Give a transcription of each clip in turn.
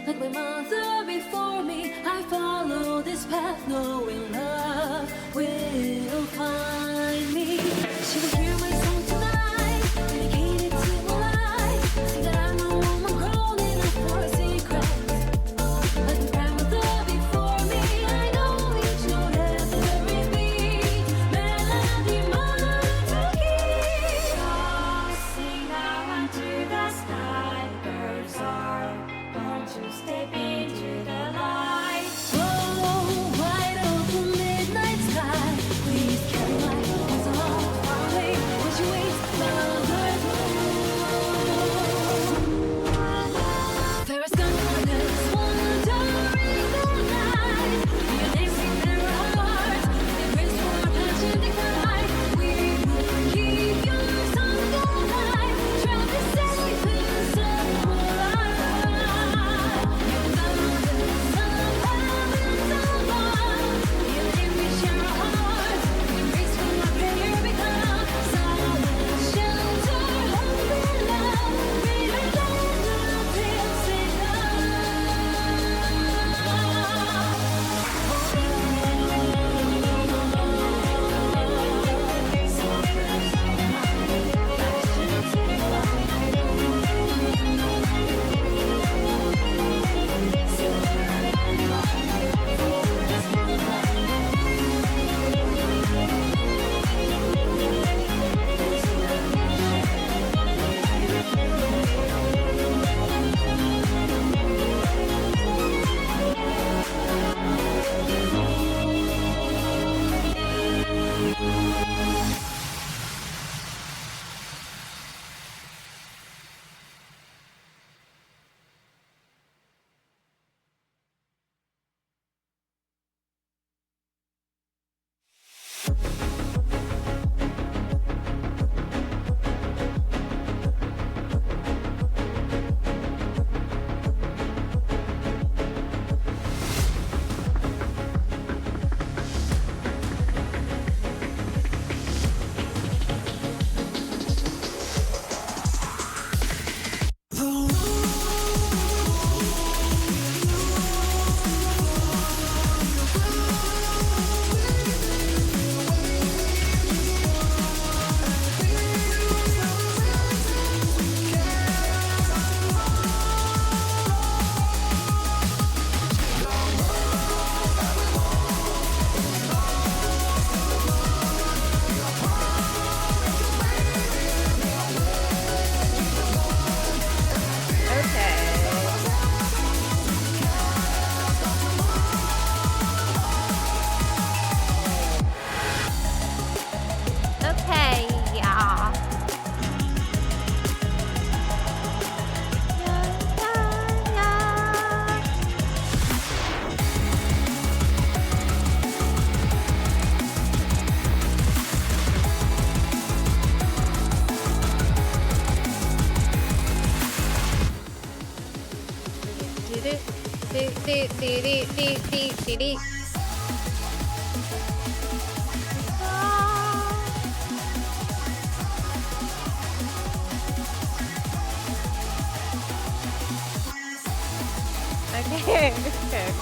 Like my mother before me, I follow this path, knowing love will find me. She will hear my song tonight, dedicated to my life. See that I'm a woman grown enough for a secret. Like my grandmother before me, I know each note has a repeat melody, mother to keep. Tossing out onto the sky, birds are born to step into the light. Oh, wide open midnight sky, please carry my eyes along far away. Would you wait, mother's moon? Fairest gun on this wandering the night. Your names in their hearts, they raise for our passion, they cry. We will keep your song alive. Try to save the sun for our life. You're the sun, heaven's above. Your name we share our hearts. We raise for our prayer become silent shelter, hope and love. Greater than the pills in Okay, yeah. Okay, okay.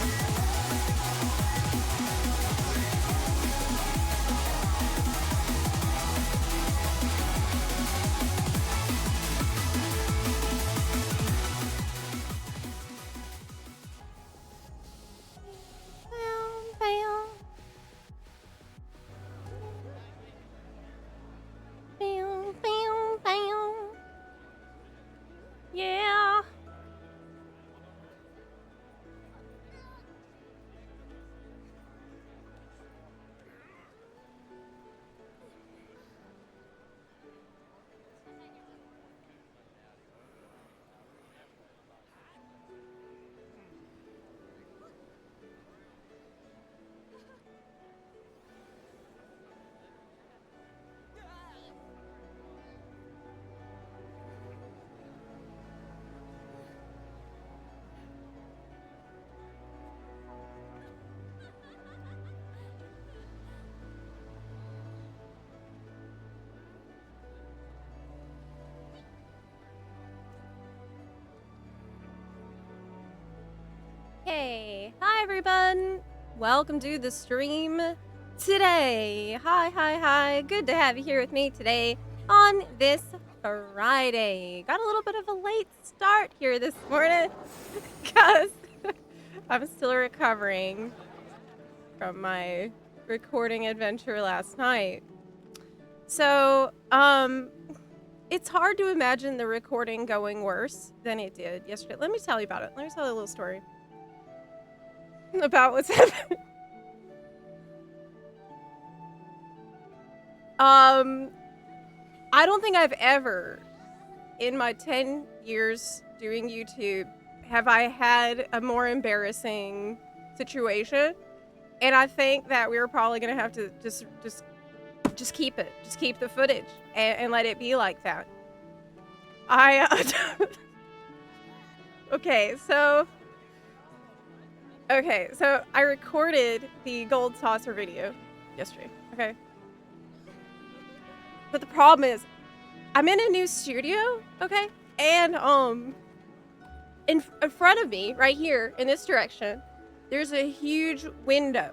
Yeah. Okay. Hi, everyone. Welcome to the stream today. Hi. Good to have you here with me today on this Friday. Got a little bit of a late start here this morning because I'm still recovering from my recording adventure last night. So, it's hard to imagine the recording going worse than it did yesterday. Let me tell you about it. Let me tell you a little story about what's happening. I don't think I've ever, in my 10 years doing YouTube, have I had a more embarrassing situation. And I think that we were probably gonna have to just keep it. Just keep the footage and let it be like that. Okay, so I recorded the gold saucer video yesterday, okay? But the problem is, I'm in a new studio, okay? And, in front of me, right here, in this direction, there's a huge window.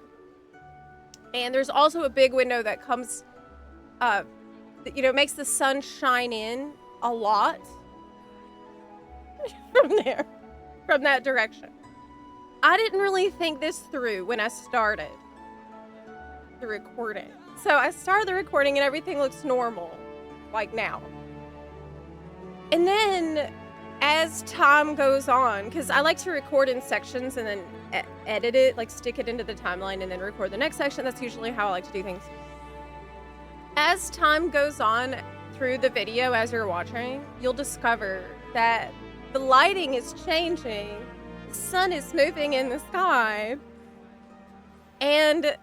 And there's also a big window that comes, makes the sun shine in a lot from that direction. I didn't really think this through when I started the recording. So I started the recording and everything looks normal, like now. And then as time goes on, because I like to record in sections and then edit it, like stick it into the timeline and then record the next section. That's usually how I like to do things. As time goes on through the video, as you're watching, you'll discover that the lighting is changing. The sun is moving in the sky. And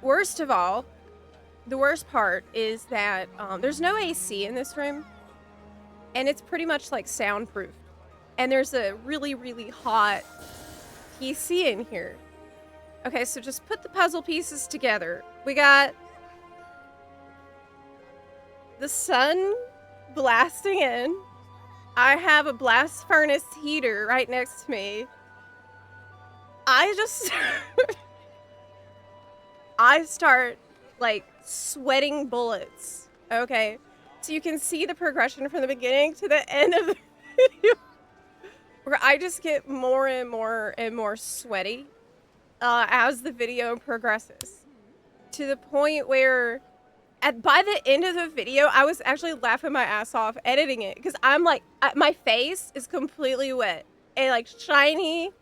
worst of all, the worst part is that there's no AC in this room. And it's pretty much like soundproof. And there's a really, really hot PC in here. Okay, so just put the puzzle pieces together. We got the sun blasting in. I have a blast furnace heater right next to me. I start like sweating bullets. Okay. So you can see the progression from the beginning to the end of the video, where I just get more and more sweaty as the video progresses, to the point where by the end of the video, I was actually laughing my ass off editing it, because I'm like, my face is completely wet and like shiny as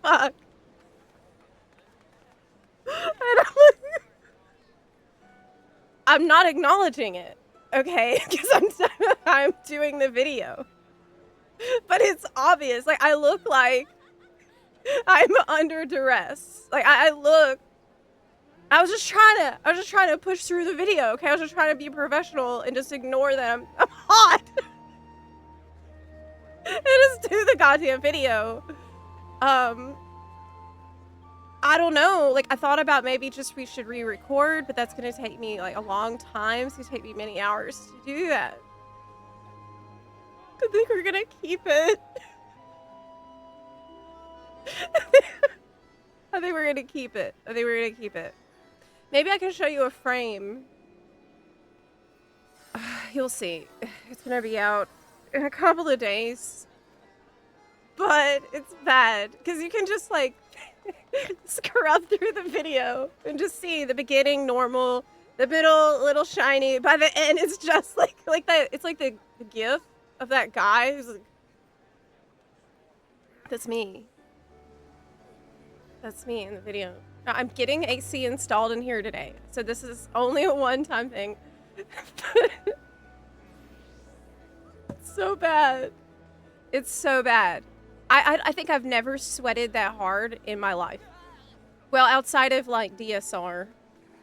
fuck. And I'm not acknowledging it. Okay, because I'm doing the video, but it's obvious. Like, I look like I'm under duress. Like, I was just trying to push through the video. Okay, I was just trying to be professional and just ignore that I'm hot and just do the goddamn video. I don't know, like, I thought about maybe we should re-record, but that's gonna take me, like, a long time. It's gonna take me many hours to do that. I think we're gonna keep it. I think we're gonna keep it. Maybe I can show you a frame. You'll see. It's gonna be out in a couple of days. But it's bad, because you can just, like, scrub through the video and just see the beginning normal, the middle a little shiny, by the end it's just like that. It's like the gif of that guy who's like, that's me in the video. Now, I'm getting AC installed in here today, so this is only a one-time thing. It's so bad. I think I've never sweated that hard in my life. Well, outside of like DSR,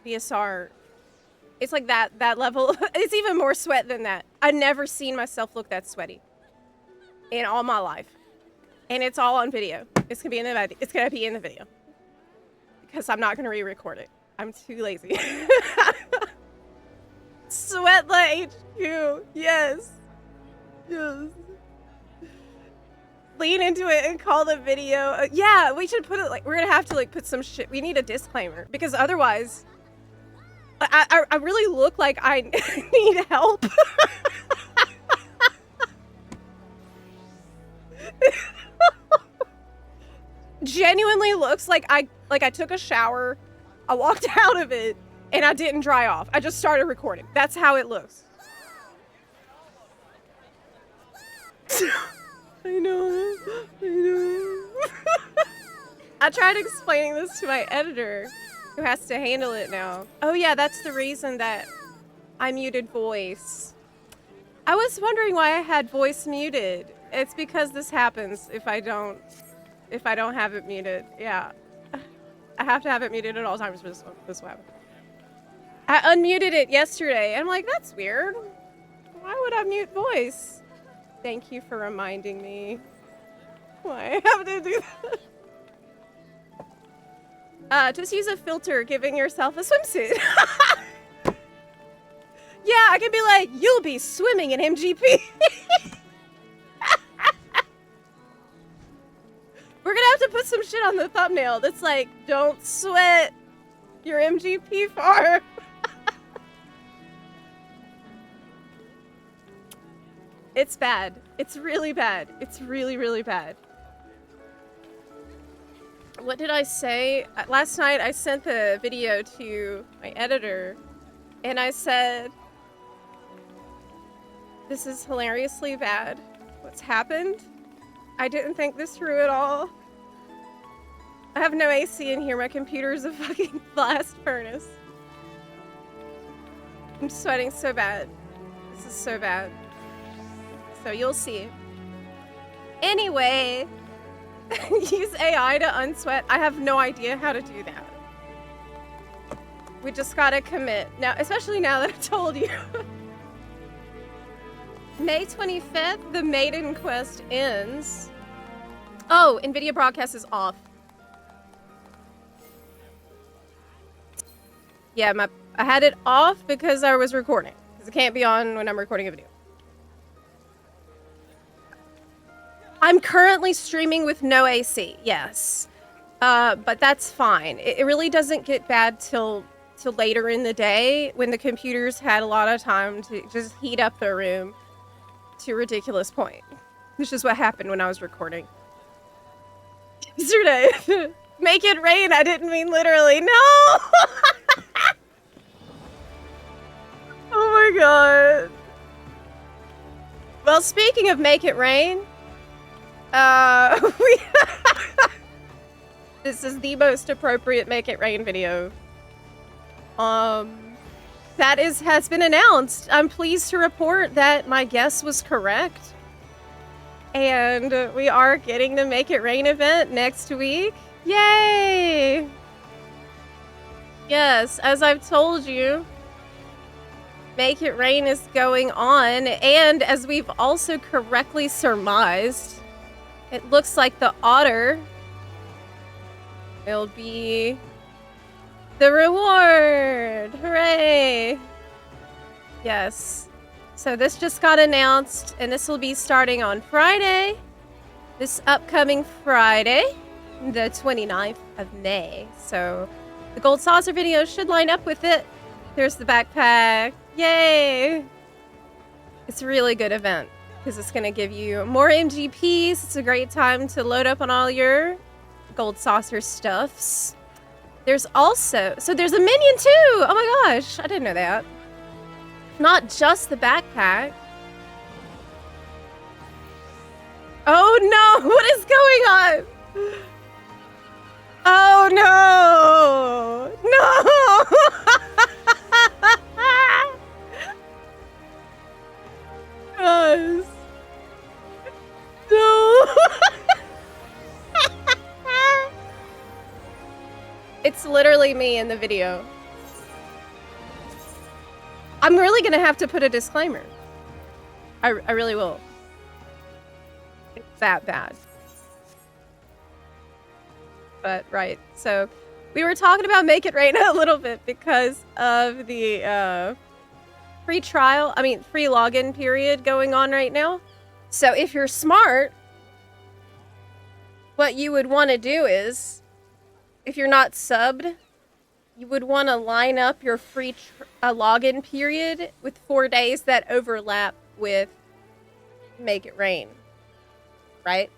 it's like that level. It's even more sweat than that. I've never seen myself look that sweaty in all my life, and it's all on video. It's gonna be in the video because I'm not gonna re-record it. I'm too lazy. Sweatla HQ, yes. lean into it and call the video. Yeah, we should put it like, we're gonna have to like put some shit. We need a disclaimer because otherwise I really look like I need help. Genuinely looks like I took a shower, I walked out of it, and I didn't dry off. I just started recording. That's how it looks. I know. I tried explaining this to my editor, who has to handle it now. Oh yeah, that's the reason that I muted voice. I was wondering why I had voice muted. It's because this happens if I don't have it muted. Yeah. I have to have it muted at all times for this will happen. I unmuted it yesterday, and I'm like, that's weird. Why would I mute voice? Thank you for reminding me why I have to do that. Just use a filter giving yourself a swimsuit. Yeah, I can be like, you'll be swimming in MGP. We're gonna have to put some shit on the thumbnail that's like, don't sweat your MGP farm. It's bad. It's really bad. It's really, really bad. What did I say? Last night I sent the video to my editor and I said, this is hilariously bad. What's happened? I didn't think this through at all. I have no AC in here. My computer's a fucking blast furnace. I'm sweating so bad. This is so bad. So you'll see. Anyway, use AI to unsweat. I have no idea how to do that. We just gotta commit. Now, especially now that I told you. May 25th, the Maiden Quest ends. Oh, NVIDIA broadcast is off. Yeah, I had it off because I was recording. Because it can't be on when I'm recording a video. I'm currently streaming with no AC, yes. But that's fine. It really doesn't get bad till later in the day when the computers had a lot of time to just heat up the room to a ridiculous point. Which is what happened when I was recording. Yesterday. Make it rain, I didn't mean literally. No! Oh my god. Well, speaking of make it rain, this is the most appropriate make it rain video. That has been announced. I'm pleased to report that my guess was correct. And we are getting the Make It Rain event next week. Yay! Yes, as I've told you, Make It Rain is going on, and as we've also correctly surmised, it looks like the otter will be the reward. Hooray! Yes. So this just got announced, and this will be starting on Friday. This upcoming Friday, the 29th of May. So the Gold Saucer video should line up with it. There's the backpack. Yay! It's a really good event because it's going to give you more MGPs. It's a great time to load up on all your Gold Saucer stuffs. There's also, so there's a minion too! Oh my gosh, I didn't know that. Not just the backpack. Oh no, what is going on? Oh no! No! Guys. No! It's literally me in the video. I'm really gonna have to put a disclaimer. I really will. It's that bad. But, right. So, we were talking about Make It Rain a little bit because of the free login period going on right now. So, if you're smart, what you would want to do is, if you're not subbed, you would want to line up your free login period with 4 days that overlap with Make It Rain, right?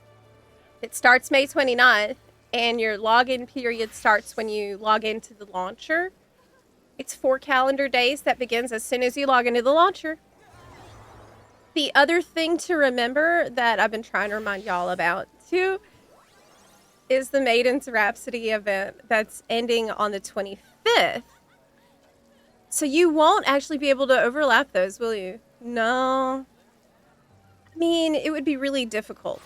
It starts May 29th, and your login period starts when you log into the launcher. It's 4 calendar days that begins as soon as you log into the launcher. The other thing to remember that I've been trying to remind y'all about, too, is the Maiden's Rhapsody event that's ending on the 25th. So you won't actually be able to overlap those, will you? No. I mean, it would be really difficult.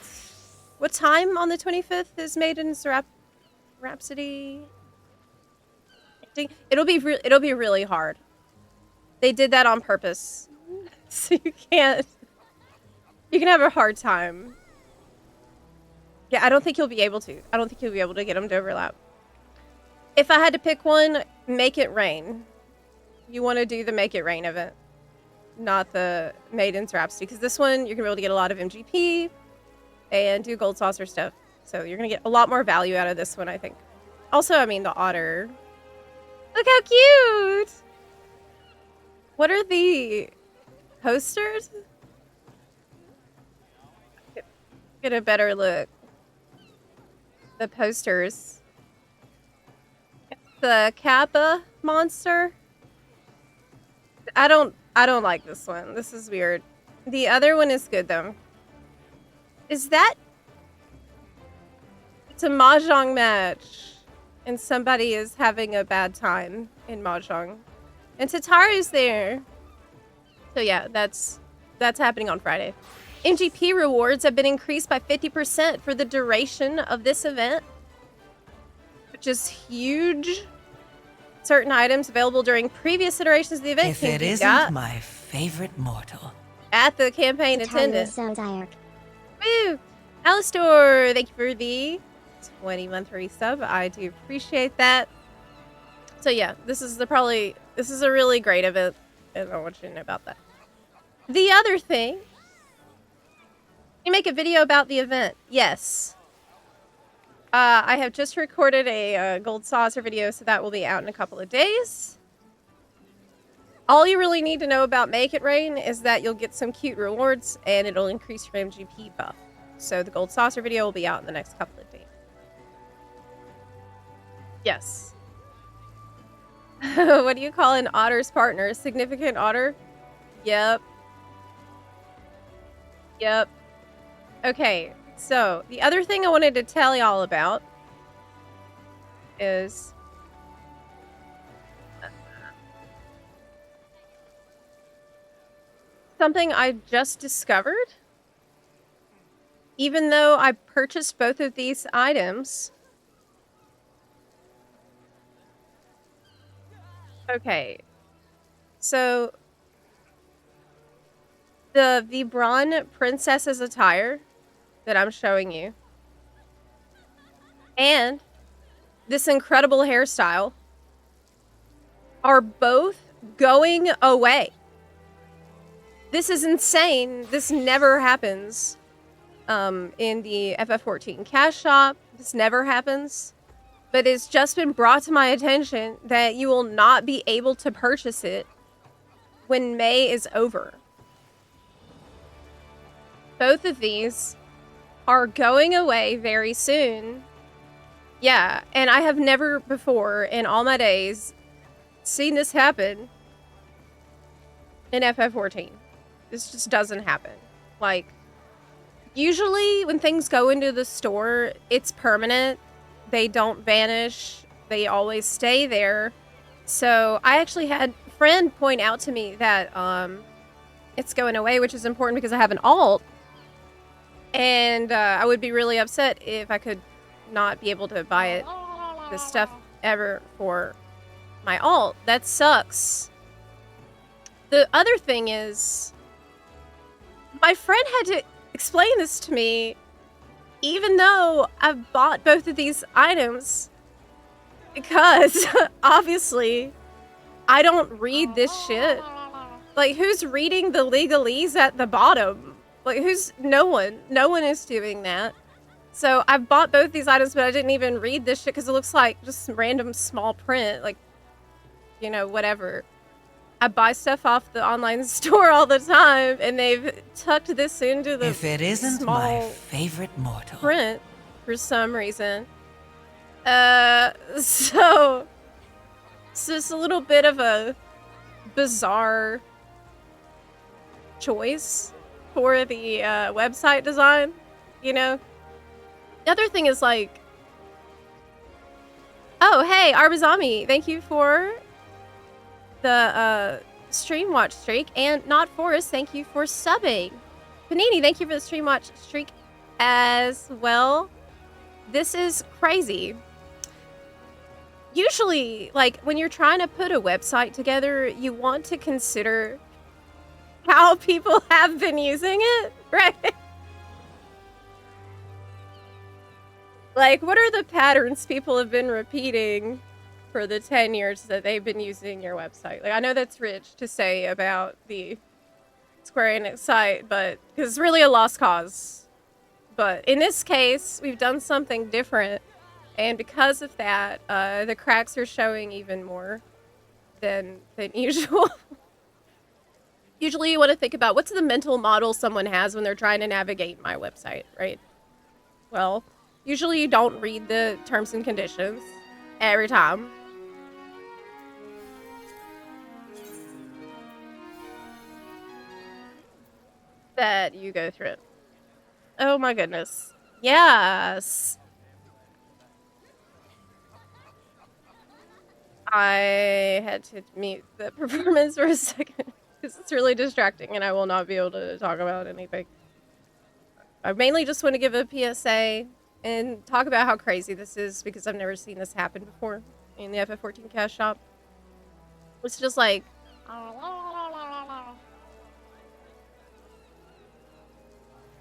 What time on the 25th is Maiden's Rhapsody? It'll be really hard. They did that on purpose. So you can have a hard time. Yeah, I don't think you'll be able to. I don't think you'll be able to get them to overlap. If I had to pick one, Make It Rain. You want to do the Make It Rain event, not the Maiden's Rhapsody, because this one you're gonna be able to get a lot of MGP and do gold saucer stuff. So you're gonna get a lot more value out of this one, I think. Also, I mean, the otter. Look how cute! What are the posters? Get a better look. The posters. The Kappa monster. I don't like this one. This is weird. The other one is good though. Is that? It's a mahjong match, and somebody is having a bad time in mahjong, and Tataru's there. So yeah, that's happening on Friday. MGP rewards have been increased by 50% for the duration of this event, which is huge. Certain items available during previous iterations of the event if it isn't my favorite mortal. At the campaign attendant. So tired. Woo! Alistor, thank you for the 20-month resub. I do appreciate that. So yeah, this is a really great event, and I want you to know about that. The other thing, you make a video about the event. Yes. I have just recorded a gold saucer video, so that will be out in a couple of days. All you really need to know about Make It Rain is that you'll get some cute rewards, and it'll increase your MGP buff. So the gold saucer video will be out in the next couple of days. Yes. What do you call an otter's partner? A significant otter? Yep. Yep. Okay, so the other thing I wanted to tell y'all about is something I just discovered. Even though I purchased both of these items. Okay, so the Vibron Princess's attire that I'm showing you, and this incredible hairstyle are both going away. This is insane. This never happens in the FF14 cash shop. This never happens. But it's just been brought to my attention that you will not be able to purchase it when May is over. Both of these are going away very soon. Yeah, and I have never before in all my days seen this happen in FF14. This just doesn't happen. Like, usually when things go into the store, it's permanent. They don't vanish. They always stay there. So I actually had a friend point out to me that it's going away, which is important because I have an alt. And I would be really upset if I could not be able to buy this stuff ever for my alt. That sucks. The other thing is, my friend had to explain this to me, even though I've bought both of these items, because obviously I don't read this shit. Like, who's reading the legalese at the bottom? Like, no one is doing that. So I've bought both these items, but I didn't even read this shit because it looks like just some random small print, like, you know, whatever. I buy stuff off the online store all the time, and they've tucked this into the If it isn't small my favorite mortal. print for some reason. So it's just a little bit of a bizarre choice for the website design, you know? The other thing is like, oh, hey, Arbizami, thank you for the stream watch streak, and Not Forest, thank you for subbing. Panini, thank you for the stream watch streak as well. This is crazy. Usually, like, when you're trying to put a website together, you want to consider how people have been using it, right? Like, what are the patterns people have been repeating for the 10 years that they've been using your website? Like, I know that's rich to say about the Square Enix site, but because it's really a lost cause. But in this case, we've done something different, and because of that, the cracks are showing even more than usual. Usually you want to think about what's the mental model someone has when they're trying to navigate my website, right? Well, usually you don't read the terms and conditions every time. That you go through it. Oh my goodness. Yes. I had to mute the performance for a second because it's really distracting and I will not be able to talk about anything. I mainly just want to give a PSA and talk about how crazy this is because I've never seen this happen before in the FF14 cash shop. It's just like...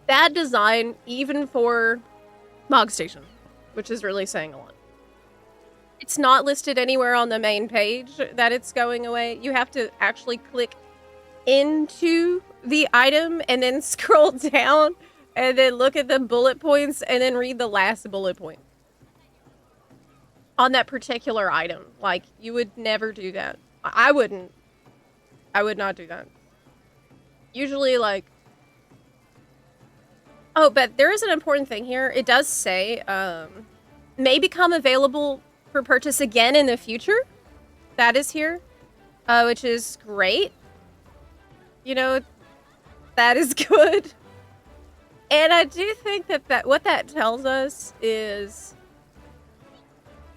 bad design even for Mog Station, which is really saying a lot. It's not listed anywhere on the main page that it's going away. You have to actually click into the item and then scroll down and then look at the bullet points and then read the last bullet point on that particular item. Like, you would never do that. I wouldn't. I would not do that. Usually, like... oh, but there is an important thing here. It does say, may become available for purchase again in the future. That is here, which is great. You know, that is good. And I do think that what that tells us is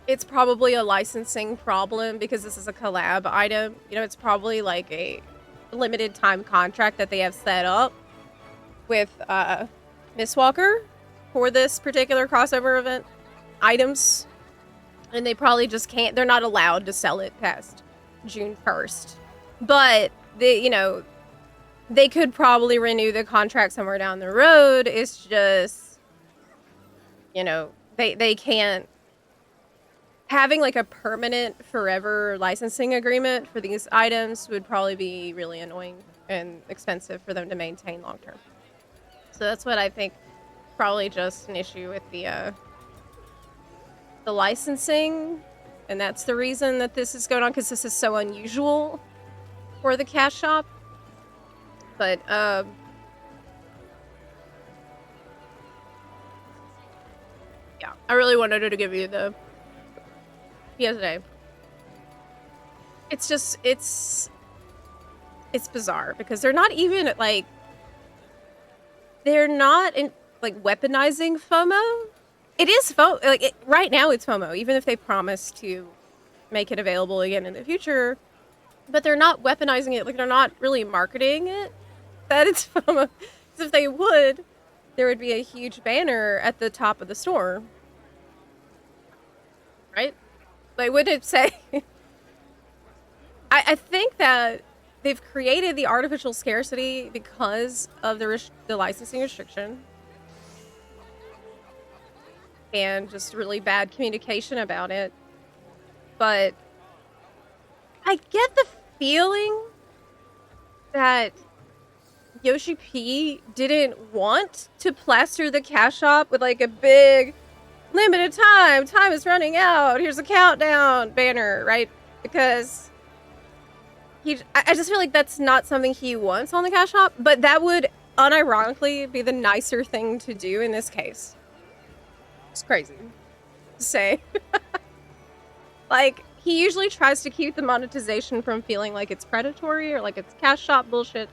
it's probably a licensing problem because this is a collab item. You know, it's probably like a limited time contract that they have set up with Miss Walker for this particular crossover event items. And they probably just can't, they're not allowed to sell it past June 1st. But, you know, they could probably renew the contract somewhere down the road. It's just, you know, they can't. Having like a permanent forever licensing agreement for these items would probably be really annoying and expensive for them to maintain long term. So that's what I think, probably just an issue with the licensing, and that's the reason that this is going on, because this is so unusual for the cash shop. But yeah, I really wanted to give you the PSA. It's just it's bizarre because they're not even like, they're not in like weaponizing FOMO. It is FOMO, like right now it's FOMO, even if they promise to make it available again in the future, but they're not weaponizing it, like they're not really marketing it that it's FOMO. Because if they would, there would be a huge banner at the top of the store, right? Like, wouldn't it say? I think that they've created the artificial scarcity because of the licensing restriction. And just really bad communication about it. But I get the feeling that Yoshi P didn't want to plaster the cash shop with like a big limited time is running out, here's a countdown banner, right? Because I just feel like that's not something he wants on the cash shop, but that would unironically be the nicer thing to do in this case. It's crazy to say. Like, he usually tries to keep the monetization from feeling like it's predatory or like it's cash shop bullshit.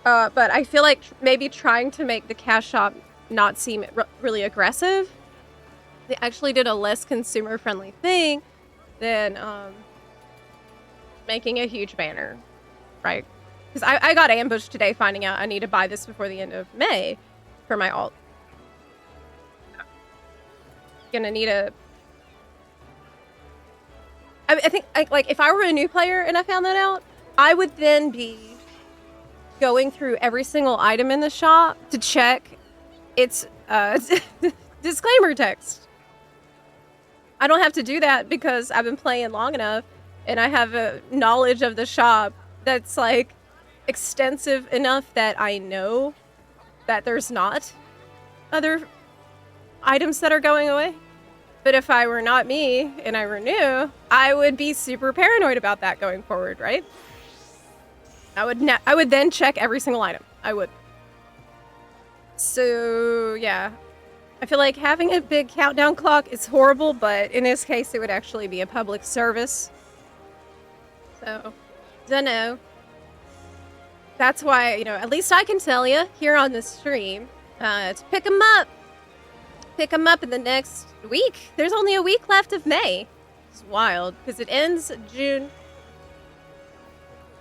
But I feel like maybe trying to make the cash shop not seem really aggressive, they actually did a less consumer-friendly thing than making a huge banner, right? Because I got ambushed today finding out I need to buy this before the end of May for my alt. Gonna need a... I think, like, if I were a new player and I found that out, I would then be going through every single item in the shop to check its disclaimer text. I don't have to do that because I've been playing long enough and I have a knowledge of the shop that's like extensive enough that I know that there's not other items that are going away. But if I were not me and I were new, I would be super paranoid about that going forward, right? I would then check every single item. I would. So, yeah. I feel like having a big countdown clock is horrible, but in this case, it would actually be a public service. So, dunno. That's why, you know, at least I can tell you here on the stream to pick them up. Pick them up in the next week. There's only a week left of May. It's wild because it ends June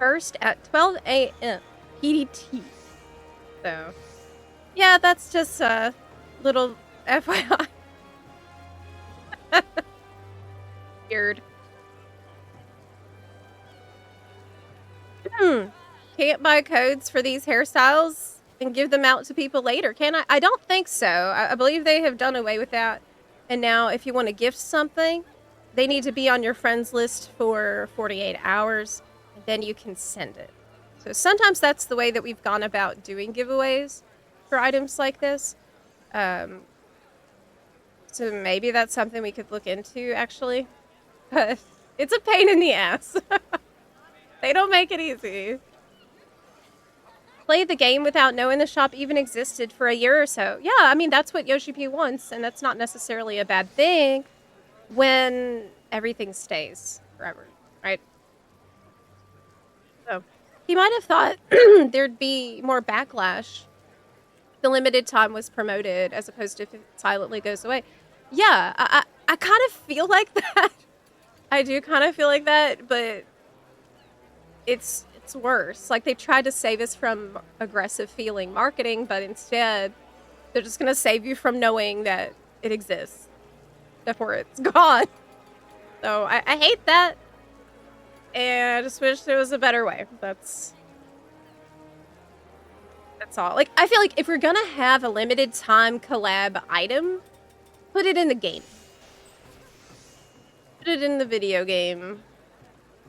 1st at 12 a.m. PDT. So, yeah, that's just a little FYI. Weird. Can't buy codes for these hairstyles and give them out to people later, can I? I don't think so. I believe they have done away with that. And now if you want to gift something, they need to be on your friends list for 48 hours, and then you can send it. So sometimes that's the way that we've gone about doing giveaways for items like this. So maybe that's something we could look into, actually. But it's a pain in the ass. They don't make it easy. Played the game without knowing the shop even existed for a year or so. Yeah, I mean, that's what Yoshi P wants, and that's not necessarily a bad thing when everything stays forever, right? So, he might have thought there'd be more backlash. The limited time was promoted as opposed to if it silently goes away. Yeah, I kind of feel like that. I do kind of feel like that, but it's worse. Like, they tried to save us from aggressive feeling marketing, but instead they're just going to save you from knowing that it exists before it's gone. So I hate that. And I just wish there was a better way. That's all. Like, I feel like if we're going to have a limited time collab item, put it in the game. Put it in the video game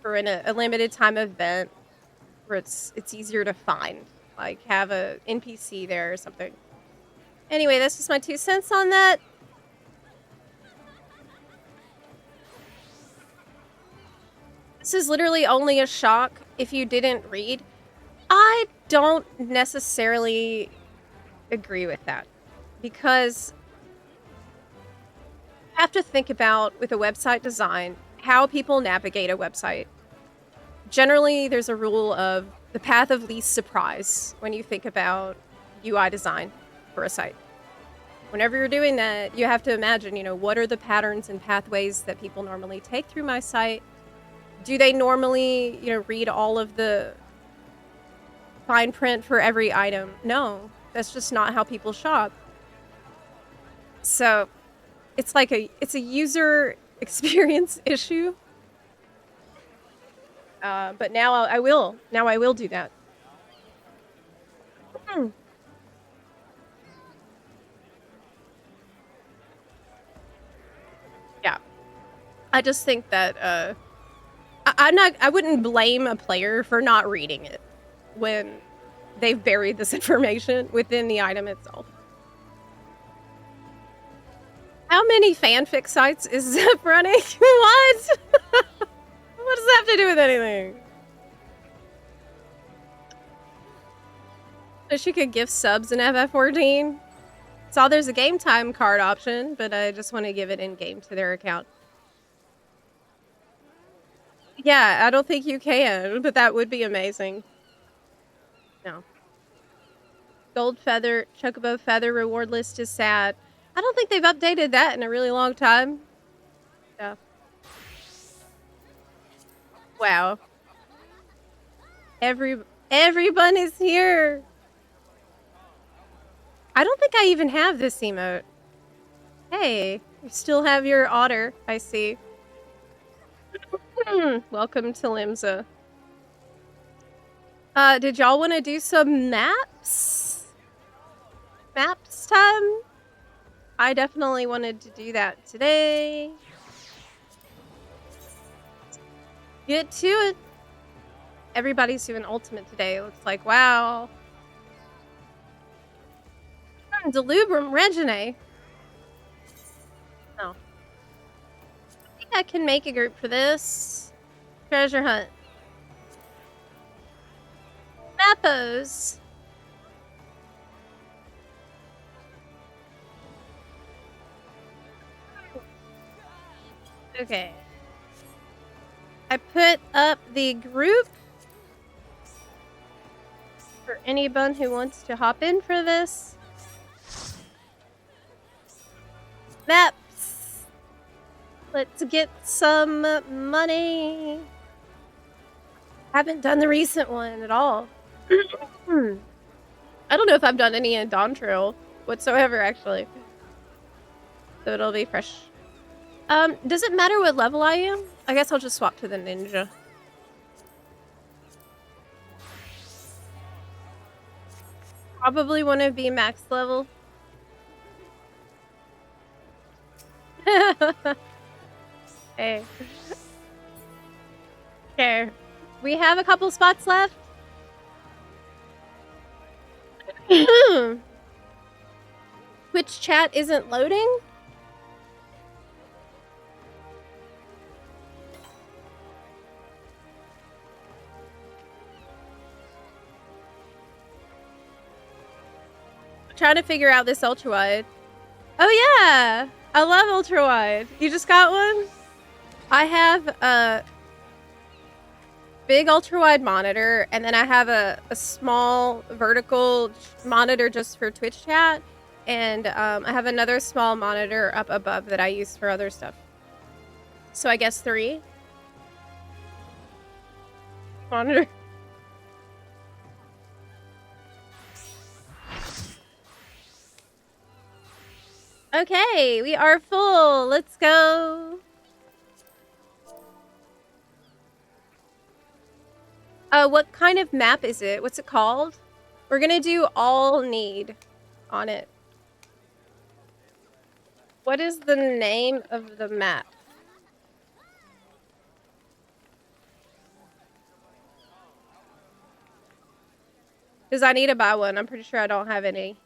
or in a limited time event where it's easier to find. Like, have a NPC there or something. Anyway, that's just my 2 cents on that. This is literally only a shock if you didn't read. I don't necessarily agree with that because you have to think about, with a website design, how people navigate a website. Generally, there's a rule of the path of least surprise when you think about UI design for a site. Whenever you're doing that, you have to imagine, you know, what are the patterns and pathways that people normally take through my site? Do they normally, you know, read all of the fine print for every item? No, that's just not how people shop. So it's like it's a user experience issue. But now I will do that. Yeah. I just think that, I wouldn't blame a player for not reading it when they've buried this information within the item itself. How many fanfic sites is Zep running? What? What does that have to do with anything? So she could gift subs in FF14. Saw there's a game time card option, but I just want to give it in game to their account. Yeah, I don't think you can, but that would be amazing. No. Gold feather, chocobo feather reward list is sad. I don't think they've updated that in a really long time. Yeah. Wow. Everyone is here. I don't think I even have this emote. Hey, you still have your otter, I see. Welcome to Limsa. Did y'all want to do some maps? Maps time? I definitely wanted to do that today. Get to it. Everybody's doing ultimate today. Looks like, wow. Delubrum Regine. No. I think I can make a group for this. Treasure hunt. Mappos. Okay. I put up the group for anyone who wants to hop in for this. Maps. Let's get some money. Haven't done the recent one at all. I don't know if I've done any in Dawn Trail whatsoever, actually. So it'll be fresh. Does it matter what level I am? I guess I'll just swap to the ninja. Probably want to be max level. Hey. Okay. We have a couple spots left. Twitch chat isn't loading? Trying to figure out this ultra wide. Oh yeah, I love ultra wide. You just got one? I have a big ultra wide monitor, and then I have a small vertical monitor just for Twitch chat, and I have another small monitor up above that I use for other stuff. So I guess 3 monitor. Okay, we are full. Let's go. What kind of map is it? What's it called? We're gonna do all need on it. What is the name of the map? Because I need to buy one. I'm pretty sure I don't have any.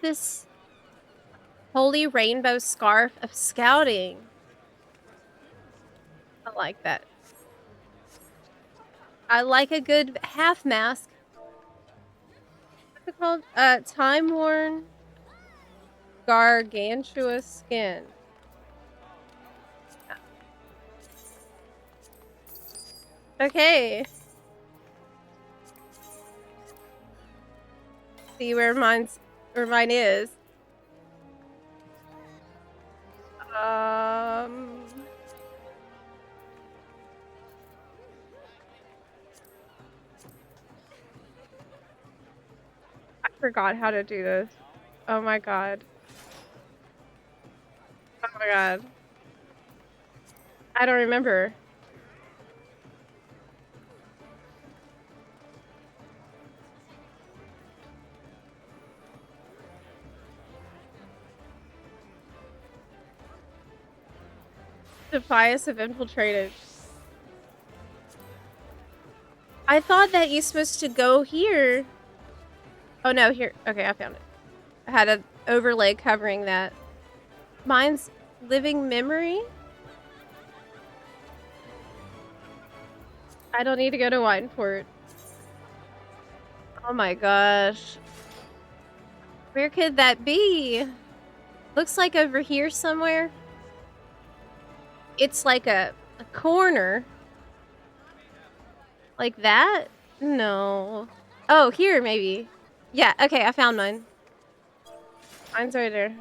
This holy rainbow scarf of scouting. I like that. I like a good half mask. What's it called? Time worn gargantua skin. Okay. See where mine is. I forgot how to do this. Oh my god. Oh my god. I don't remember. Defias have infiltrated. I thought that you're supposed to go here. Oh no, here. Okay, I found it. I had an overlay covering that. Mine's living memory. I don't need to go to Wineport. Oh my gosh. Where could that be? Looks like over here somewhere. It's like a corner. Like that? No. Oh, here maybe. Yeah, okay, I found mine. Mine's right there.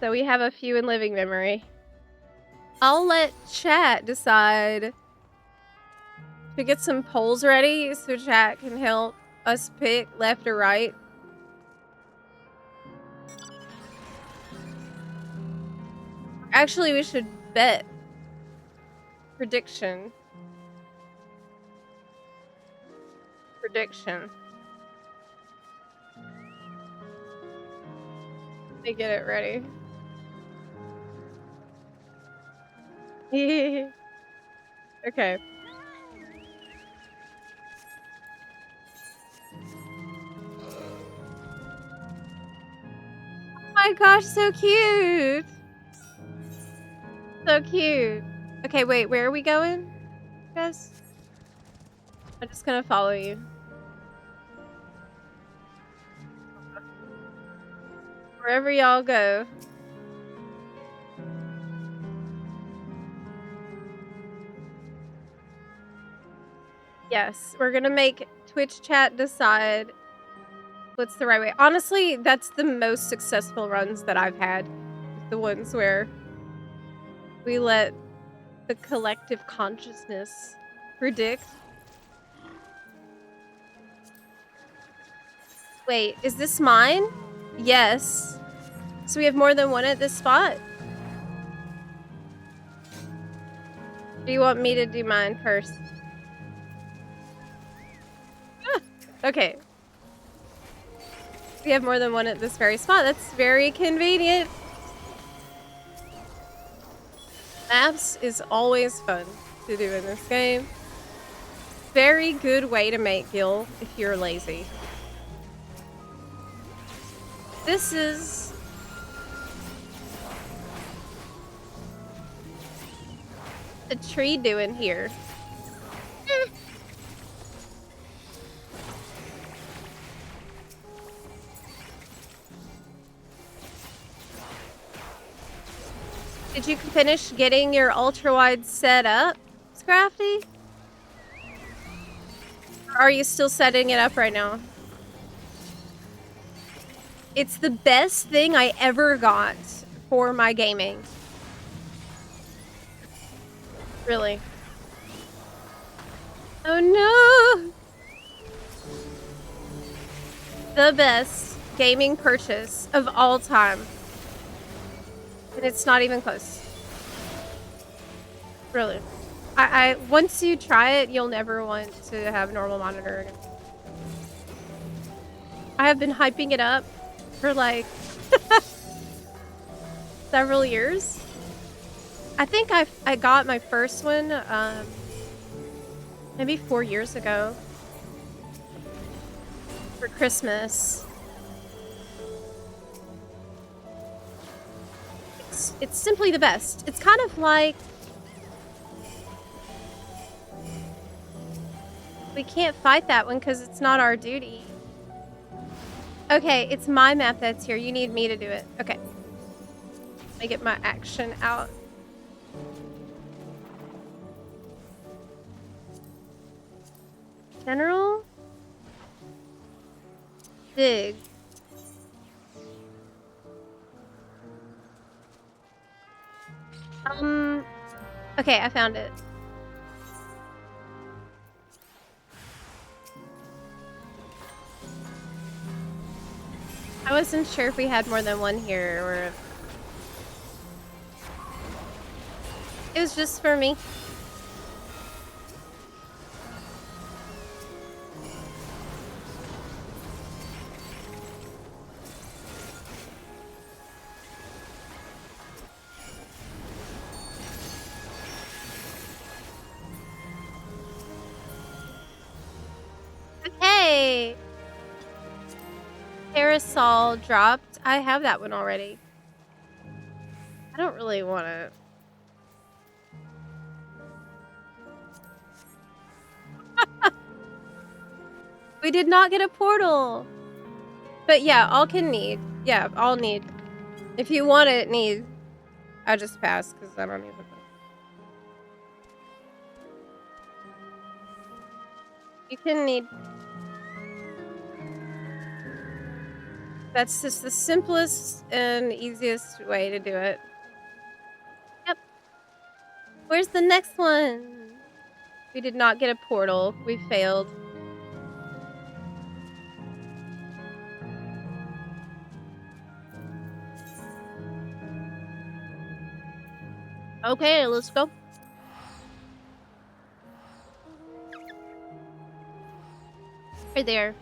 So we have a few in living memory. I'll let chat decide to get some polls ready so chat can help us pick left or right. Actually, we should bet. Prediction. Prediction. Let me get it ready. Okay. Oh my gosh, so cute. So cute. Okay, wait, where are we going, guys? I'm just gonna follow you. Wherever y'all go. Yes, we're gonna make Twitch chat decide what's the right way. Honestly, that's the most successful runs that I've had. The ones where we let the collective consciousness predict. Wait, is this mine? Yes. So we have more than one at this spot? Do you want me to do mine first? Ah, okay. We have more than one at this very spot. That's very convenient. Maps is always fun to do in this game. Very good way to make gil if you're lazy. This is a tree doing here. Did you finish getting your ultra-wide set up, Scrafty? Or are you still setting it up right now? It's the best thing I ever got for my gaming. Really. Oh no! The best gaming purchase of all time. And it's not even close. Really. I once you try it, you'll never want to have a normal monitor again. I have been hyping it up for like several years. I think I got my first one maybe 4 years ago for Christmas. It's simply the best. It's kind of like we can't fight that one because it's not our duty. Okay, it's my map that's here. You need me to do it. Okay. Let me get my action out. General? Dig. Okay, I found it. I wasn't sure if we had more than one here or if it was just for me. Yay! Parasol dropped. I have that one already. I don't really want it. We did not get a portal. But yeah, all can need. Yeah, all need. If you want it, need. I just pass because I don't need it. You can need. That's just the simplest and easiest way to do it. Yep. Where's the next one? We did not get a portal. We failed. Okay, let's go. Right there.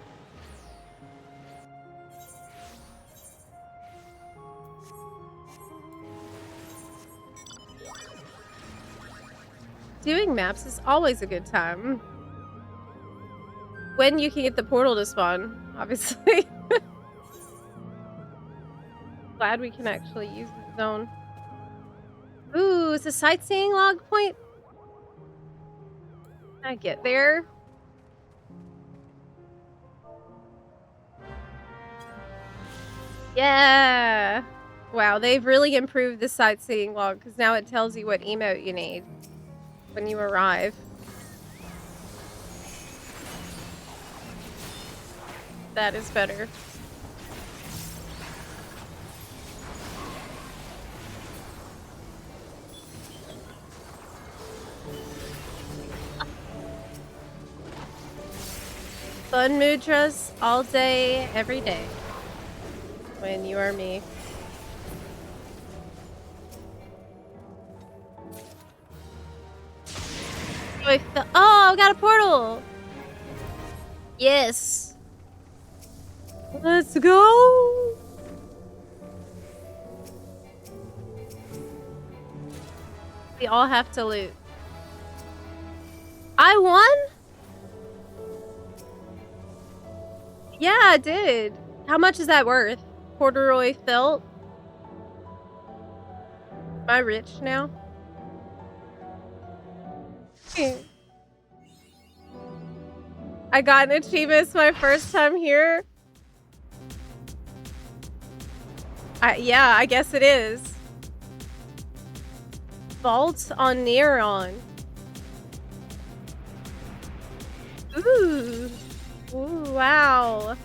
Doing maps is always a good time. When you can get the portal to spawn, obviously. Glad we can actually use the zone. Ooh, it's a sightseeing log point. Can I get there? Yeah. Wow, they've really improved the sightseeing log because now it tells you what emote you need when you arrive. That is better. Fun mudras all day, every day. When you are me. Oh, I got a portal! Yes! Let's go! We all have to loot. I won? Yeah, I did. How much is that worth? Corduroy felt? Am I rich now? I got an achievement. It's my first time here. Yeah, I guess it is. Vault on Neuron. Ooh. Ooh, wow.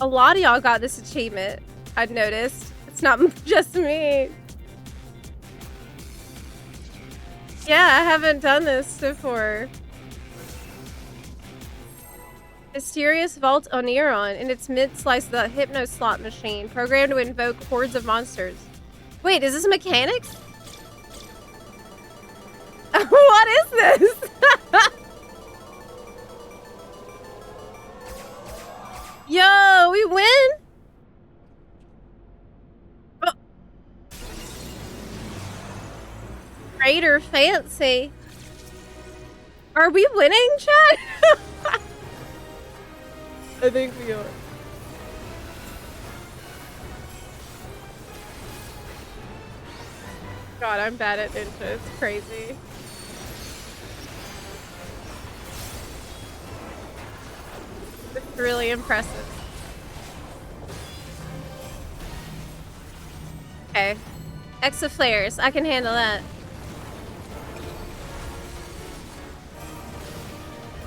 A lot of y'all got this achievement, I've noticed. It's not just me. Yeah, I haven't done this before. Mysterious Vault Oniron in its mid-slice of the Hypno slot machine, programmed to invoke hordes of monsters. Wait, is this mechanics? What is this? Yo, we win? Oh. Raider fancy. Are we winning, chat? I think we are. God, I'm bad at ninja. It's crazy. It's really impressive. Okay. Exa flares. I can handle that.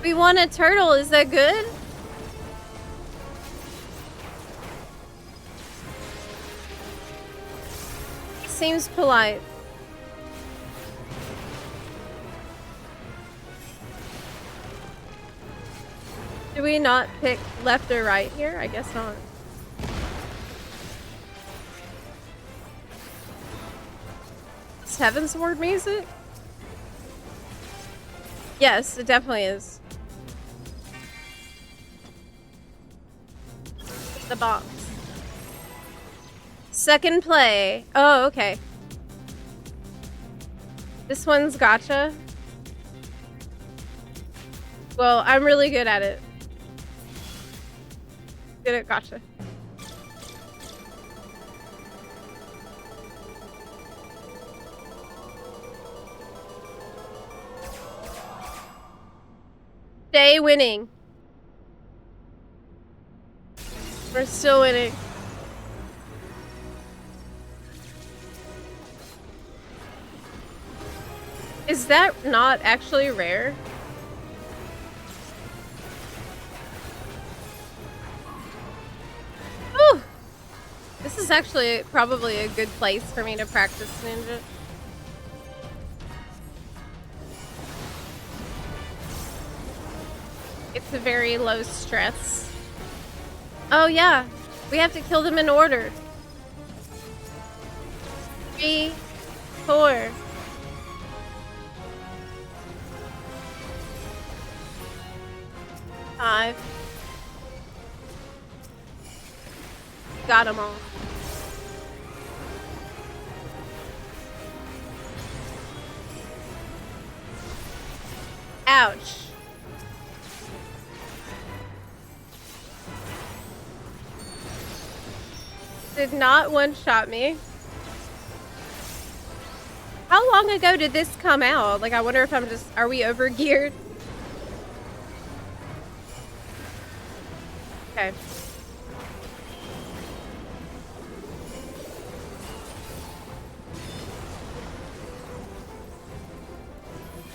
We won a turtle. Is that good? Seems polite. Do we not pick left or right here? I guess not. Is Heaven Sword music? Yes, it definitely is. The box. Second play. Oh, okay. This one's gotcha. Well, I'm really good at it. Good at gotcha. Stay winning. We're still winning. Is that not actually rare? Whew. This is actually probably a good place for me to practice ninja. It's a very low stress. Oh yeah, we have to kill them in order. 3, 4. Five. Got them all. Ouch. Did not one-shot me. How long ago did this come out? Like, I wonder if are we over-geared? Okay.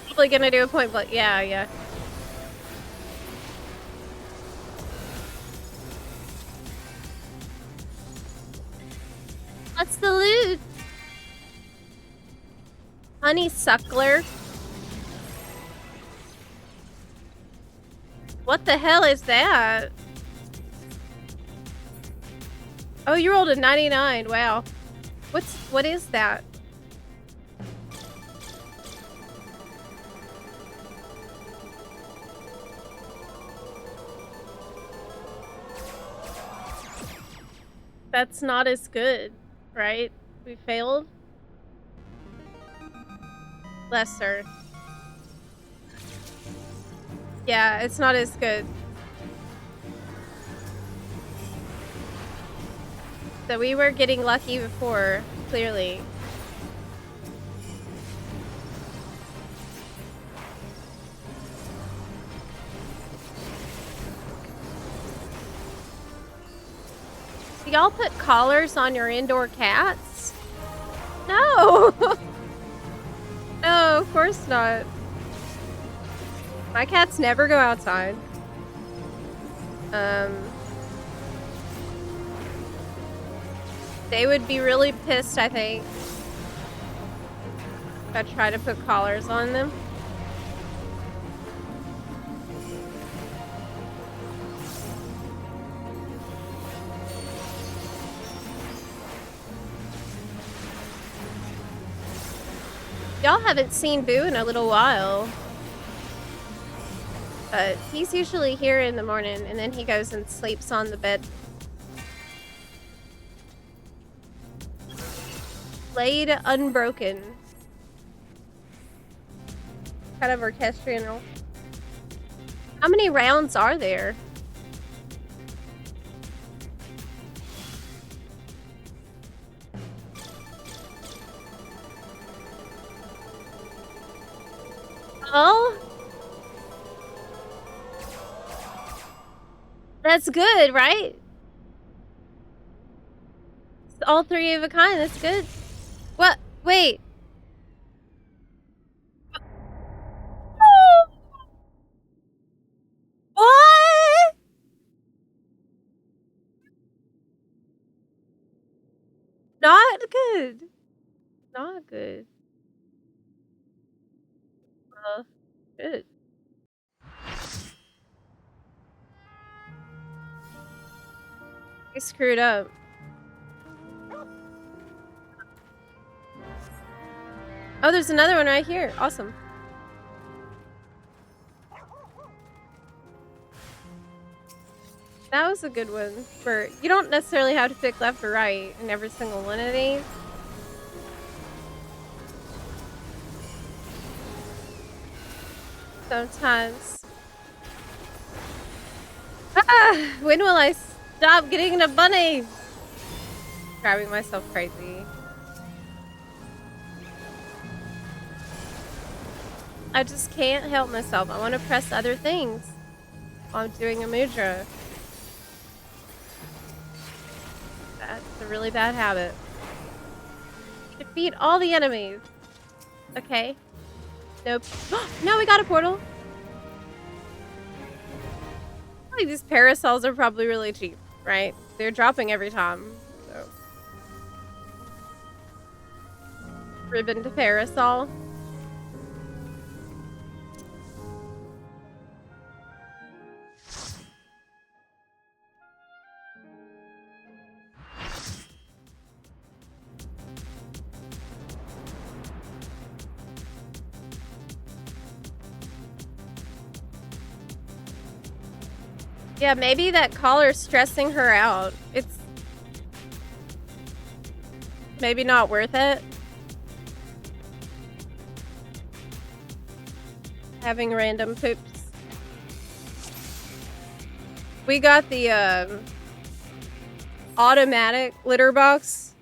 Probably gonna do a point blank. Yeah. What's the loot? Honeysuckler. What the hell is that? Oh, you rolled a 99. Wow. What is that? That's not as good, right? We failed. Lesser. Yeah, it's not as good. So we were getting lucky before, clearly. Do y'all put collars on your indoor cats? No! No, of course not. My cats never go outside. They would be really pissed, I think, if I try to put collars on them. Y'all haven't seen Boo in a little while. But he's usually here in the morning, and then he goes and sleeps on the bed. Blade unbroken. Kind of orchestral. How many rounds are there? Oh? That's good, right? It's all 3 of a kind, that's good. What? Wait. What? Not good. Not good. Good. We screwed up. Oh, there's another one right here. Awesome. That was a good one. You don't necessarily have to pick left or right in every single one of these. Sometimes When will I stop getting a bunny? Driving myself crazy. I just can't help myself. I want to press other things while I'm doing a mudra. That's a really bad habit. Defeat all the enemies. Okay. Nope. No, we got a portal. Like these parasols are probably really cheap, right? They're dropping every time. So. Ribbon to parasol. Yeah, maybe that collar's stressing her out. It's maybe not worth it. Having random poops. We got the automatic litter box.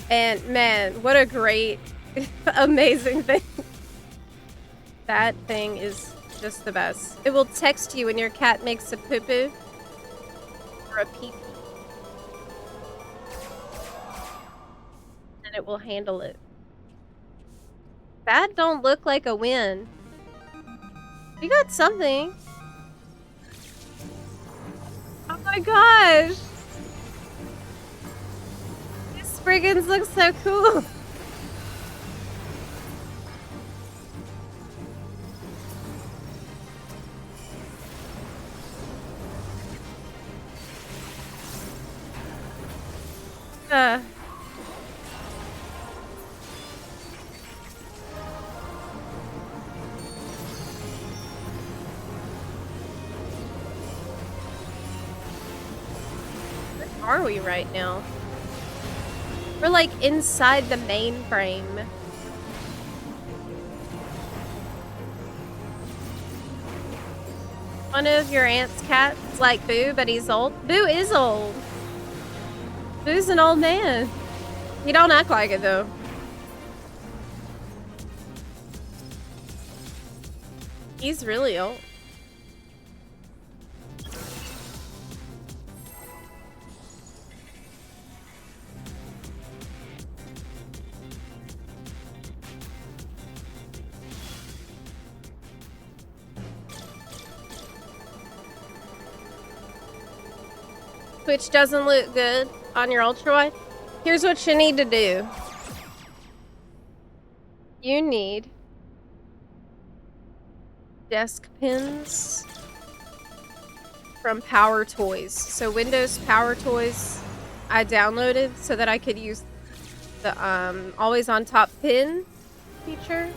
And man, what a great, amazing thing. That thing is just the best. It will text you when your cat makes a poo-poo or a pee-pee. And it will handle it. That don't look like a win. You got something. Oh my gosh. These Spriggans look so cool. Where are we right now? We're like inside the mainframe. One of your aunt's cats is like Boo, but he's old. Boo is old. Boo's an old man. He don't act like it though. He's really old. Which doesn't look good on your ultra wide. Here's what you need to do. You need desk pins from Power Toys. So Windows Power Toys I downloaded so that I could use the always on top pin feature.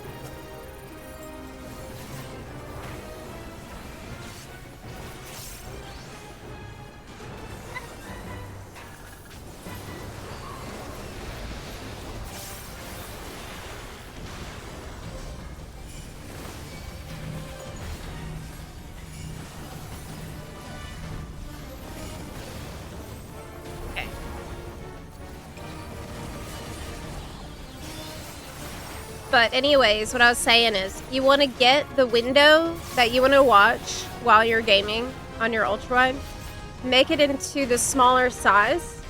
But anyways, what I was saying is you want to get the window that you want to watch while you're gaming on your ultra wide, make it into the smaller size,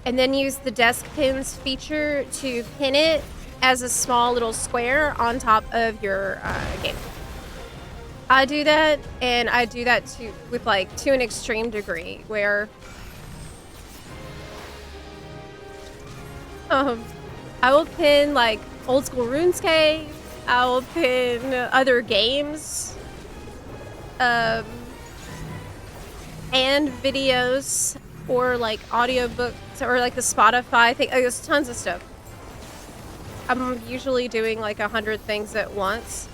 and then use the desk pins feature to pin it as a small little square on top of your game. I do that, and I do that to an extreme degree where I will pin like old school RuneScape, I will pin other games, and videos, or like audiobooks, or like the Spotify thing. There's tons of stuff. I'm usually doing like 100 things at once.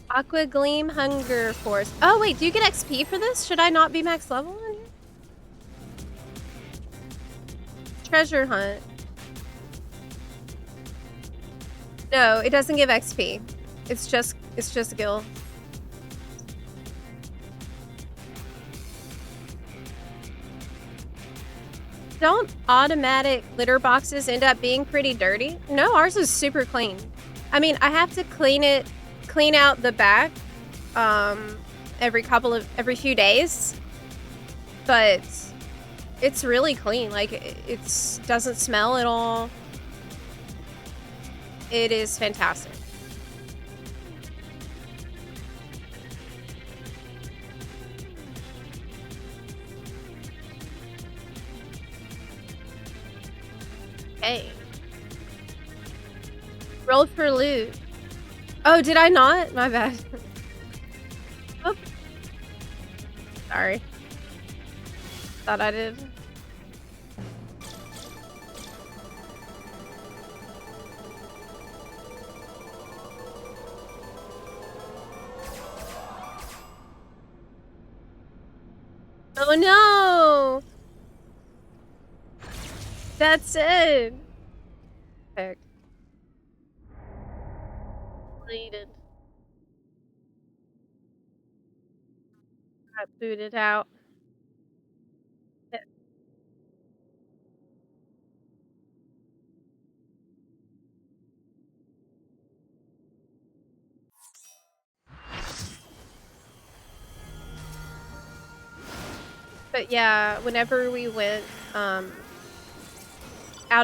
Aqua Gleam Hunger Force. Oh wait, do you get XP for this? Should I not be max level in here? Treasure hunt. No, it doesn't give XP. It's just gil. Don't automatic litter boxes end up being pretty dirty? No, ours is super clean. I mean, I have to clean out the back, every few days, but it's really clean. Like, it's doesn't smell at all. It is fantastic. Hey. Roll for loot. Oh, did I not? My bad. Oh. Sorry. Thought I did. Oh no! That's it. Heck. Deleted. Got booted out. But yeah, whenever we went out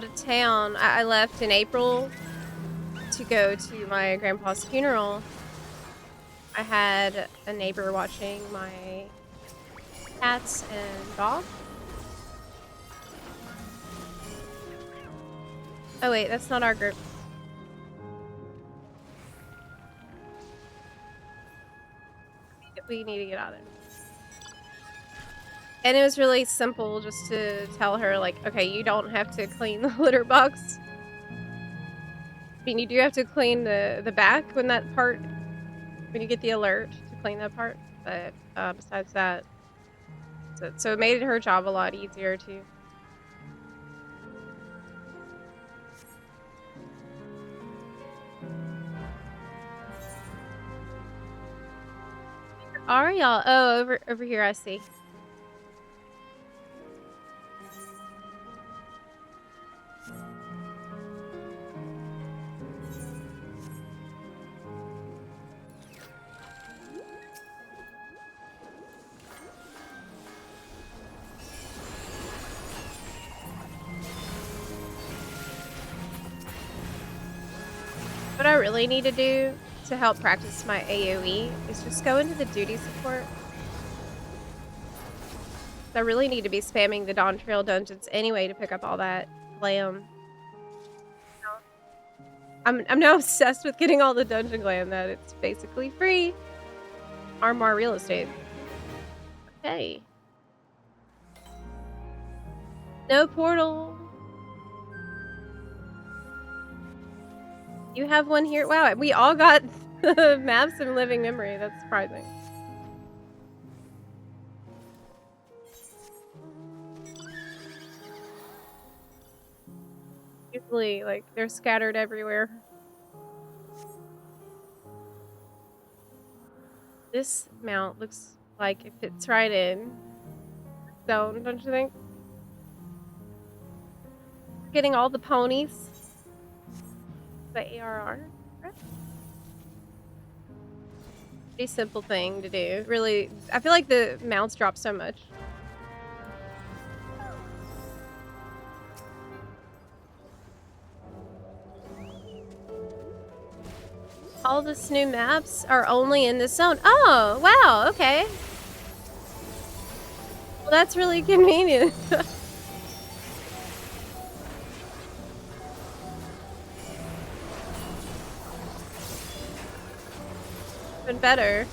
of town, I left in April to go to my grandpa's funeral. I had a neighbor watching my cats and dog. Oh wait, that's not our group. We need to get out of there. And it was really simple just to tell her, like, okay, you don't have to clean the litter box. I mean, you do have to clean the back when you get the alert to clean that part. But besides that, so it made her job a lot easier too. Are y'all? Oh, over here, I see. What I really need to do to help practice my AoE is just go into the duty support. I really need to be spamming the Dawn Trail dungeons anyway to pick up all that glam. I'm now obsessed with getting all the dungeon glam that it's basically free. Armoire real estate. Okay. No portal. You have one here? Wow, we all got maps in living memory. That's surprising. Usually, like, they're scattered everywhere. This mount looks like it fits right in. Don't you think? Getting all the ponies. The ARR. Pretty simple thing to do. Really, I feel like the mounts drop so much. All this new maps are only in this zone. Oh, wow, okay. Well, that's really convenient. Even better.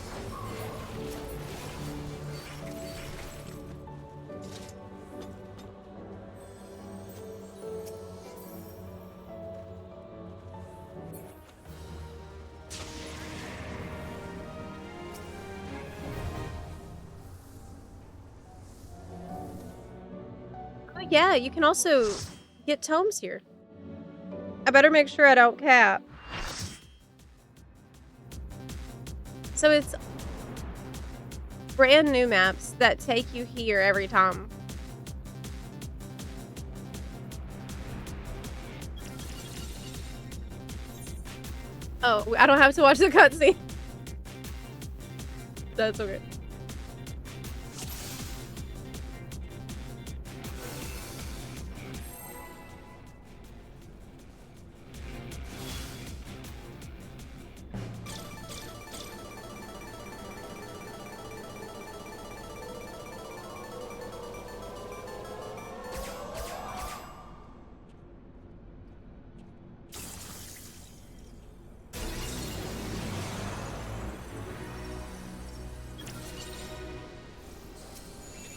Oh yeah, you can also get tomes here. I better make sure I don't cap. So it's brand new maps that take you here every time. Oh, I don't have to watch the cutscene. That's okay.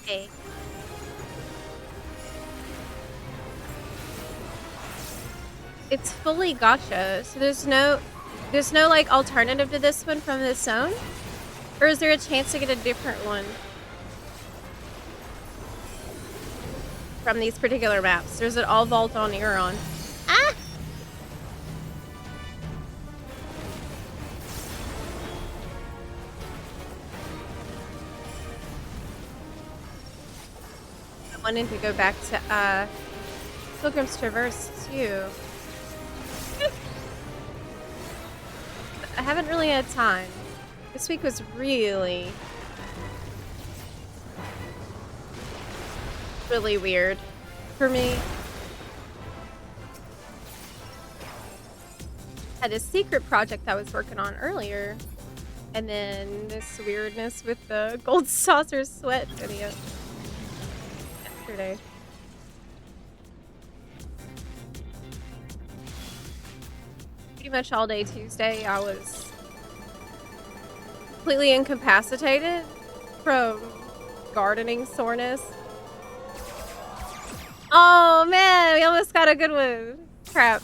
Okay. It's fully gacha, so there's no like alternative to this one from this zone? Or is there a chance to get a different one from these particular maps? Or is it all Vault on Neuron? Ah! I wanted to go back to Pilgrim's Traverse too. I haven't really had time. This week was really weird for me. Had a secret project I was working on earlier, and then this weirdness with the gold saucer sweat video yesterday. Pretty much all day Tuesday I was completely incapacitated from gardening soreness. Oh man, we almost got a good one. Crap.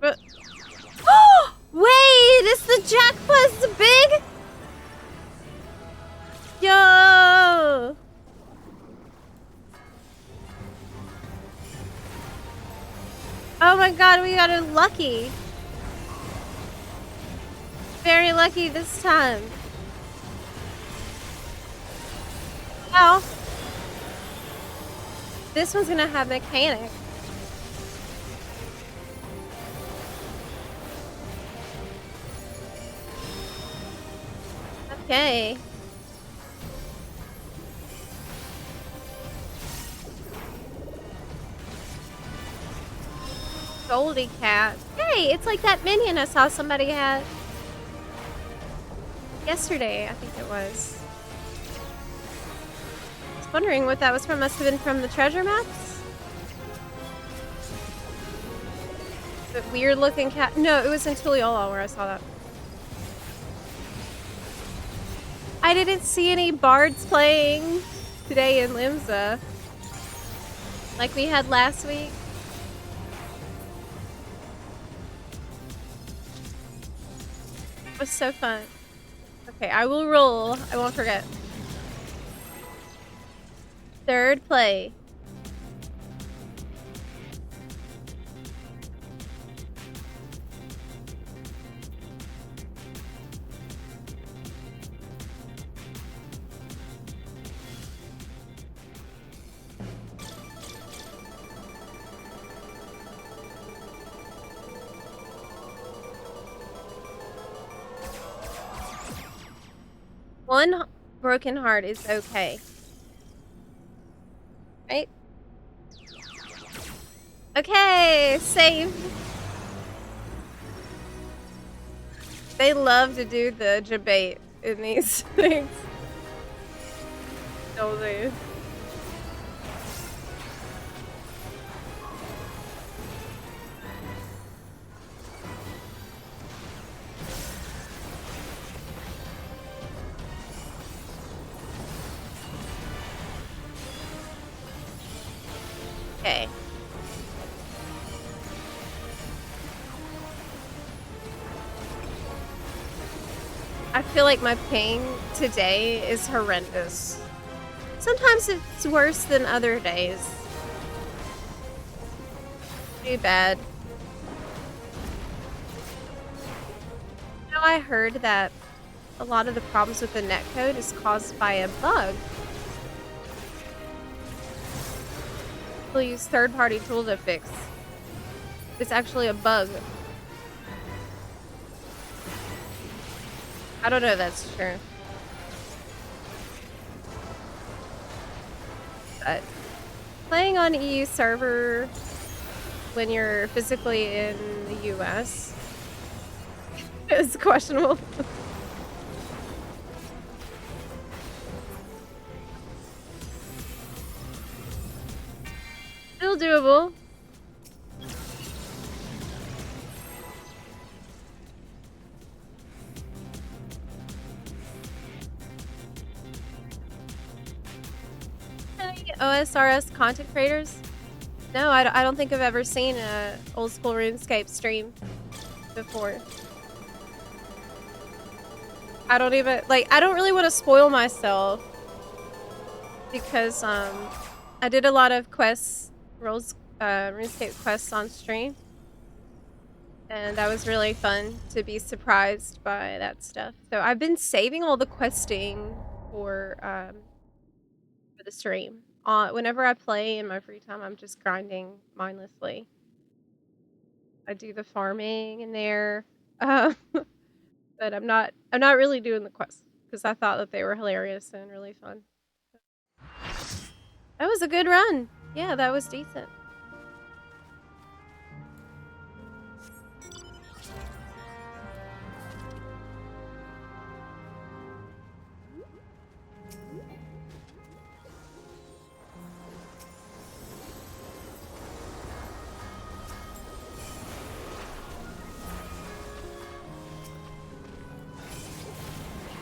But oh wait, is the jackpot big? Yo. Oh my god, we got it lucky. Very lucky this time. Wow. This one's gonna have mechanic. Okay. Goldie cat. Hey, it's like that minion I saw somebody had yesterday, I think it was. I was wondering what that was from. Must have been from the treasure maps. The weird looking cat. No, it was in Tuliyola where I saw that. I didn't see any bards playing today in Limsa like we had last week. It was so fun. Okay, I will roll. I won't forget. Third play. One broken heart is okay. Right? Okay, save. They love to do the debate in these things. Don't they? Okay. I feel like my pain today is horrendous. Sometimes it's worse than other days. Too bad. Now I heard that a lot of the problems with the netcode is caused by a bug. We'll use third-party tool to fix. It's actually a bug. I don't know if that's true. But playing on EU server when you're physically in the US is questionable. Still doable. Any OSRS content creators? No, I don't think I've ever seen a old school RuneScape stream before. I don't even, like, I don't really want to spoil myself because, I did a lot of quests, RuneScape quests on stream. And that was really fun to be surprised by that stuff. So I've been saving all the questing for the stream. Whenever I play in my free time, I'm just grinding mindlessly. I do the farming in there, but I'm not really doing the quests because I thought that they were hilarious and really fun. That was a good run. Yeah, that was decent.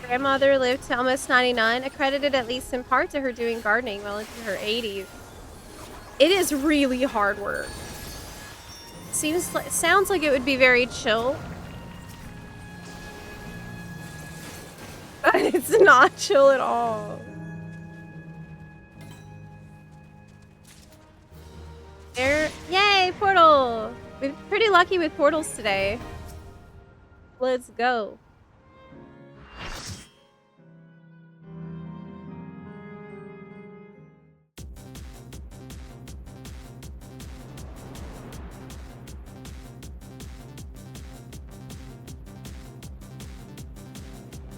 Grandmother lived to almost 99, accredited at least in part to her doing gardening well into her 80s. It is really hard work. Sounds like it would be very chill. But it's not chill at all. Yay, portal! We're pretty lucky with portals today. Let's go.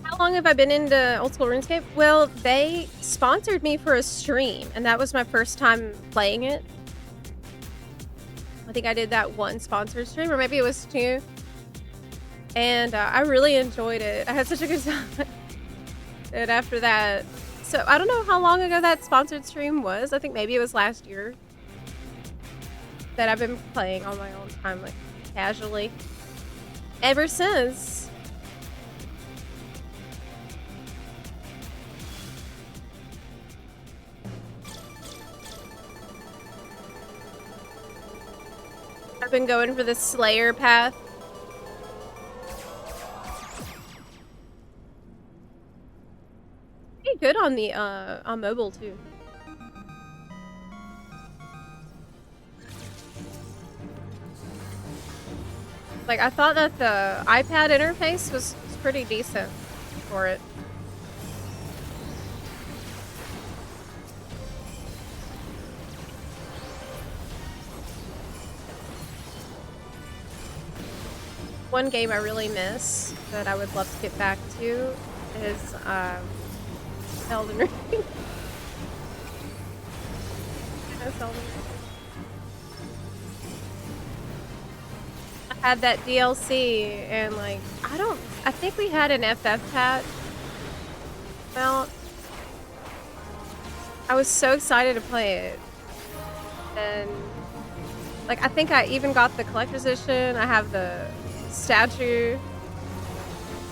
How long have I been into old school RuneScape? Well, they sponsored me for a stream, and that was my first time playing it. I think I did that one sponsored stream, or maybe it was two. And I really enjoyed it. I had such a good time. And after that, so I don't know how long ago that sponsored stream was. I think maybe it was last year that I've been playing on my own time, like casually. Ever since. I've been going for the Slayer path. Pretty good on the on mobile too. Like I thought that the iPad interface was pretty decent for it. One game I really miss that I would love to get back to is Elden Ring. Yes, Elden Ring. I had that DLC and like I think we had an FF patch out. I was so excited to play it. And like I think I even got the collector's edition. I have the statue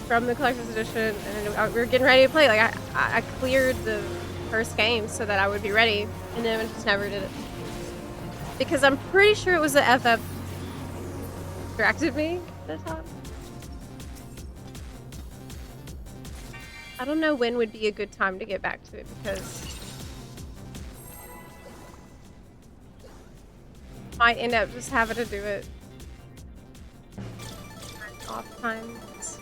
from the collector's edition, and we were getting ready to play. Like I cleared the first game so that I would be ready, and then I just never did it because I'm pretty sure it was the FF distracted me at the time. I don't know when would be a good time to get back to it because might end up just having to do it off times.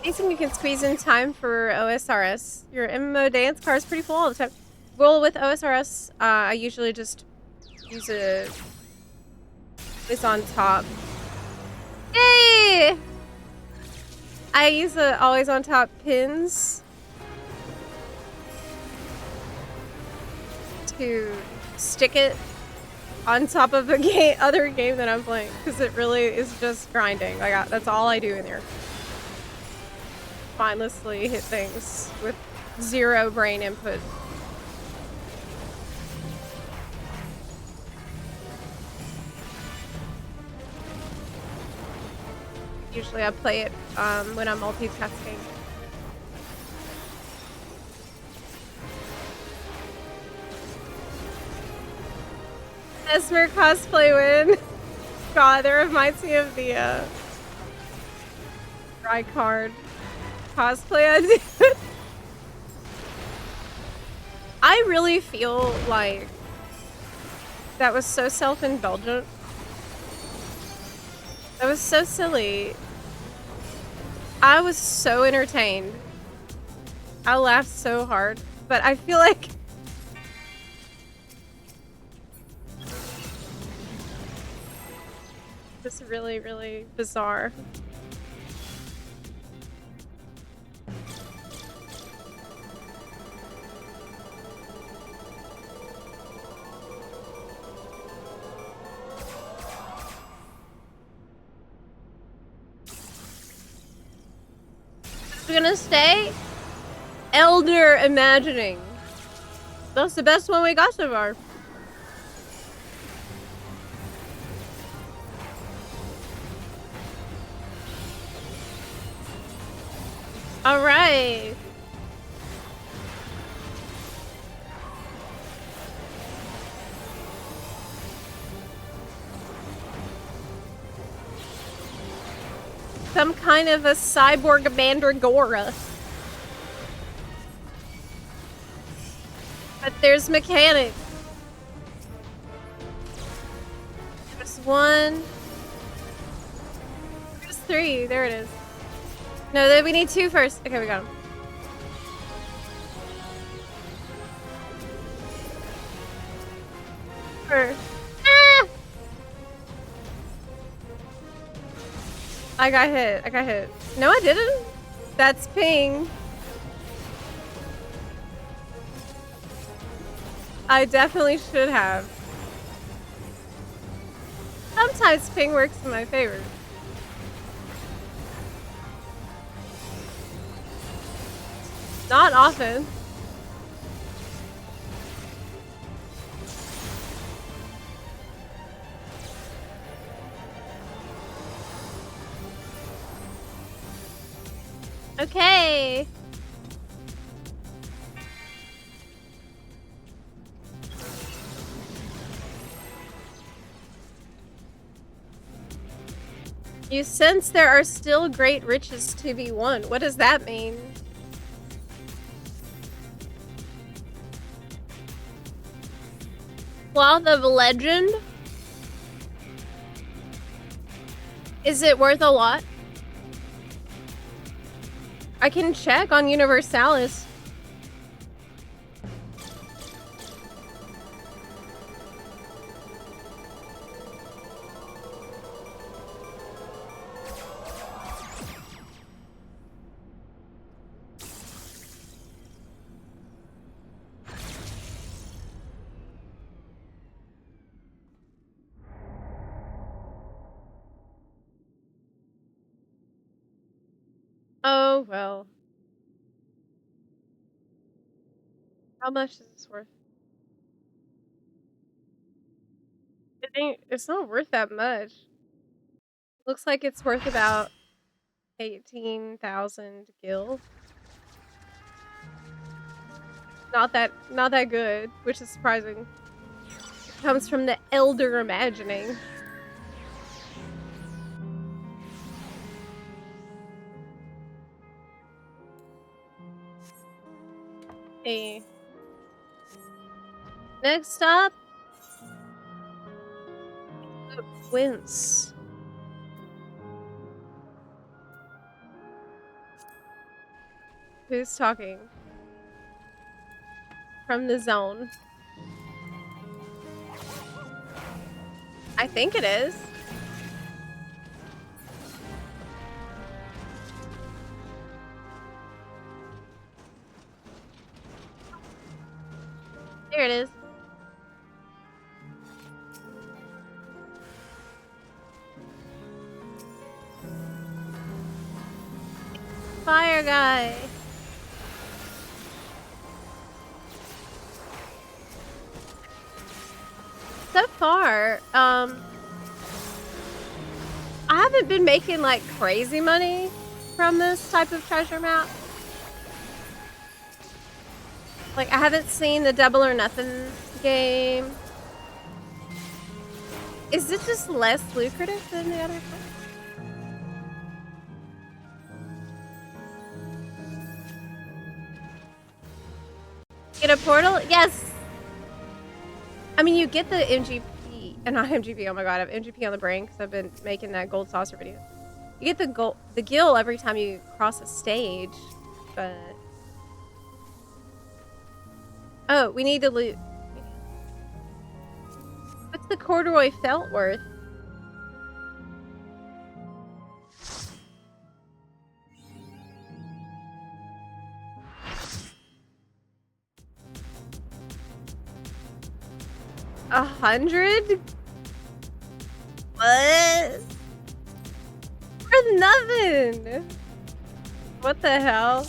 I think you can squeeze in time for OSRS. Your MMO dance car is pretty full all the time. Well, with OSRS, I usually just use it's on top. Yay! I use the always on top pins to stick it on top of the other game that I'm playing, because it really is just grinding. Like that's all I do in here. Mindlessly hit things with zero brain input. Usually I play it when I'm multitasking. Esmer cosplay win. God, that reminds me of the Ride card cosplay I did. I really feel like that was so self-indulgent. That was so silly. I was so entertained. I laughed so hard, but I feel like it's really, really bizarre. We're gonna stay Elder Imagining. That's the best one we got so far. All right. Some kind of a cyborg mandragora. But there's mechanics. There's one. There's three. There it is. No, then we need two first. Okay, we got them. Ah! I got hit. I got hit. No, I didn't. That's ping. I definitely should have. Sometimes ping works in my favor. Not often. Okay. You sense there are still great riches to be won. What does that mean? Cloth of Legend? Is it worth a lot? I can check on Universalis. Oh, well. How much is this worth? It's not worth that much. Looks like it's worth about 18,000 gil. Not that good, which is surprising. It comes from the Elder Imagining. Hey. Next up, Wince. Who's talking? From the zone. I think it is. There it is. Fire guy. So far, I haven't been making like crazy money from this type of treasure map. Like I haven't seen the double or nothing game. Is it just less lucrative than the other one? Get a portal? Yes. I mean, you get the MGP, not MGP. Oh my god, I have MGP on the brain because I've been making that gold saucer video. You get the gill every time you cross a stage, but oh, we need to loot. What's the corduroy felt worth? $100? What? For nothing. What the hell?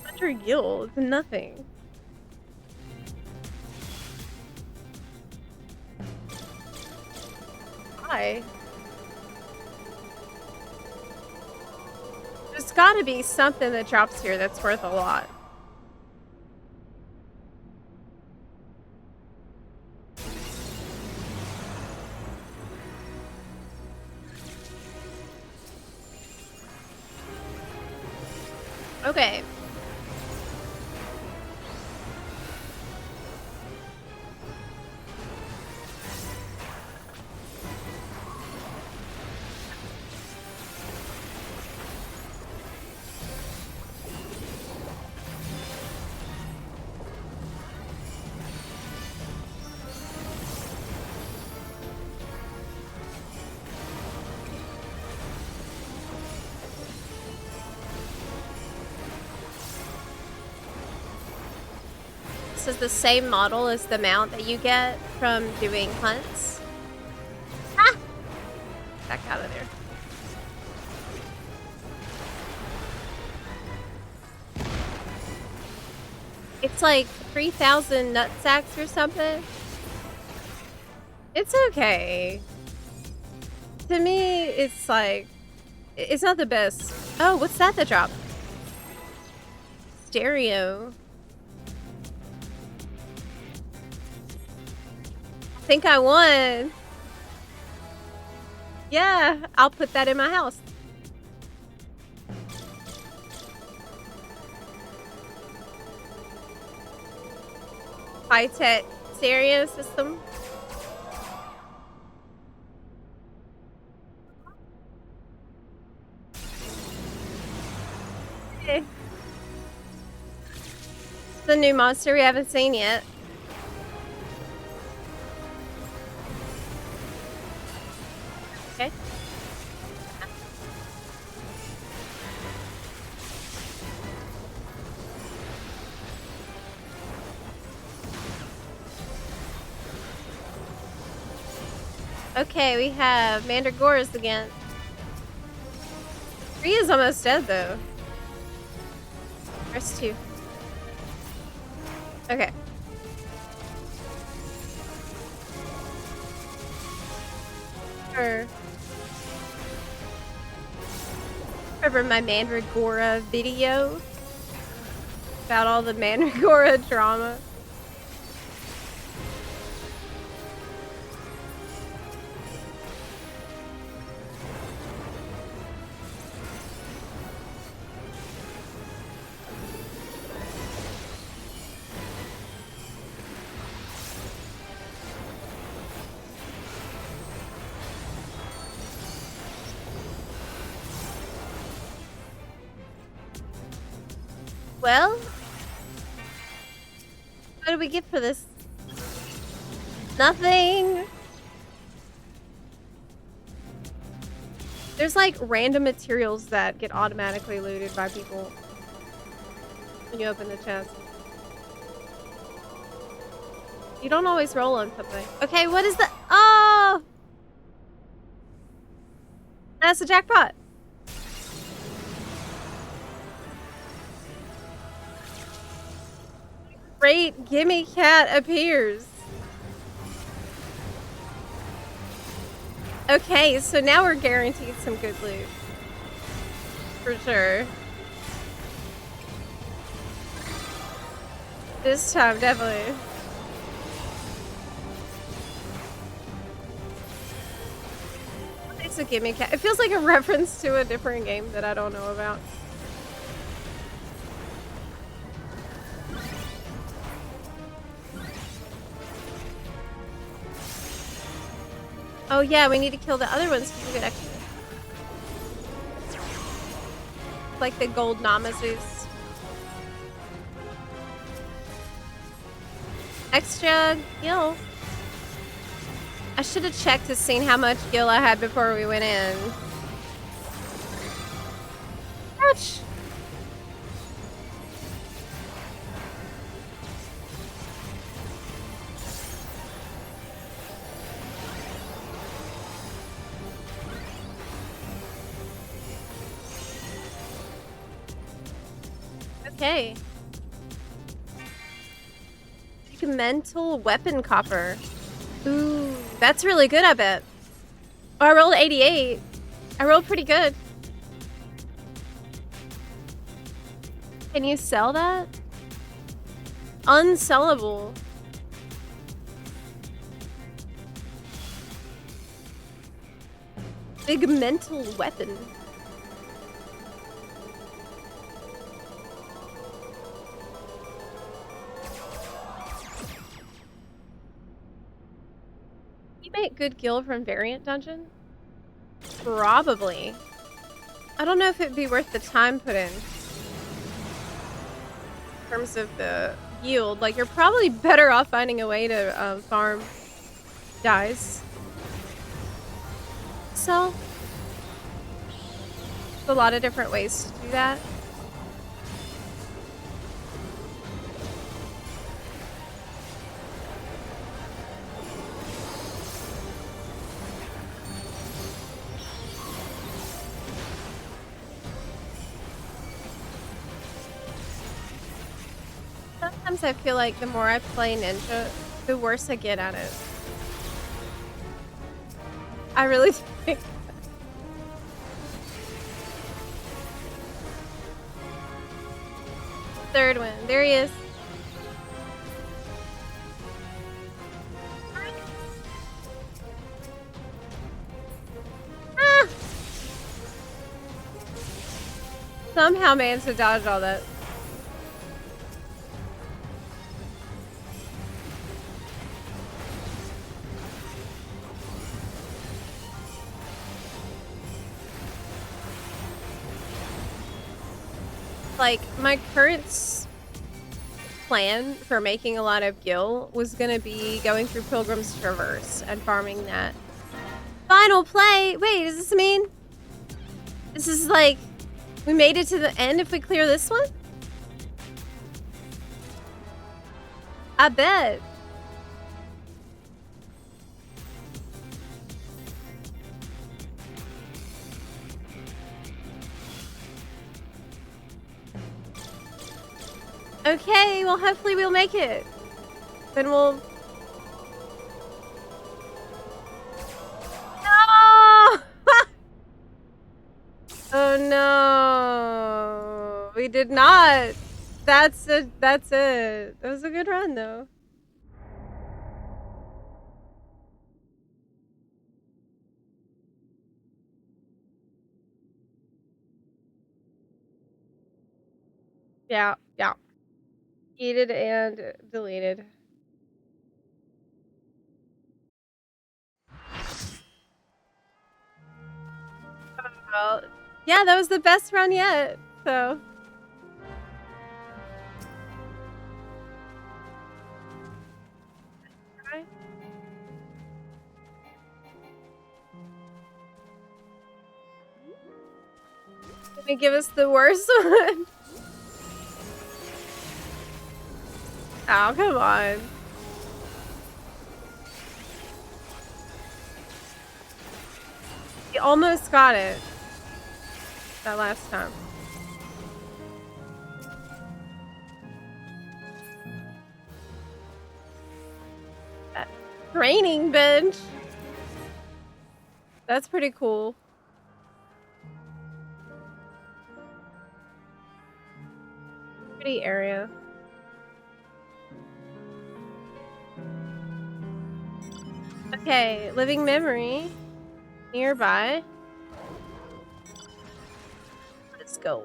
100 gills, nothing. Why? There's gotta be something that drops here that's worth a lot. Okay. This is the same model as the mount that you get from doing hunts. Ah! Back out of there. It's like 3,000 nut sacks or something. It's okay. To me, it's like, it's not the best. Oh, what's that drop? Stereo. I think I won. Yeah, I'll put that in my house. High-tech stereo system. Okay. The new monster we haven't seen yet. Okay. Okay, we have Mandragoras again. Ria's almost dead though. There's two. Okay. Sure. Remember my Mandragora video? About all the Mandragora drama. Well, what do we get for this? Nothing. There's like random materials that get automatically looted by people when you open the chest. You don't always roll on something. Okay, what is the— oh! That's a jackpot. Great gimme cat appears. Okay, so now we're guaranteed some good loot. For sure. This time, definitely. It's a gimme cat. It feels like a reference to a different game that I don't know about. Oh yeah, we need to kill the other ones to get extra. Like the gold Namazus. Extra gil. I should have checked to see how much gil I had before we went in. Ouch. Okay. Mental weapon copper. Ooh, that's really good, I bet. Oh, I rolled 88. I rolled pretty good. Can you sell that? Unsellable. Big mental weapon. Make good gil from variant dungeon? Probably. I don't know if it'd be worth the time put in terms of the yield. Like, you're probably better off finding a way to farm dice. So, there's a lot of different ways to do that. Sometimes I feel like the more I play Ninja, the worse I get at it. I really think. Third one. There he is. Ah! Somehow managed to dodge all that. Like, my current plan for making a lot of gil was gonna be going through Pilgrim's Traverse and farming that. Final play! Wait, does this mean this is like we made it to the end if we clear this one? I bet. Okay, well, hopefully we'll make it. Then we'll... No! Oh no! We did not. That's it. That's it. That was a good run, though. Yeah, yeah. Deleted and deleted. Well, yeah, that was the best run yet, so. They give us the worst one. Oh, come on. You almost got it. That last time. That training bench. That's pretty cool. Pretty area. Okay, living memory. Nearby. Let's go.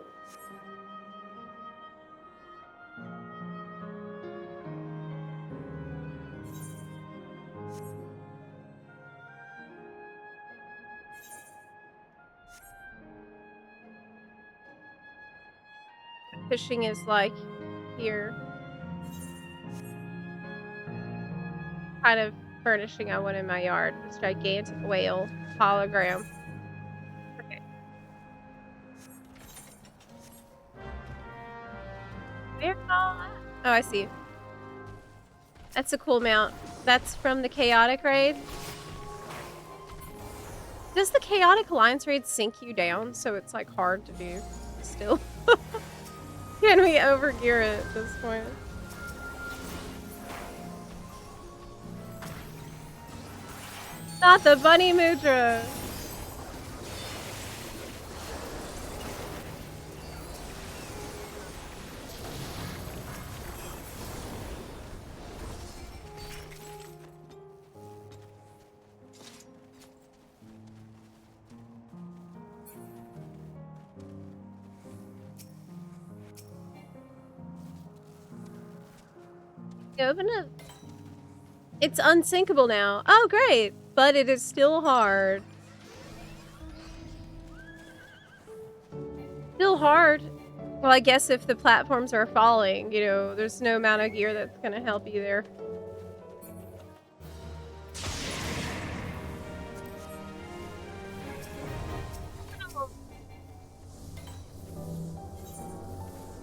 Fishing is like here. Kind of furnishing I want in my yard. This gigantic whale hologram. Okay. Where's all that? Oh, I see. That's a cool mount. That's from the Chaotic raid. Does the Chaotic Alliance raid sink you down so it's like hard to do still? Can we overgear it at this point? Not the bunny mudra. Open it. It's unsinkable now. Oh, great. But it is still hard. Still hard. Well, I guess if the platforms are falling, you know, there's no amount of gear that's going to help you there.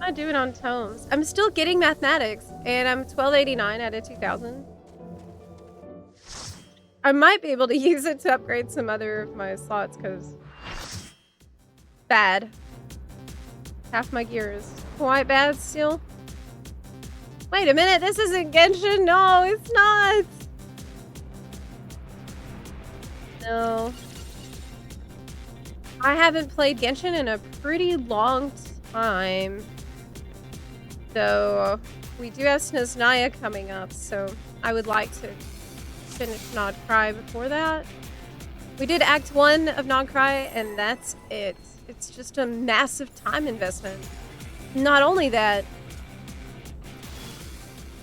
I do it on tomes. I'm still getting mathematics, and I'm 1289 out of 2000. I might be able to use it to upgrade some other of my slots, because bad. Half my gear is quite bad still. Wait a minute, this isn't Genshin. No, it's not. No. I haven't played Genshin in a pretty long time. So we do have Snezhnaya coming up, so I would like to finish Nod Cry before that. We did Act 1 of Nod Cry, and that's it. It's just a massive time investment. Not only that,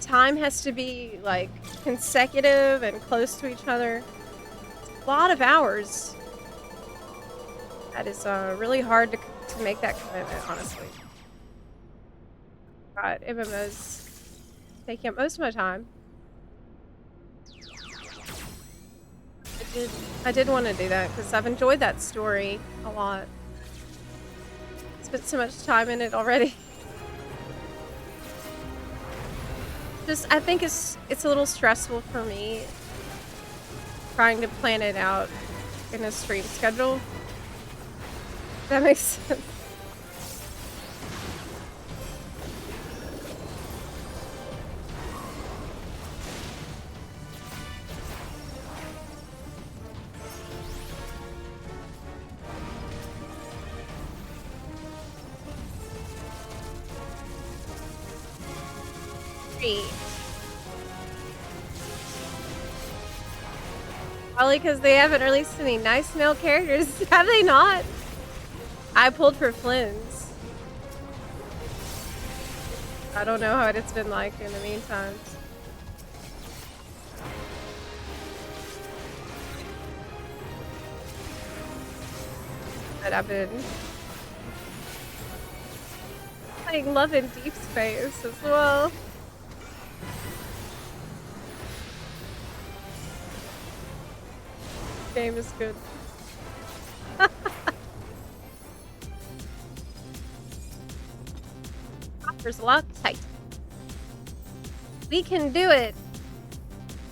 time has to be like consecutive and close to each other. It's a lot of hours. That is really hard to make that commitment, honestly. God, MMOs taking up most of my time. I did want to do that because I've enjoyed that story a lot. Spent so much time in it already. Just, I think it's a little stressful for me trying to plan it out in a stream schedule. That makes sense. Probably because they haven't released any nice male characters. Have they not? I pulled for Flynn's. I don't know what it's been like in the meantime. But I've been playing Love in Deep Space as well. Game is good. There's a lot tight. We can do it.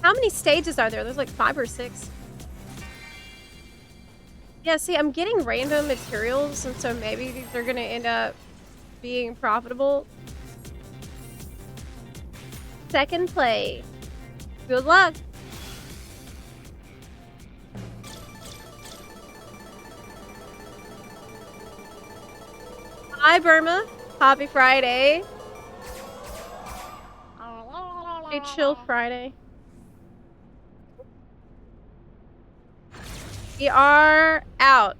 How many stages are there? There's like 5 or 6. Yeah, see, I'm getting random materials, and so maybe these are gonna end up being profitable. Second play. Good luck. Hi, Burma. Happy Friday. A chill Friday. We are out.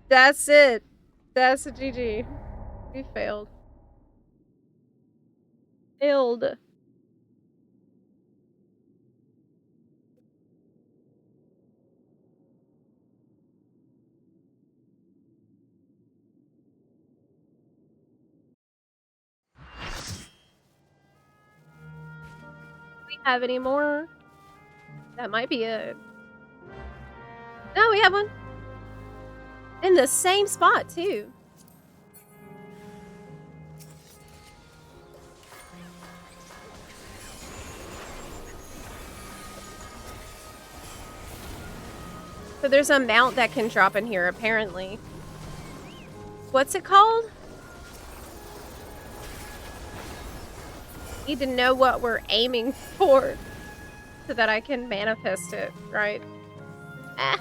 That's it. That's a GG. We failed. Failed. We have any more? That might be it. No, we have one. In the same spot, too. So there's a mount that can drop in here, apparently. What's it called? Need to know what we're aiming for so that I can manifest it, right? Ah.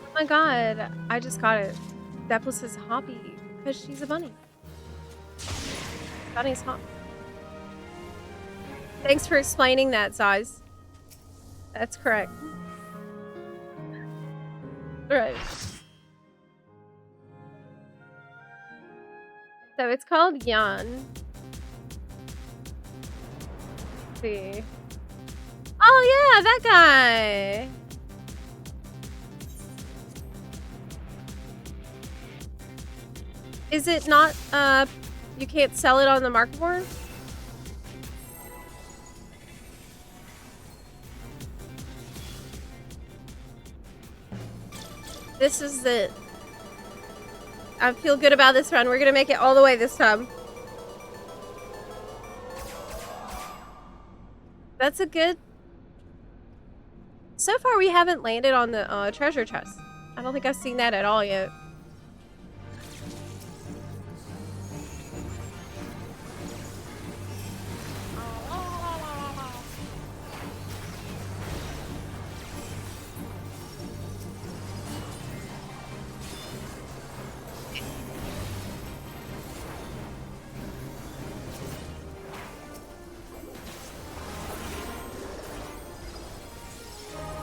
Oh my god, I just got it. Zepla is hobby because she's a bunny. Bunny's hot. Thanks for explaining that, Zaz. That's correct. Right. So it's called Yan. Let's see. Oh yeah, that guy. Is it not, you can't sell it on the market board? This is it. I feel good about this run. We're gonna make it all the way this time. That's a good... So far we haven't landed on the treasure chest. I don't think I've seen that at all yet.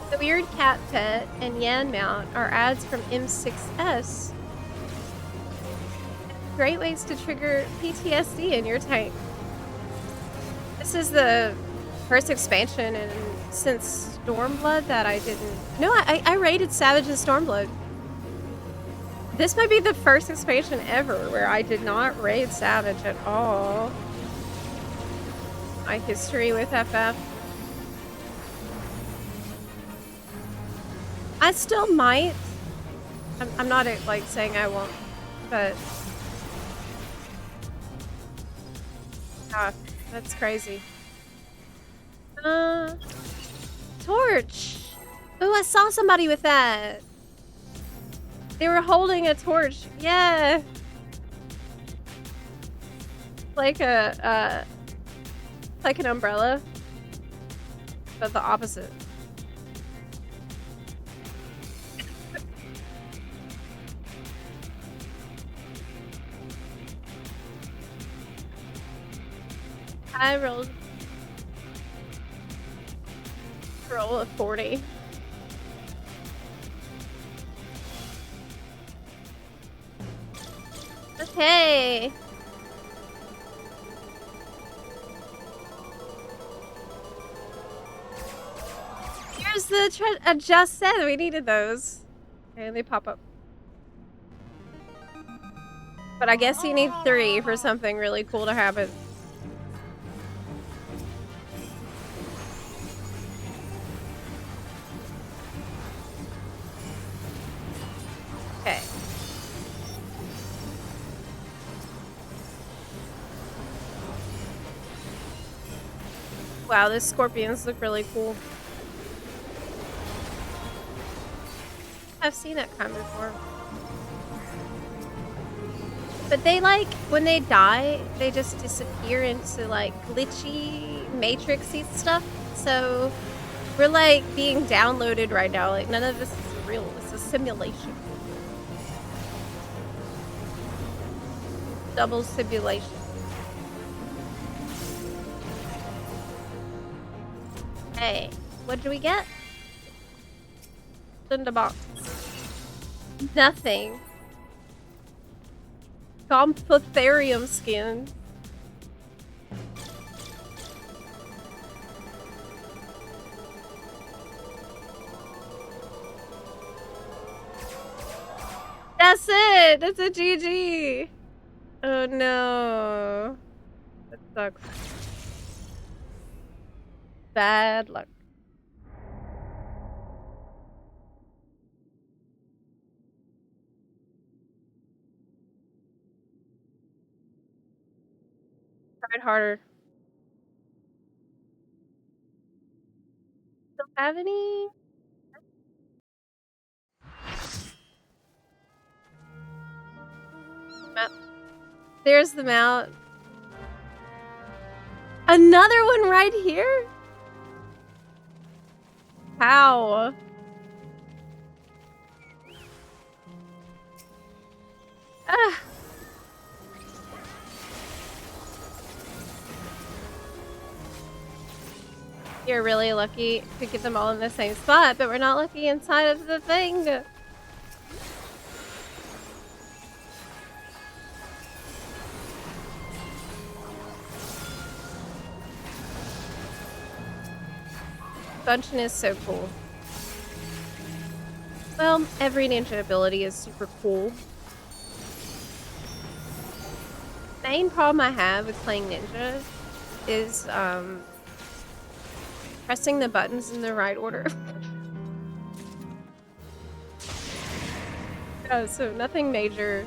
The Weird Cat Pet and Yan Mount are ads from M6S. Great ways to trigger PTSD in your tank. This is the first expansion since Stormblood that I didn't... No, I raided Savage and Stormblood. This might be the first expansion ever where I did not raid Savage at all. My history with FF. I still might. I'm not like saying I won't, but that's crazy. Torch. Oh, I saw somebody with that. They were holding a torch. Yeah. Like a like an umbrella, but the opposite. I rolled roll of 40. Okay. Here's the I just said we needed those. Okay, they pop up. But I guess you need 3 for something really cool to happen. Okay. Wow, those scorpions look really cool. I've seen that kind before. But they like, when they die, they just disappear into like glitchy, matrixy stuff. So we're like being downloaded right now. Like none of this is real. It's a simulation. Double simulation. Hey, what did we get? In the box. Nothing. Complotherium skin. That's it! That's a GG! Oh no. That sucks. Bad luck. Tried harder. Don't have any? Map. There's the mount. Another one right here? How? Ah. You're really lucky to get them all in the same spot, but we're not lucky inside of the thing. Bunchen is so cool. Well, every ninja ability is super cool. Main problem I have with playing ninja is pressing the buttons in the right order. Oh, so nothing major.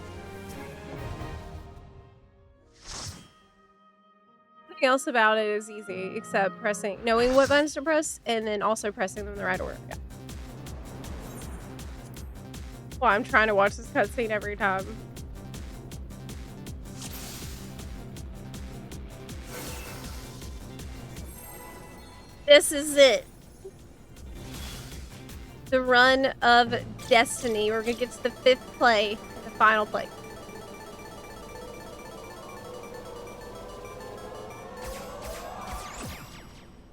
Nothing else about it is easy except knowing what buttons to press and then also pressing them in the right order. Yeah. Well, I'm trying to watch this cutscene every time. This is it. The run of destiny. We're gonna get to the 5th play, the final play.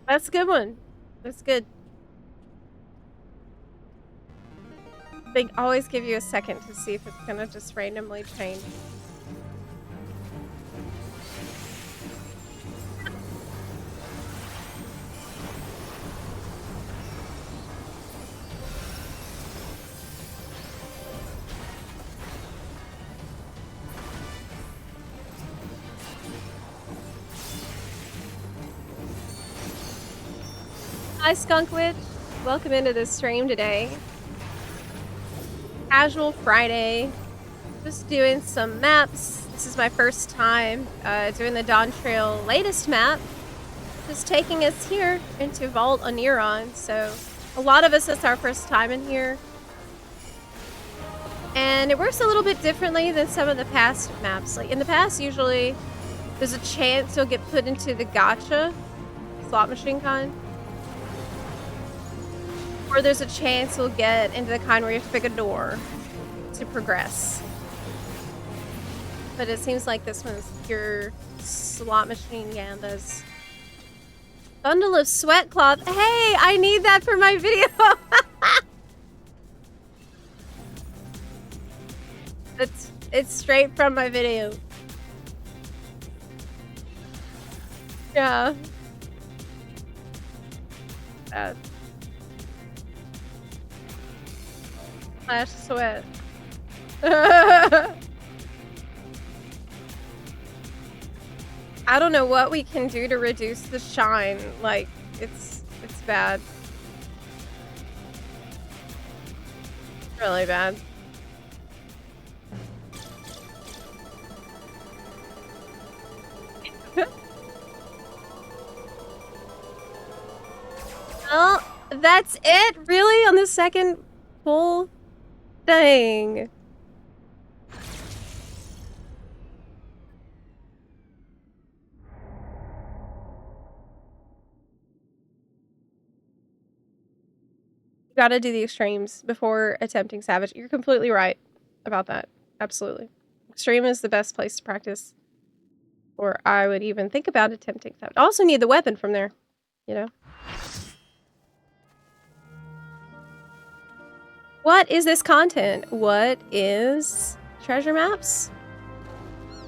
That's a good one. That's good. They always give you a second to see if it's gonna just randomly change. Hi, Skunk Witch. Welcome into the stream today. Casual Friday. Just doing some maps. This is my first time doing the Dawn Trail latest map. Just taking us here into Vault Oniron. So a lot of us, it's our first time in here. And it works a little bit differently than some of the past maps. Like in the past, usually there's a chance you'll get put into the gacha slot machine kind. Or there's a chance you'll get into the kind where you have to pick a door to progress. But it seems like this one's pure slot machine gandas. Bundle of sweat cloth. Hey, I need that for my video. It's straight from my video. Yeah. Flash sweat. I don't know what we can do to reduce the shine. Like, it's bad. Really bad. Well, that's it? Really? On the second full thing? You gotta do the extremes before attempting Savage. You're completely right about that. Absolutely. Extreme is the best place to practice. Or I would even think about attempting Savage. I also need the weapon from there, you know? What is this content? What is treasure maps?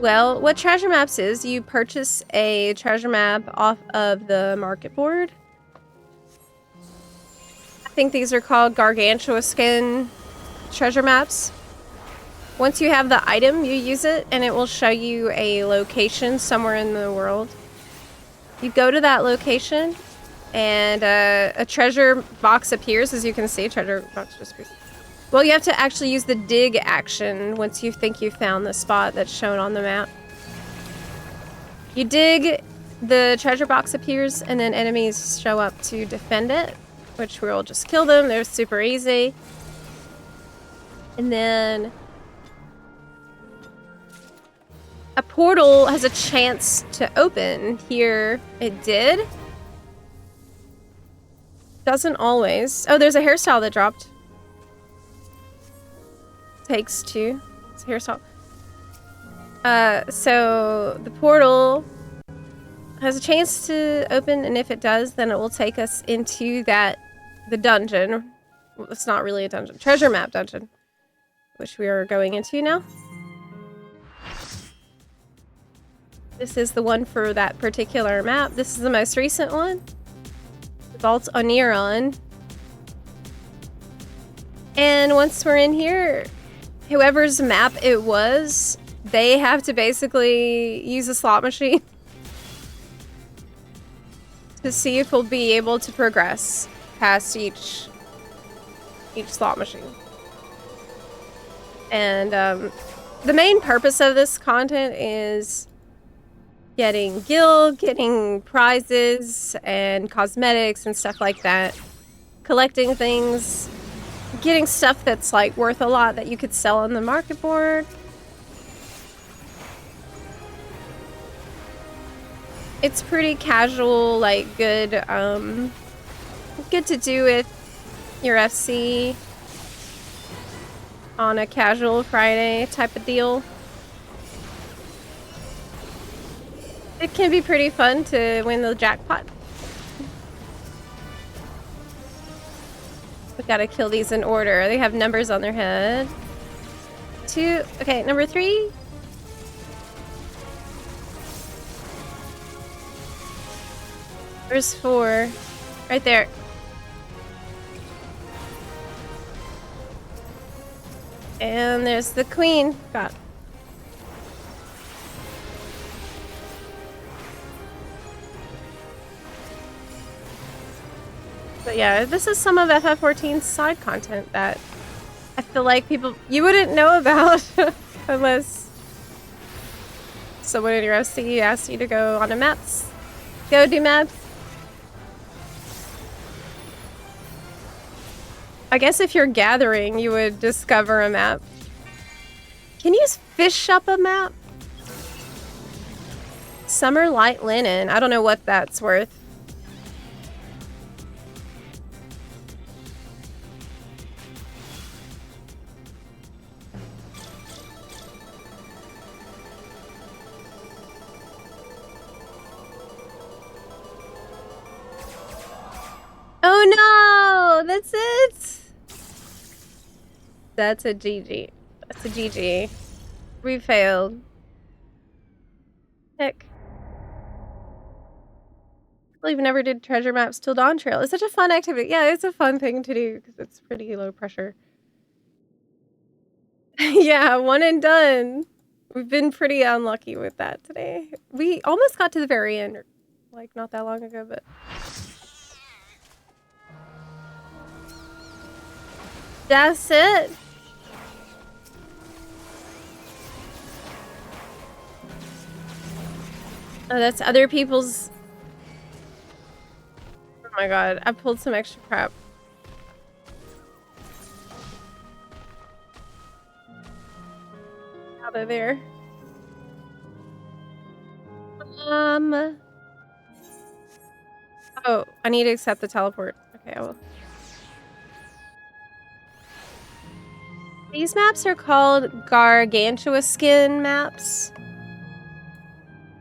Well, what treasure maps is, you purchase a treasure map off of the market board. I think these are called gargantua skin treasure maps. Once you have the item, you use it and it will show you a location somewhere in the world. You go to that location and a treasure box appears. As you can see, treasure box just appears. Well, you have to actually use the dig action once you think you found the spot that's shown on the map. You dig, the treasure box appears, and then enemies show up to defend it, which we'll just kill them. They're super easy. And then a portal has a chance to open. Here it did. Doesn't always. Oh, there's a hairstyle that dropped. Takes two. It's a hairstyle. So the portal has a chance to open, and if it does, then it will take us into the dungeon. Well, it's not really a dungeon. Treasure map dungeon, which we are going into now. This is the one for that particular map. This is the most recent one. Vault Oniron. And once we're in here, whoever's map it was, they have to basically use a slot machine to see if we'll be able to progress past each slot machine. And the main purpose of this content is getting gil, getting prizes and cosmetics and stuff like that, collecting things, getting stuff that's like worth a lot that you could sell on the market board. It's pretty casual, like good to do with your FC on a casual Friday type of deal. It can be pretty fun to win the jackpot. We gotta kill these in order. They have numbers on their head. 2. Okay, number 3. There's 4. Right there. And there's the queen. Got. But yeah, this is some of FF14's side content that I feel like you wouldn't know about unless someone in your FC asked you to go on a maps. Go do maps. I guess if you're gathering, you would discover a map. Can you fish up a map? Summer light linen. I don't know what that's worth. Oh no! That's it! That's a GG. That's a GG. We failed. Heck. We've never did treasure maps till Dawn Trail. It's such a fun activity. Yeah, it's a fun thing to do because it's pretty low pressure. Yeah, one and done. We've been pretty unlucky with that today. We almost got to the very end, like not that long ago, but... That's it. Oh, that's other people's... Oh my god, I pulled some extra crap. Out of there. Oh, I need to accept the teleport. Okay, I will. These maps are called Gargantua Skin maps.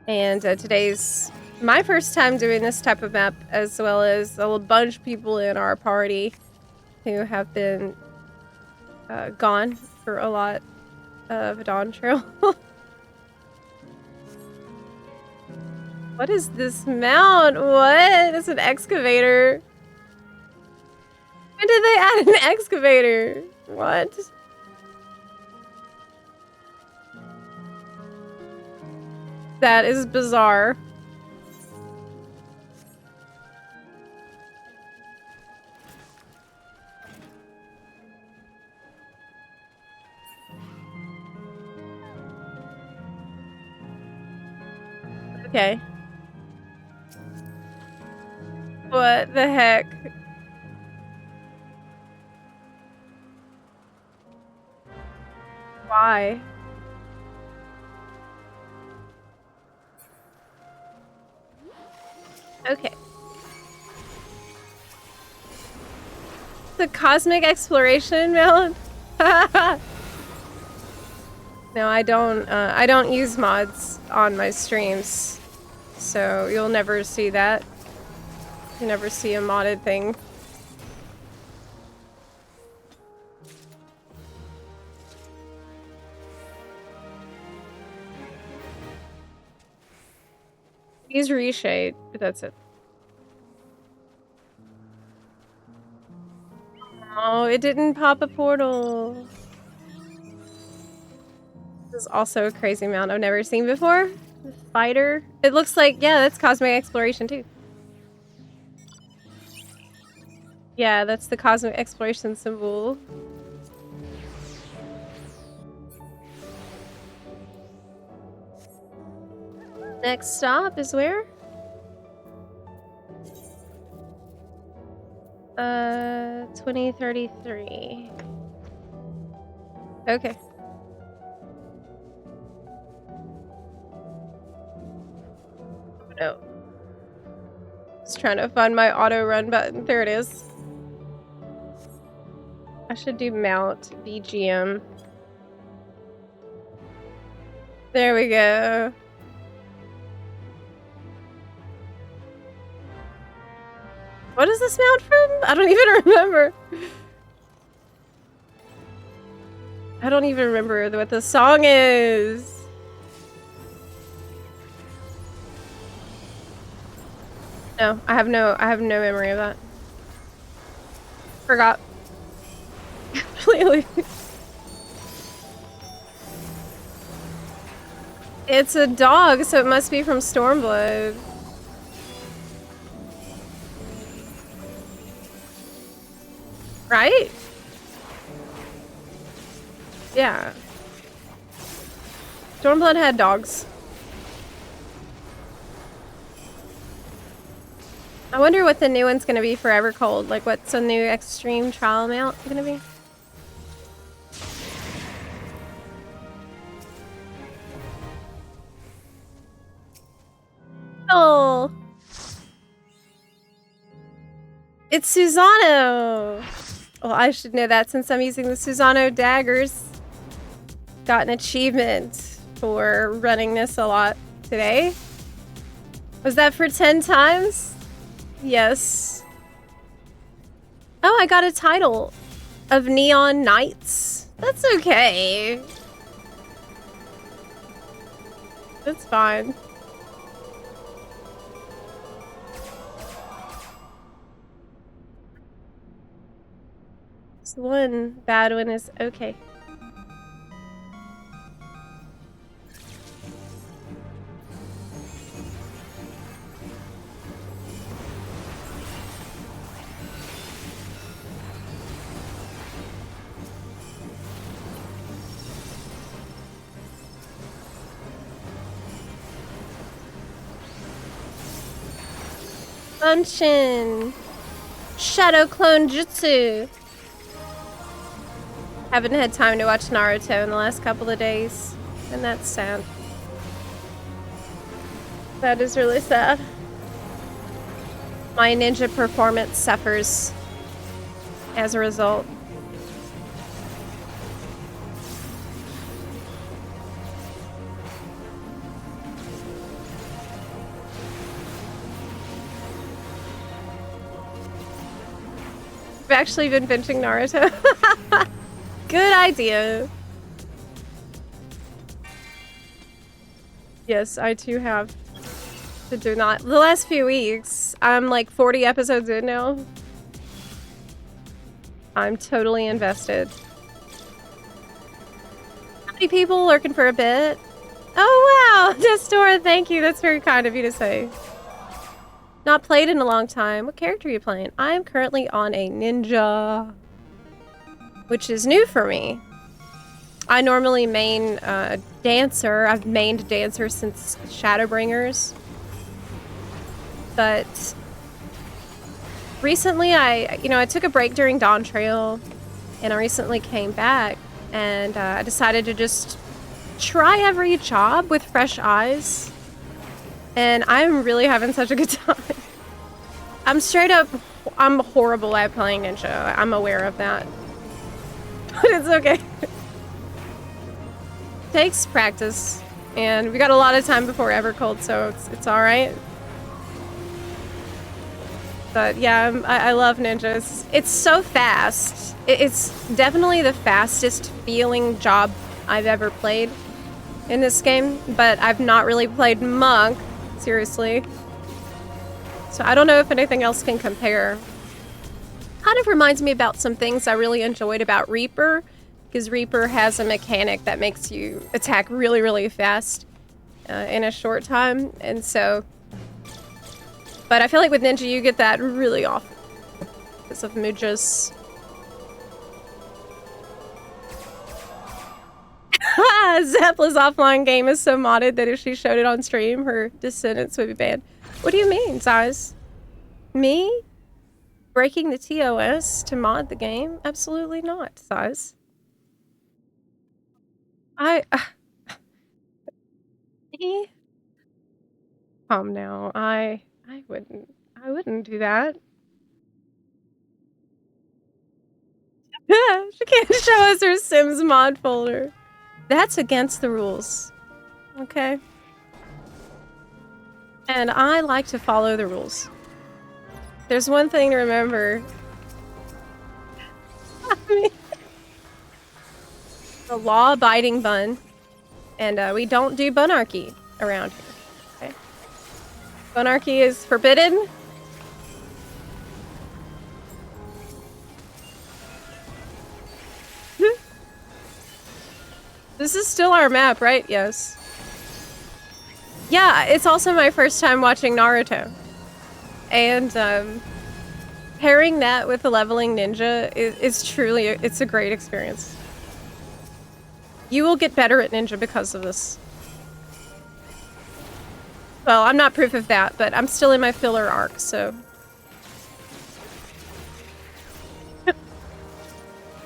And today's my first time doing this type of map, as well as a bunch of people in our party who have been gone for a lot of Dawn Trail. What is this mount? What? It's an excavator. When did they add an excavator? What? That is bizarre. Okay. What the heck? Why? Okay. The cosmic exploration mount? No, I don't use mods on my streams. So you'll never see that. You'll never see a modded thing. Use reshade, but that's it. Oh, it didn't pop a portal. This is also a crazy mount I've never seen before. The fighter. It looks like, yeah, that's cosmic exploration too. Yeah, that's the cosmic exploration symbol. Next stop is where? 2033. Okay. No. Just trying to find my auto run button. There it is. I should do mount BGM. There we go. What is this mount from? I don't even remember. I don't even remember what the song is. No, I have no memory of that. Forgot. Completely. It's a dog, so it must be from Stormblood. Right? Yeah. Stormblood had dogs. I wonder what the new one's gonna be for Evercold. Like, what's a new extreme trial mount gonna be? Oh! It's Susano! Well, I should know that since I'm using the Susano daggers. Got an achievement for running this a lot today. Was that for 10 times? Yes. Oh, I got a title of Neon Knights. That's okay. That's fine. This one bad one is okay. Bunchin. Shadow Clone Jutsu. Haven't had time to watch Naruto in the last couple of days, and that's sad. That is really sad. My ninja performance suffers as a result. I've actually been binging Naruto. Good idea. Yes, I too have. To do not. The last few weeks, I'm like 40 episodes in now. I'm totally invested. How many people lurking for a bit? Oh wow, Destora, thank you. That's very kind of you to say. Not played in a long time. What character are you playing? I am currently on a ninja, which is new for me. I normally main dancer. I've mained dancer since Shadowbringers. But recently I took a break during Dawn Trail, and I recently came back, and I decided to just try every job with fresh eyes, and I'm really having such a good time. I'm horrible at playing ninja. I'm aware of that. But it's okay. Takes practice, and we got a lot of time before Evercold, so it's alright. But yeah, I love ninjas. It's so fast. It's definitely the fastest feeling job I've ever played in this game, but I've not really played Monk, seriously. So I don't know if anything else can compare. Kind of reminds me about some things I really enjoyed about Reaper, because Reaper has a mechanic that makes you attack really, really fast in a short time, and so... But I feel like with Ninja, you get that really often because of Mujas. Zepla's offline game is so modded that if she showed it on stream, her descendants would be banned. What do you mean, Size? Me? Breaking the TOS to mod the game? Absolutely not, Size. Me? Now. I wouldn't do that. She can't show us her Sims mod folder. That's against the rules. Okay. And I like to follow the rules. There's one thing to remember. The law-abiding bun. And we don't do bunarchy around here. Okay. Bunarchy is forbidden. This is still our map, right? Yes. Yeah, it's also my first time watching Naruto. And pairing that with the leveling ninja is truly, it's a great experience. You will get better at ninja because of this. Well, I'm not proof of that, but I'm still in my filler arc, so.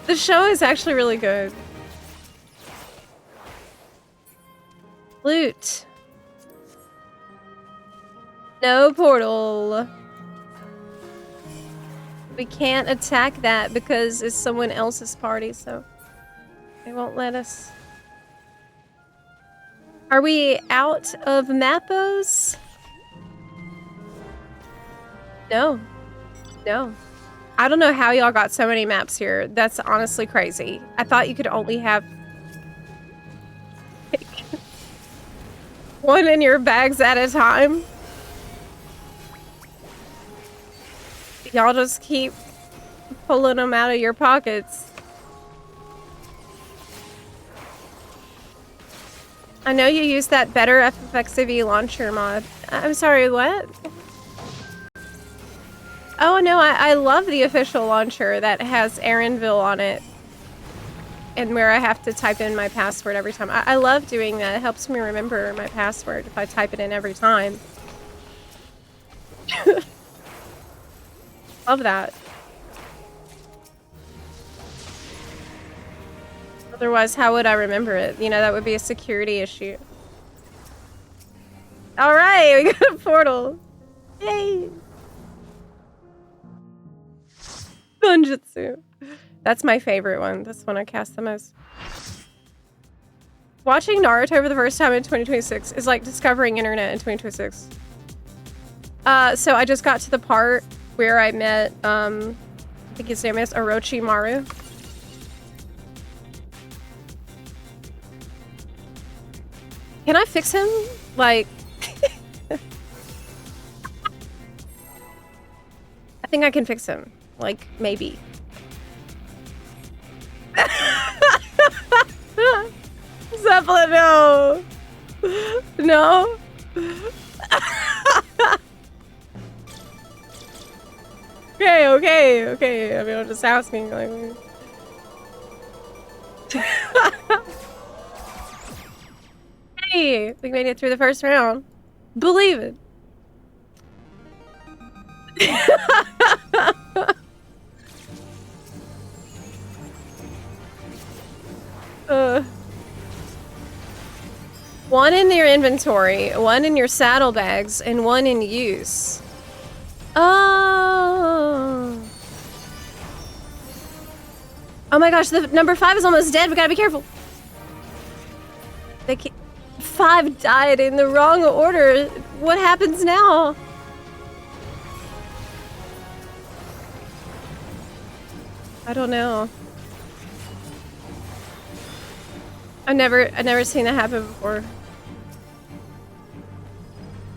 The show is actually really good. Loot. No portal. We can't attack that because it's someone else's party, so they won't let us. Are we out of Mappos? No. No. I don't know how y'all got so many maps here. That's honestly crazy. I thought you could only have one in your bags at a time. Y'all just keep pulling them out of your pockets. I know you use that better FFXIV launcher mod. I'm sorry, what? Oh no, I love the official launcher that has Aaronville on it. And where I have to type in my password every time. I love doing that. It helps me remember my password if I type it in every time. Love that. Otherwise, how would I remember it? You know, that would be a security issue. All right, we got a portal. Yay! Bunjutsu. That's my favorite one. That's one I cast the most. Watching Naruto for the first time in 2026 is like discovering internet in 2026. So I just got to the part where I met, I think his name is Orochimaru. Can I fix him? Like... I think I can fix him. Like, maybe. Zepla, no! No? Okay. I mean, I'm just asking, like... Hey! We made it through the first round. Believe it. One in your inventory, one in your saddlebags, and one in use. Oh. Oh my gosh, the number 5 is almost dead. We gotta be careful. 5 died in the wrong order. What happens now? I don't know. I've never seen that happen before.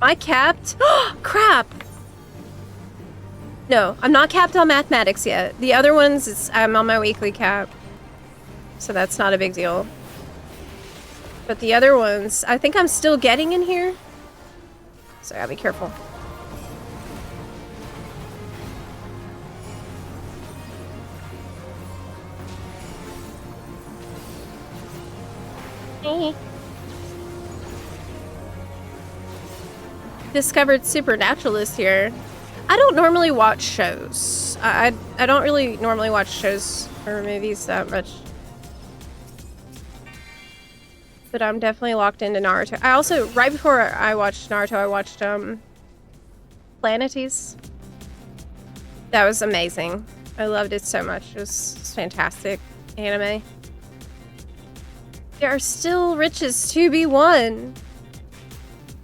Am I capped? Crap! No, I'm not capped on mathematics yet. The other ones, I'm on my weekly cap. So that's not a big deal. But the other ones, I think I'm still getting in here. So I gotta be careful. Discovered Supernatural this year. I don't normally watch shows. I don't really normally watch shows or movies that much. But I'm definitely locked into Naruto. I also, right before I watched Naruto, I watched Planetes. That was amazing. I loved it so much. It was fantastic anime. There are still riches to be won.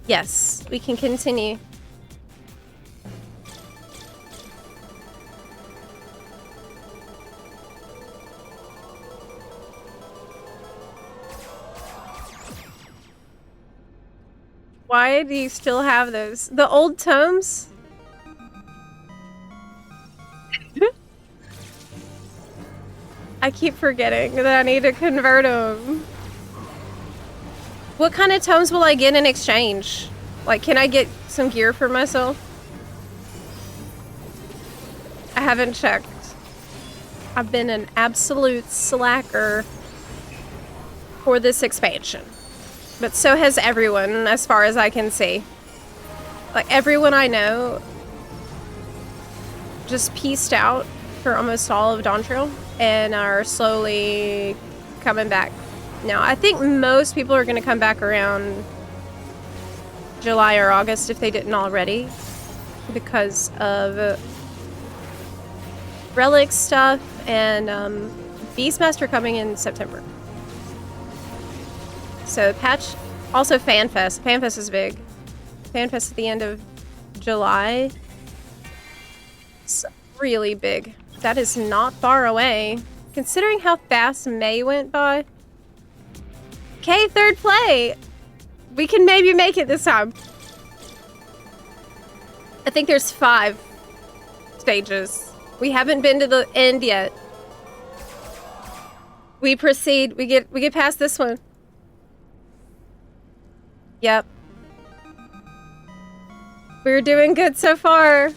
Yes, we can continue. Why do you still have those? The old tomes? I keep forgetting that I need to convert them. What kind of tomes will I get in exchange? Like, can I get some gear for myself? I haven't checked. I've been an absolute slacker for this expansion. But so has everyone, as far as I can see. Like, everyone I know just pieced out for almost all of Dawntrail and are slowly coming back. Now, I think most people are going to come back around July or August if they didn't already, because of relic stuff and Beastmaster coming in September. So patch, also FanFest. FanFest is big. FanFest at the end of July. It's really big. That is not far away. Considering how fast May went by. Okay, third play. We can maybe make it this time. I think there's 5 stages. We haven't been to the end yet. We proceed. We get past this one. Yep. We're doing good so far.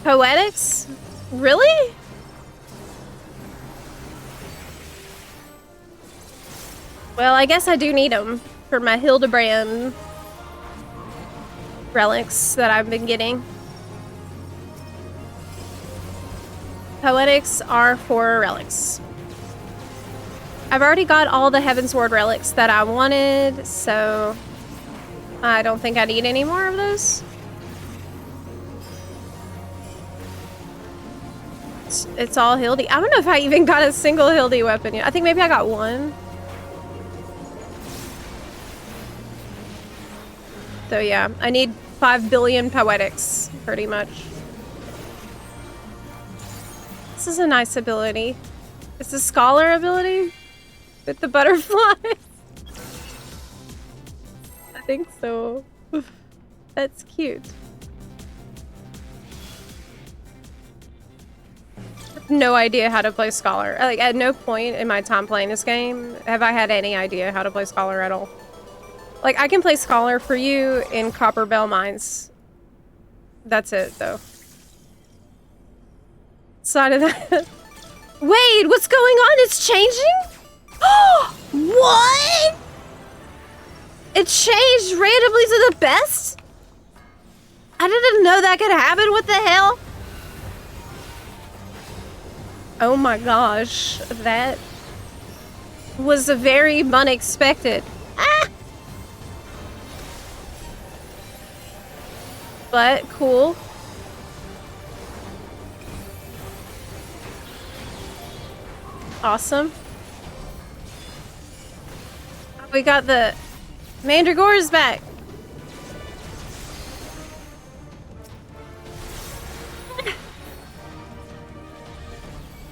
Poetics? Really? Well, I guess I do need them for my Hildebrand relics that I've been getting. Poetics are for relics. I've already got all the Heavensward relics that I wanted, so I don't think I need any more of those. It's all Hildy. I don't know if I even got a single Hildy weapon yet. I think maybe I got one. So yeah, I need 5 billion poetics, pretty much. This is a nice ability. It's a scholar ability with the butterflies. I think so. That's cute. I have no idea how to play scholar. Like, at no point in my time playing this game have I had any idea how to play scholar at all. Like, I can play scholar for you in Copper Bell Mines. That's it, though. Side of that. Wait, what's going on? It's changing? Oh, what? It changed randomly to the best? I didn't know that could happen. What the hell? Oh my gosh, that was very unexpected. Ah! But cool. Awesome. We got the Mandragora's back.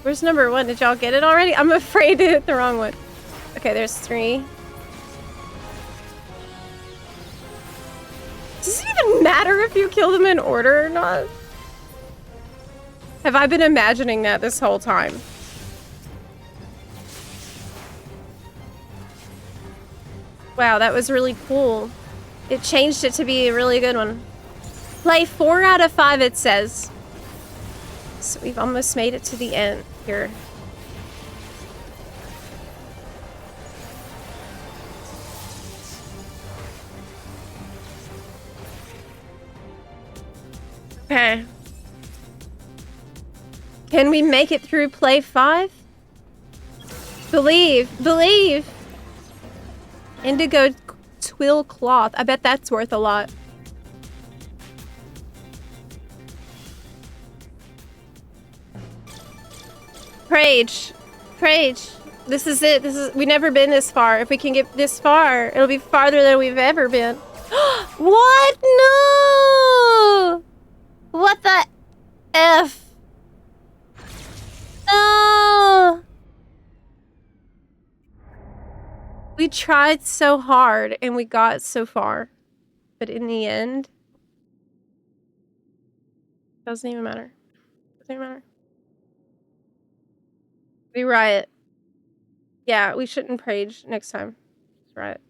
Where's number 1? Did y'all get it already? I'm afraid to hit the wrong one. Okay, there's 3. Does it even matter if you kill them in order or not? Have I been imagining that this whole time? Wow, that was really cool. It changed it to be a really good one. Play 4 out of 5, it says. So we've almost made it to the end here. Okay. Can we make it through play 5? Believe. Indigo twill cloth. I bet that's worth a lot. Prage. This is it. We've never been this far. If we can get this far, it'll be farther than we've ever been. What? No! What the F? No! We tried so hard and we got so far. But in the end, doesn't even matter. We riot. Yeah, we shouldn't Prage next time. That's right.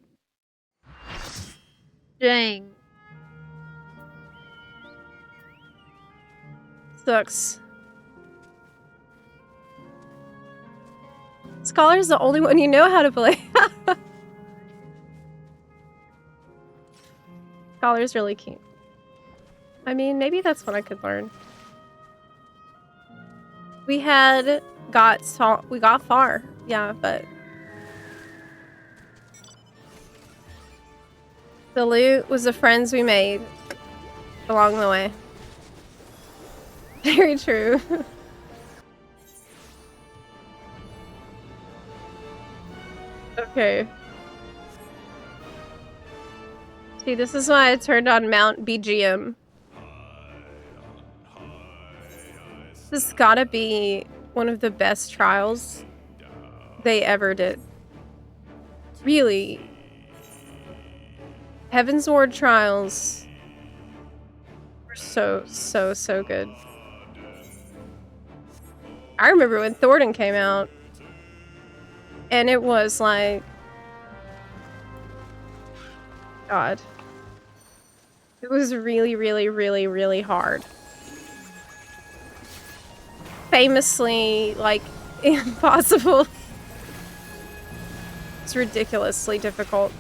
Dang. Sucks. Scholar's the only one you know how to play. Scholar's really cute. I mean, maybe that's what I could learn. We got far. Yeah, but the loot was the friends we made along the way. Very true. Okay. See, this is why I turned on Mount BGM. This has gotta be one of the best trials they ever did. Really. Heavensward trials were so good. I remember when Thornton came out, and it was like, God. It was really hard. Famously, like, impossible. It's was ridiculously difficult.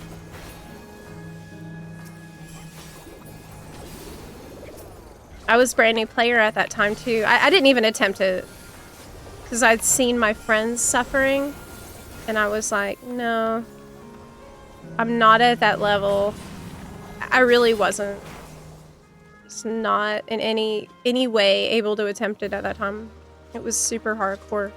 I was brand new player at that time too. I didn't even attempt it because I'd seen my friends suffering and I was like, no, I'm not at that level. I really wasn't. It's not in any way able to attempt it at that time. It was super hardcore.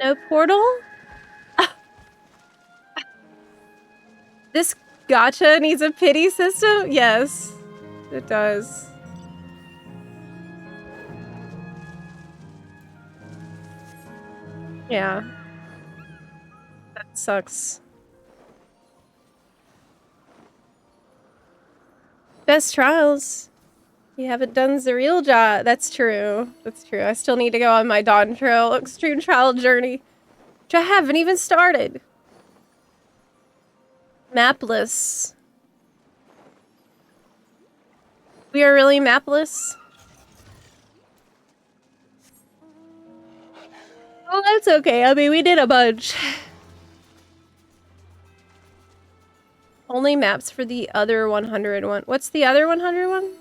No portal? This gacha needs a pity system? Yes, it does. Yeah. That sucks. Best trials. You haven't done the real job. That's true. That's true. I still need to go on my Dawn Trail Extreme Trial journey, which I haven't even started. Mapless. We are really mapless? Oh, that's okay. I mean, we did a bunch. Only maps for the other 101. What's the other 101?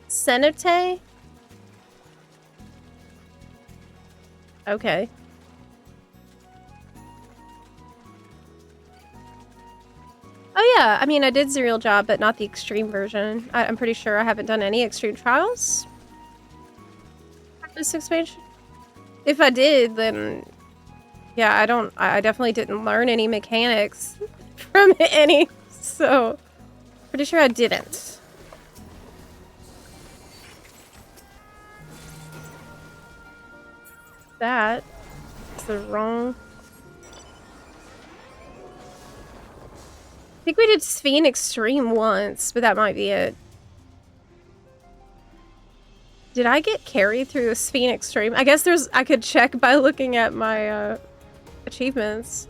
Cenote? Okay. Oh yeah, I mean, I did the real job, but not the extreme version. I'm pretty sure I haven't done any extreme trials for this expansion. If I did, then yeah, I definitely didn't learn any mechanics from any, so pretty sure I didn't. That is the wrong. I think we did Sphene Extreme once, but that might be it. Did I get carried through a Sphene Extreme? I guess I could check by looking at my achievements.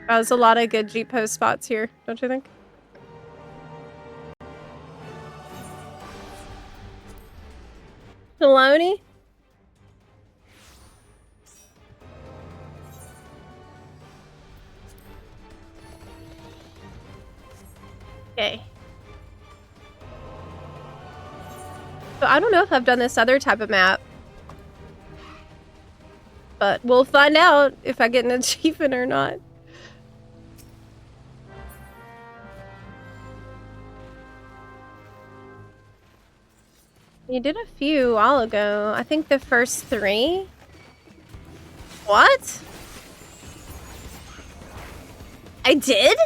There's a lot of good Jeep post spots here, don't you think? Filoni? Okay. So I don't know if I've done this other type of map. But we'll find out if I get an achievement or not. You did a few a while ago. I think the first 3. What? I did?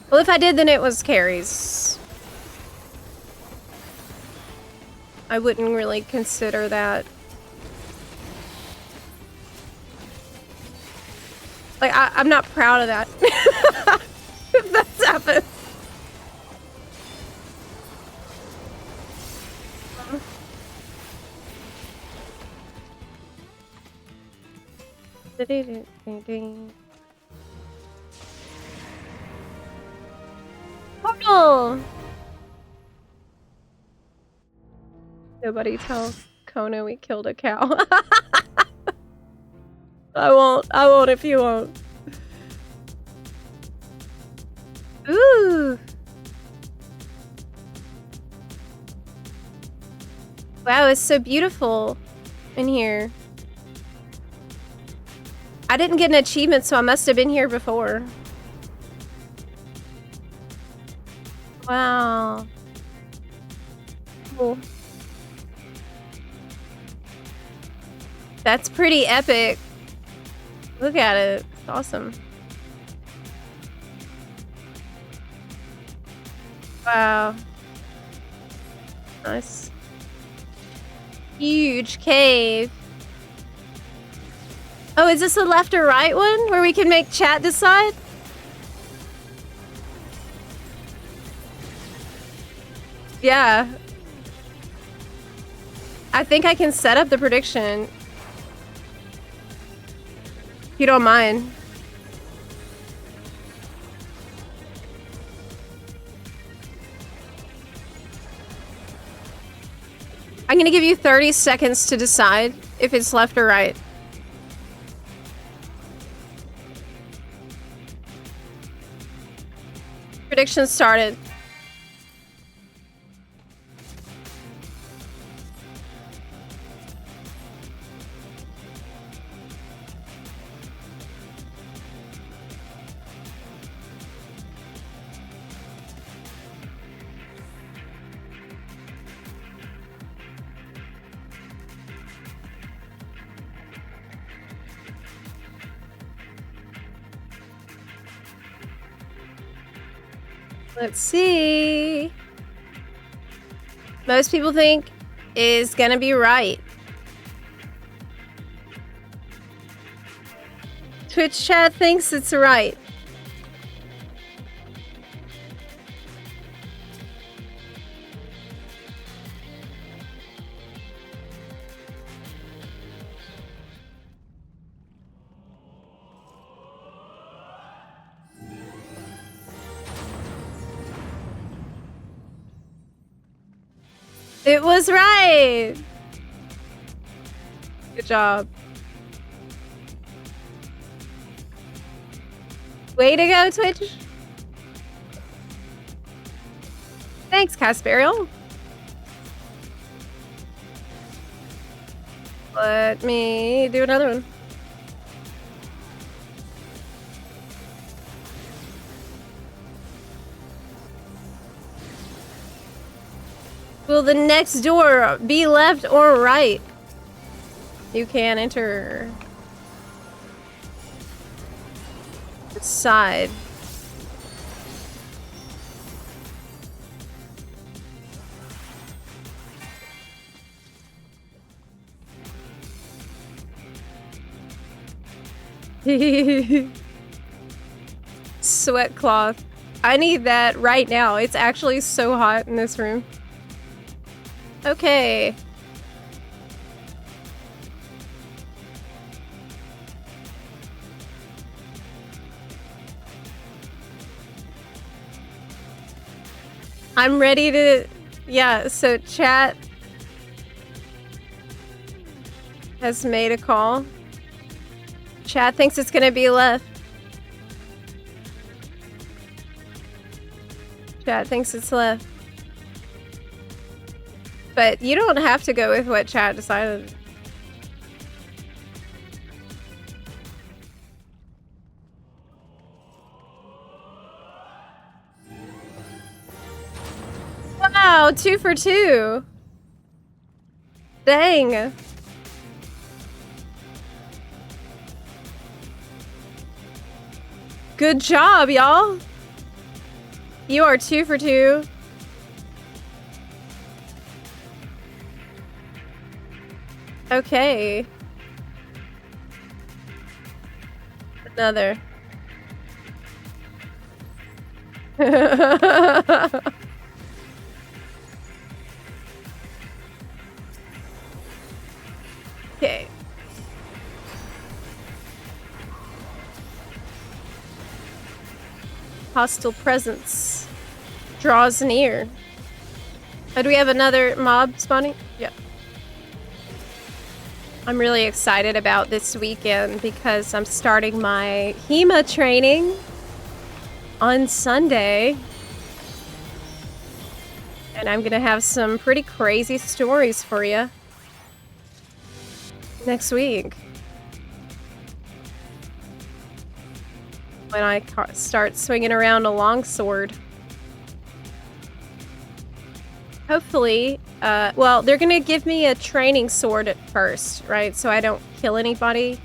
Well, if I did, then it was Carrie's. I wouldn't really consider that. Like, I'm not proud of that. If that's happened. Portal! Nobody tell Kona we killed a cow. I won't if you won't. Ooh! Wow, it's so beautiful in here. I didn't get an achievement, so I must have been here before. Wow. Cool. That's pretty epic. Look at it. It's awesome. Wow. Nice. Huge cave. Oh, is this a left or right one where we can make chat decide? Yeah. I think I can set up the prediction. If you don't mind. I'm gonna give you 30 seconds to decide if it's left or right. Prediction started. Let's see. Most people think is gonna be right. Twitch chat thinks it's right. It was right. Good job. Way to go, Twitch. Thanks, Casperial. Let me do another one. Will the next door be left or right? You can enter. Side. Sweat cloth. I need that right now. It's actually so hot in this room. Okay. I'm ready to, yeah, so chat has made a call. Chat thinks it's gonna be left. Chat thinks it's left. But you don't have to go with what chat decided. Wow, 2 for 2. Dang. Good job, y'all. You are 2 for 2. Okay. Another. Okay. Hostile presence draws near. Oh, do we have another mob spawning? Yeah. I'm really excited about this weekend because I'm starting my HEMA training on Sunday. And I'm gonna have some pretty crazy stories for you next week. When I start swinging around a longsword. Hopefully, well, they're gonna give me a training sword at first, right? So I don't kill anybody.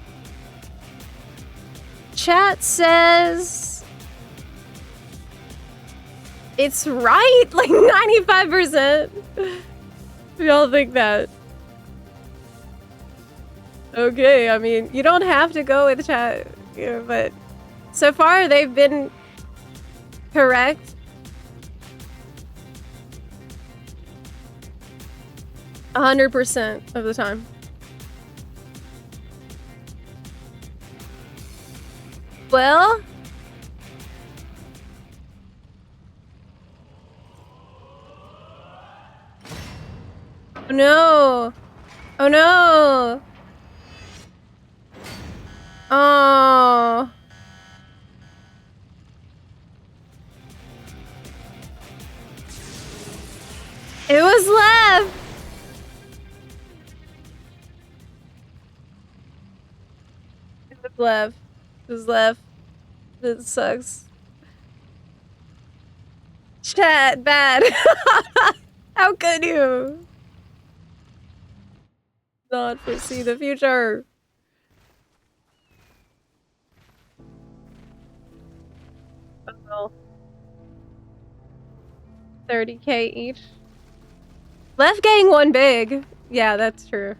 Chat says it's right, like 95%. Y'all think that? Okay, I mean, you don't have to go with chat, you know, but so far they've been correct. 100% of the time. Well, oh no. Oh no. Oh. It was left. It was left. It was left. This sucks. Chat, bad. How could you not foresee the future? Oh well. 30K each. Left gang won big. Yeah, that's true.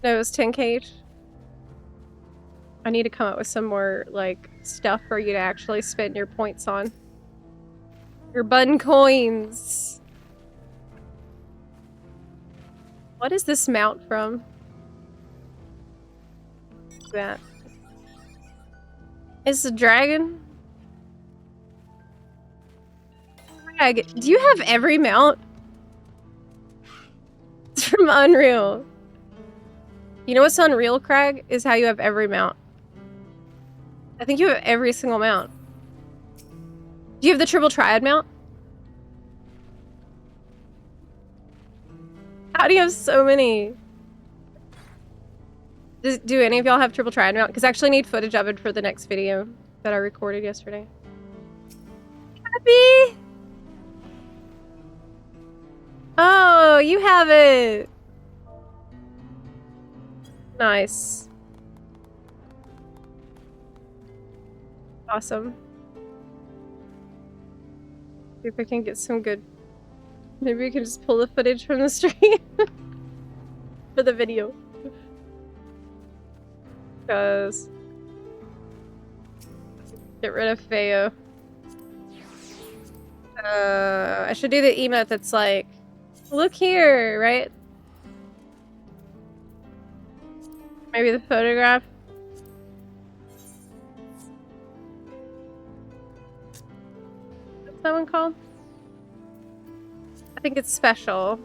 No, it was 10K each. I need to come up with some more, like, stuff for you to actually spend your points on. Your bun coins. What is this mount from? That. It's a dragon? Crag, do you have every mount? It's from Unreal. You know what's Unreal, Crag? Is how you have every mount. I think you have every single mount. Do you have the triple triad mount? How do you have so many? Do any of y'all have triple triad mount? Because I actually need footage of it for the next video that I recorded yesterday. Happy? Oh, you have it. Nice. Awesome. See if I can get some good... Maybe we can just pull the footage from the stream for the video. Because... Get rid of Feo. I should do the emote that's like, look here, right? Maybe the photograph. What's that one called? I think it's special.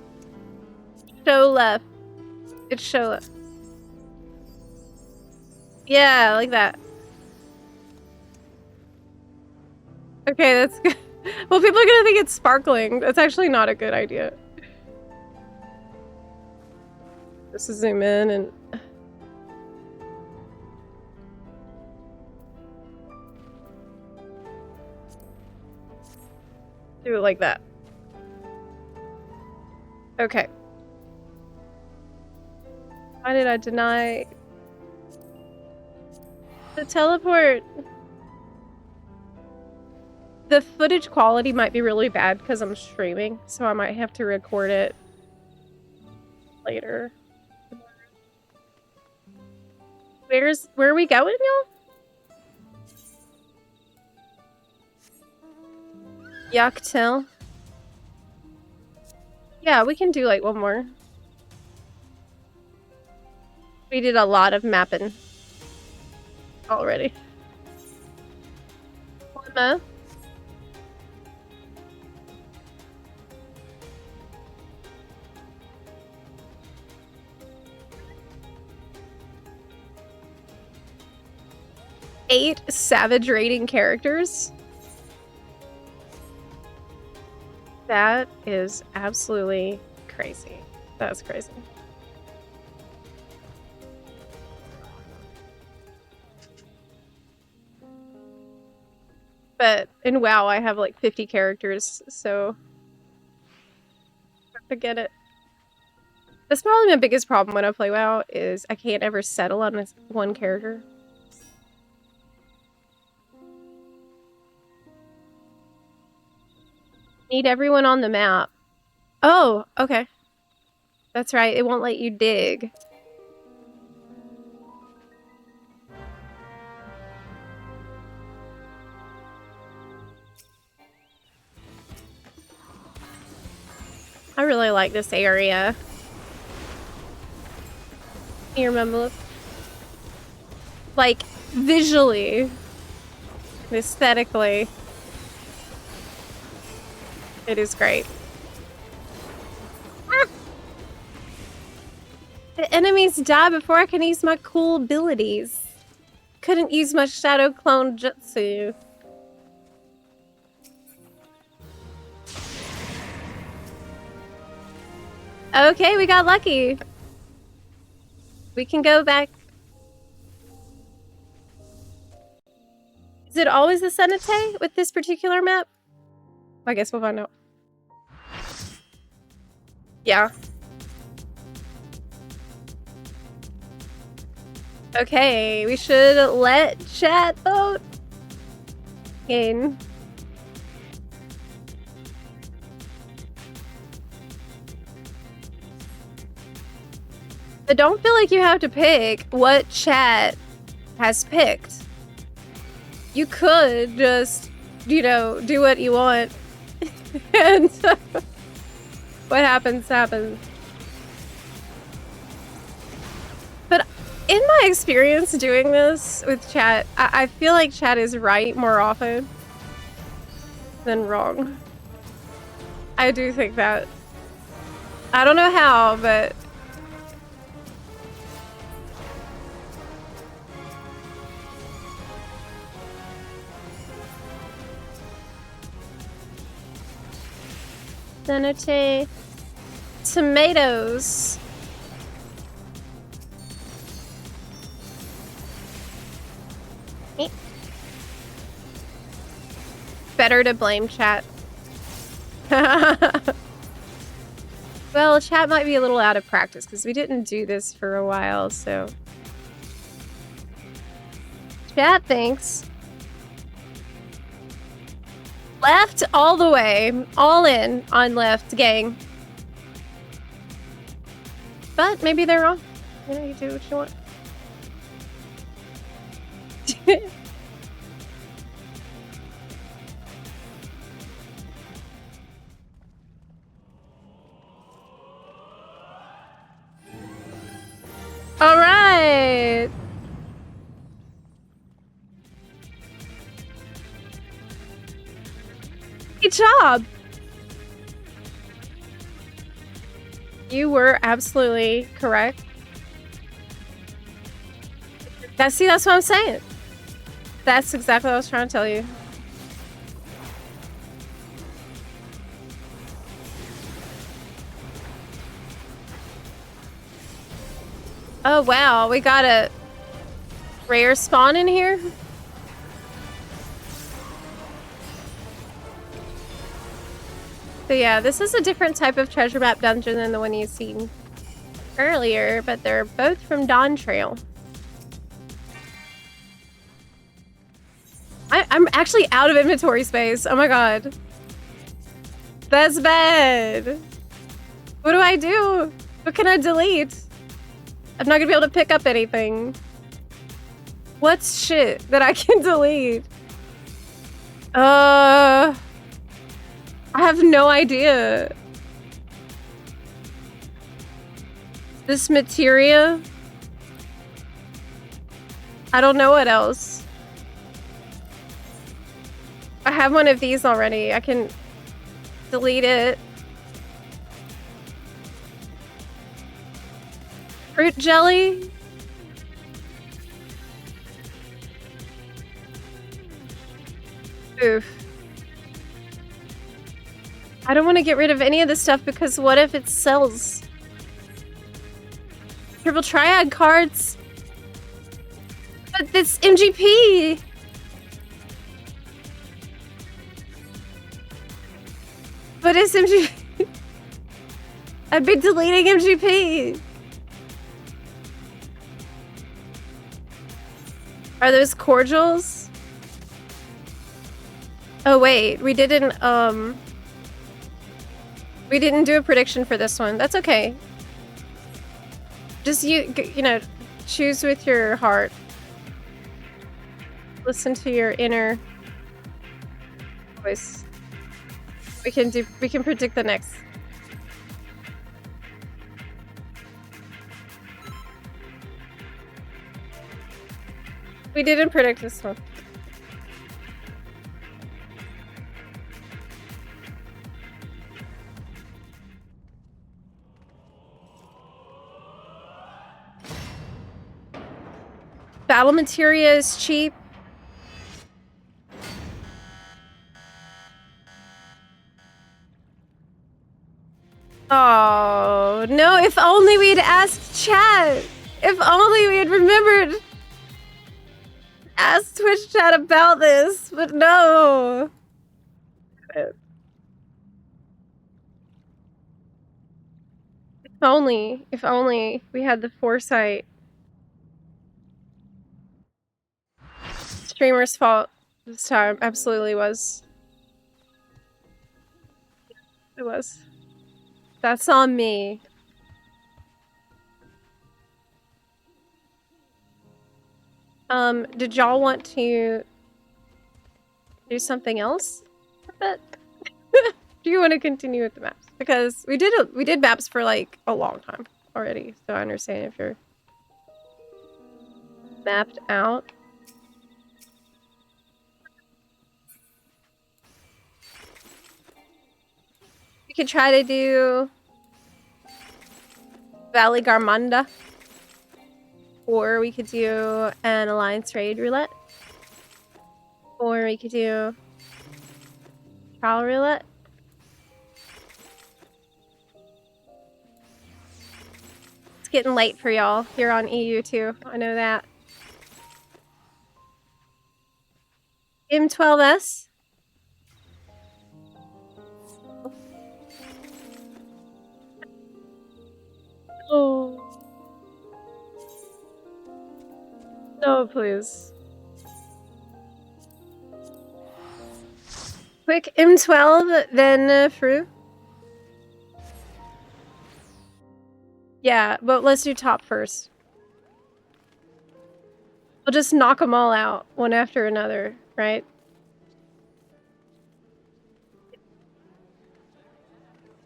Show left. It's show left. Yeah, like that. Okay, that's good. Well, people are gonna think it's sparkling. That's actually not a good idea. Just zoom in and... do it like that. Okay. Why did I deny the teleport? The footage quality might be really bad because I'm streaming, so I might have to record it later. Where are we going, y'all? Yaktel. Yeah, we can do like one more. We did a lot of mapping already. Lemma. Eight savage rating characters. That is absolutely crazy. That's crazy. But in WoW, I have like 50 characters, so forget it. That's probably my biggest problem when I play WoW, is I can't ever settle on this one character. Need everyone on the map. Oh, okay. That's right, it won't let you dig. I really like this area. You remember? Like, visually, aesthetically, it is great. Ah! The enemies die before I can use my cool abilities. Couldn't use my shadow clone jutsu. Okay, we got lucky. We can go back. Is it always the Senate with this particular map? I guess we'll find out. Yeah. Okay, we should let chat vote. In. But don't feel like you have to pick what chat has picked. You could just, you know, do what you want. And what happens, happens. But in my experience doing this with chat, I feel like chat is right more often than wrong. I do think that. I don't know how, but... Senate tomatoes. Better to blame chat. Well, chat might be a little out of practice because we didn't do this for a while, so. Chat thinks. Left all the way. All in on left, gang. But maybe they're wrong. You know, you do what you want. All right. Good job. You were absolutely correct. That's what I'm saying. That's exactly what I was trying to tell you. Oh wow, we got a rare spawn in here. So yeah, this is a different type of treasure map dungeon than the one you've seen earlier, but they're both from Dawn Trail. I'm actually out of inventory space. Oh my god. That's bad. What do I do? What can I delete? I'm not gonna be able to pick up anything. What's shit that I can delete? I have no idea. This materia? I don't know what else. I have one of these already. I can delete it. Fruit jelly? Oof. I don't want to get rid of any of this stuff because what if it sells? Triple Triad cards? But this MGP! What is MGP? I'd be deleting MGP. Are those cordials? Oh wait, we didn't do a prediction for this one. That's okay. Just you know, choose with your heart. Listen to your inner voice. We can predict the next. We didn't predict this one. Battle materia is cheap. Oh, no, if only we'd asked chat. If only we had remembered to ask Twitch chat about this, but no. If only we had the foresight. Streamer's fault this time, absolutely was. It was. That's on me. Did y'all want to do something else with it? Do you want to continue with the maps? Because we did maps for like a long time already, so I understand if you're mapped out. We could try to do Valley Garmanda, or we could do an Alliance Raid Roulette, or we could do Trial Roulette. It's getting late for y'all here on EU too. I know that. M12S. Oh. No, please. Quick M12, then Fru. Yeah, but let's do top first. We'll just knock them all out, one after another, right?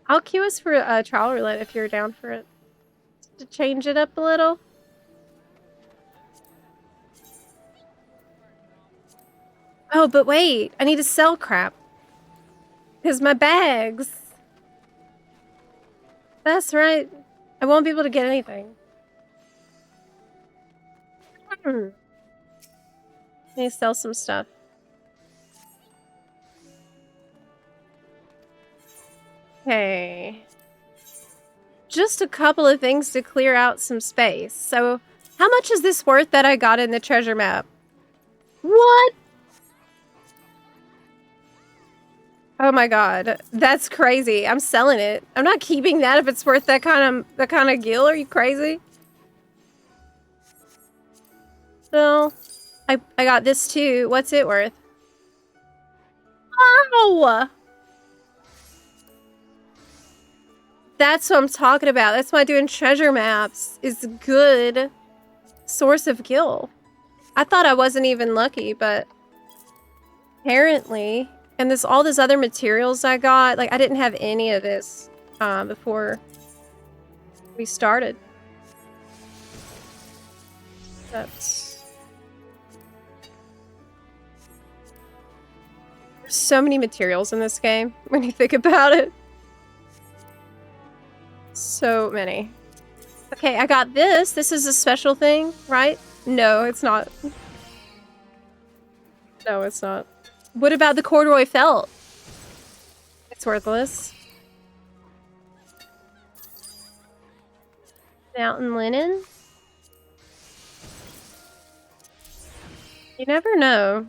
I'll queue us for a trial roulette if you're down for it. To change it up a little. Oh, but wait, I need to sell crap. Because my bags. That's right. I won't be able to get anything. I need to sell some stuff. Okay. Just a couple of things to clear out some space. So, how much is this worth that I got in the treasure map? What? Oh my god, that's crazy. I'm selling it. I'm not keeping that if it's worth that kind of gil. Are you crazy? No. I got this too. What's it worth? Oh! That's what I'm talking about. That's why doing treasure maps is a good source of gil. I thought I wasn't even lucky, but apparently. And all this other materials I got, like I didn't have any of this before we started. There's so many materials in this game when you think about it. So many. Okay, I got this. This is a special thing, right? No, it's not. No, it's not. What about the corduroy felt? It's worthless. Mountain linen? You never know.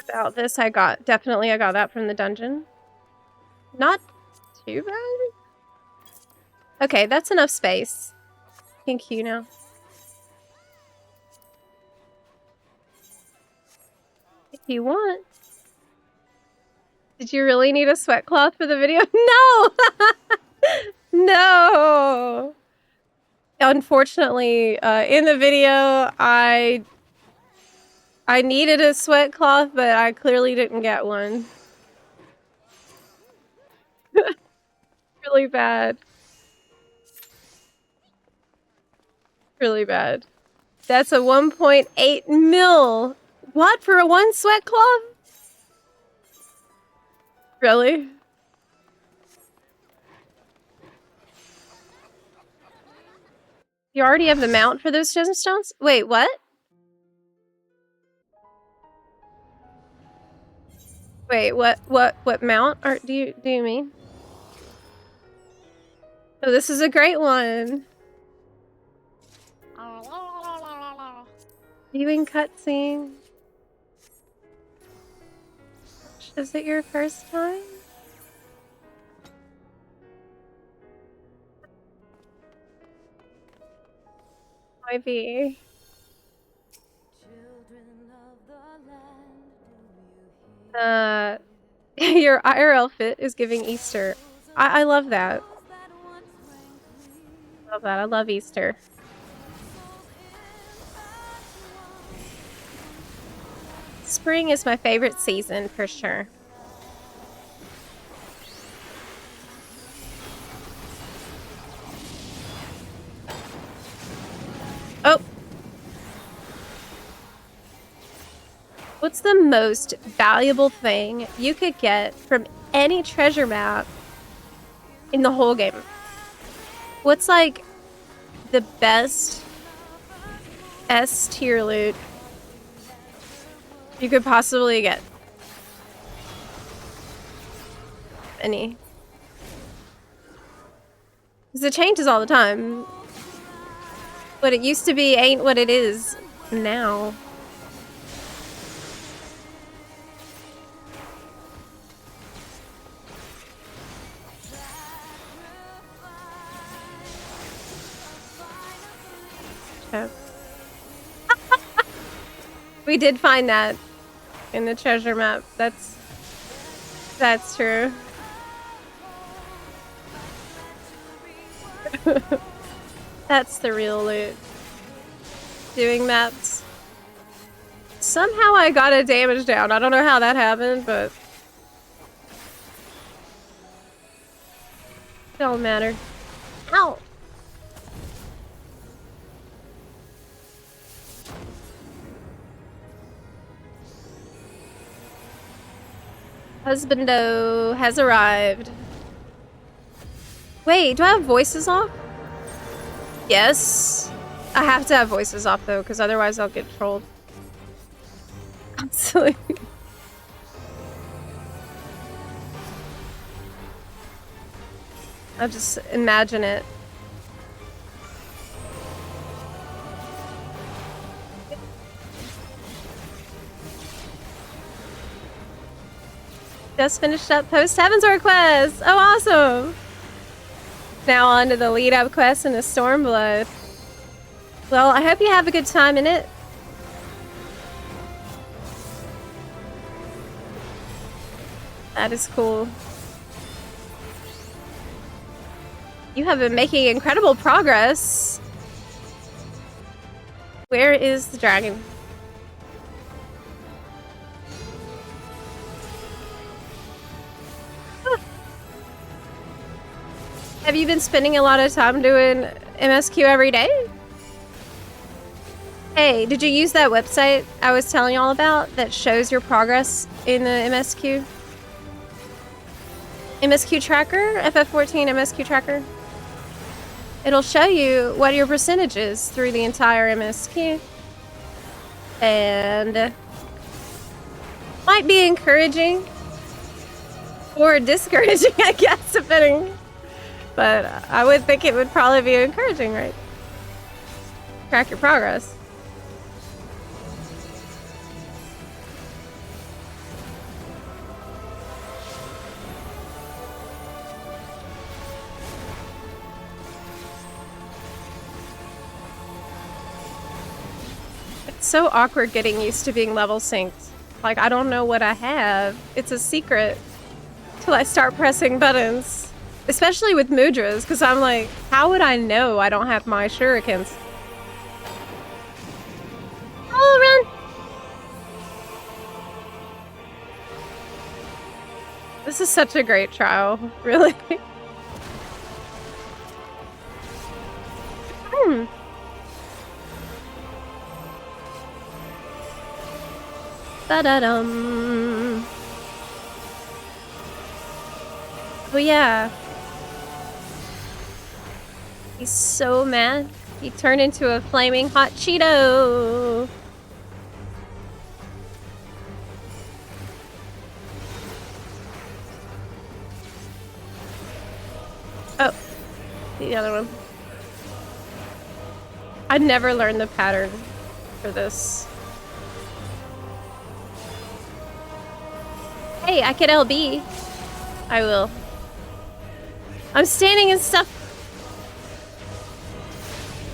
About this, I got that from the dungeon. Not too bad. Okay, that's enough space. Thank you now. If you want. Did you really need a sweat cloth for the video? No! No! Unfortunately, in the video, I needed a sweat cloth, but I clearly didn't get one. Really bad. Really bad. That's a 1.8 mil. What, for a 1 sweat cloth? Really? You already have the mount for those gemstones? Wait, what? Wait, what mount do you mean? Oh, this is a great one. Viewing cutscene. Is it your first time? Might be. Your IRL fit is giving Easter. I love that. Love that. I love Easter. Spring is my favorite season for sure. Oh. What's the most valuable thing you could get from any treasure map in the whole game? What's like the best S tier loot you could possibly get? Any? Because it changes all the time. What it used to be ain't what it is now. We did find that in the treasure map. That's true. That's the real loot. Doing maps. Somehow I got a damage down. I don't know how that happened, but don't matter. Ow! Husbando has arrived. Wait, do I have voices off? Yes. I have to have voices off though, because otherwise I'll get trolled. I'm silly. I'll just imagine it. Just finished up post Heaven's Request. Oh, awesome. Now on to the lead up quest in the Stormblood. Well, I hope you have a good time in it. That is cool. You have been making incredible progress. Where is the dragon? Have you been spending a lot of time doing MSQ every day? Hey, did you use that website I was telling you all about that shows your progress in the MSQ? MSQ tracker? FF14 MSQ tracker? It'll show you what your percentage is through the entire MSQ. And might be encouraging or discouraging, I guess, depending. But I would think it would probably be encouraging, right? Track your progress. It's so awkward getting used to being level synced. Like, I don't know what I have. It's a secret till I start pressing buttons. Especially with mudras, because I'm like, how would I know I don't have my shurikens? Oh, run! This is such a great trial, really. Ba-da-dum. Oh yeah. He's so mad. He turned into a flaming hot Cheeto. Oh, the other one. I'd never learned the pattern for this. Hey, I could LB. I will. I'm standing and stuff.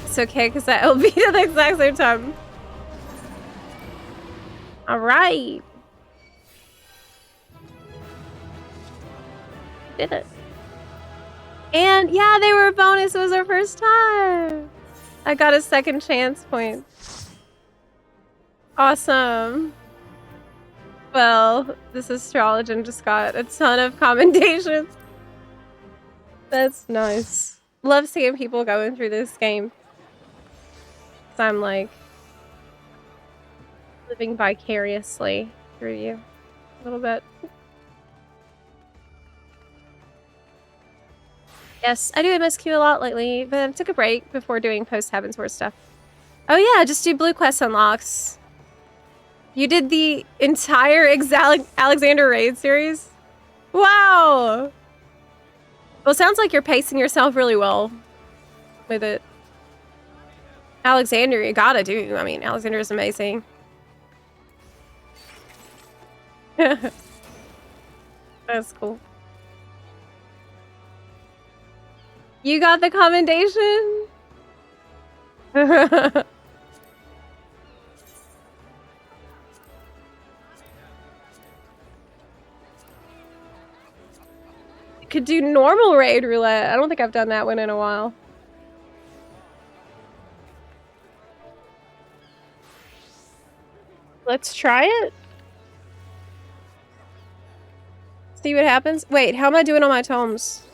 It's okay, because I LB at the exact same time. Alright. Did it. And yeah, they were a bonus. It was our first time. I got a second chance point. Awesome. Well, this astrologian just got a ton of commendations. That's nice. Love seeing people going through this game. 'Cause I'm like living vicariously through you a little bit. Yes, I do MSQ a lot lately, but I took a break before doing post-Heavensward stuff. Oh yeah, just do Blue Quest unlocks. You did the entire Alexander Raid series? Wow! Well, it sounds like you're pacing yourself really well with it. Alexander, you gotta do. I mean, Alexander is amazing. That's cool. You got the commendation? Could do normal raid roulette. I don't think I've done that one in a while. Let's try it. See what happens. Wait, how am I doing on my tomes?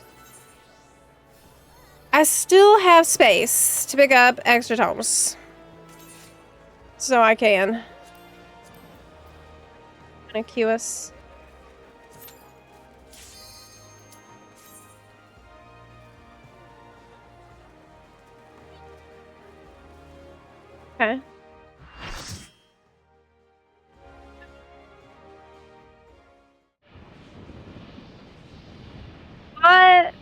I still have space to pick up extra tomes. So I can. I'm gonna queue us. Okay. What?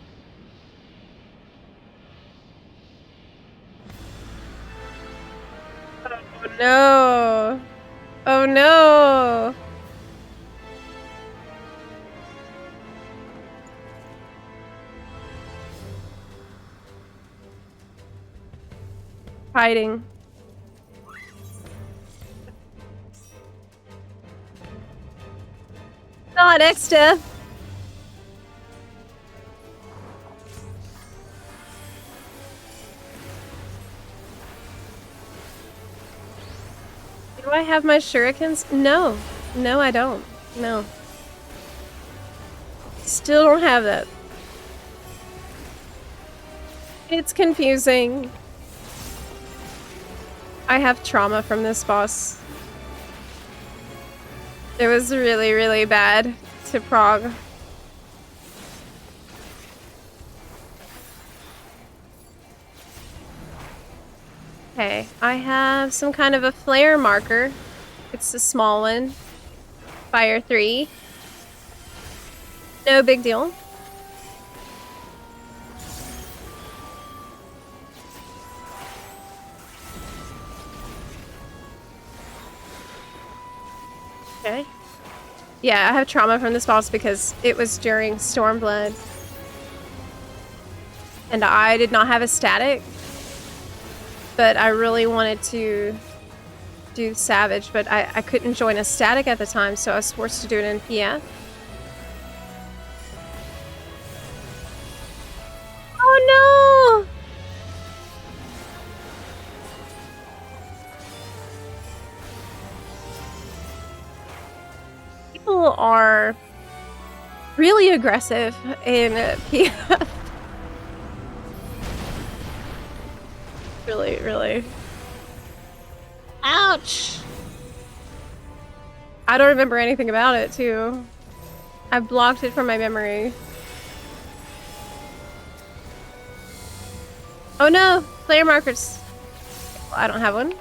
Oh no. Oh no. Hiding. Not extra. Do I have my shurikens? No. No, I don't. No. Still don't have that. It's confusing. I have trauma from this boss. It was really, really bad to prog. Okay, I have some kind of a flare marker. It's a small one. Fire 3. No big deal. Okay. Yeah, I have trauma from this boss because it was during Stormblood. And I did not have a static. But I really wanted to do Savage, but I couldn't join a static at the time, so I was forced to do it in PF. Oh no! People are really aggressive in PF. Really, really. Ouch! I don't remember anything about it, too. I blocked it from my memory. Oh no! Player markers. Well, I don't have one.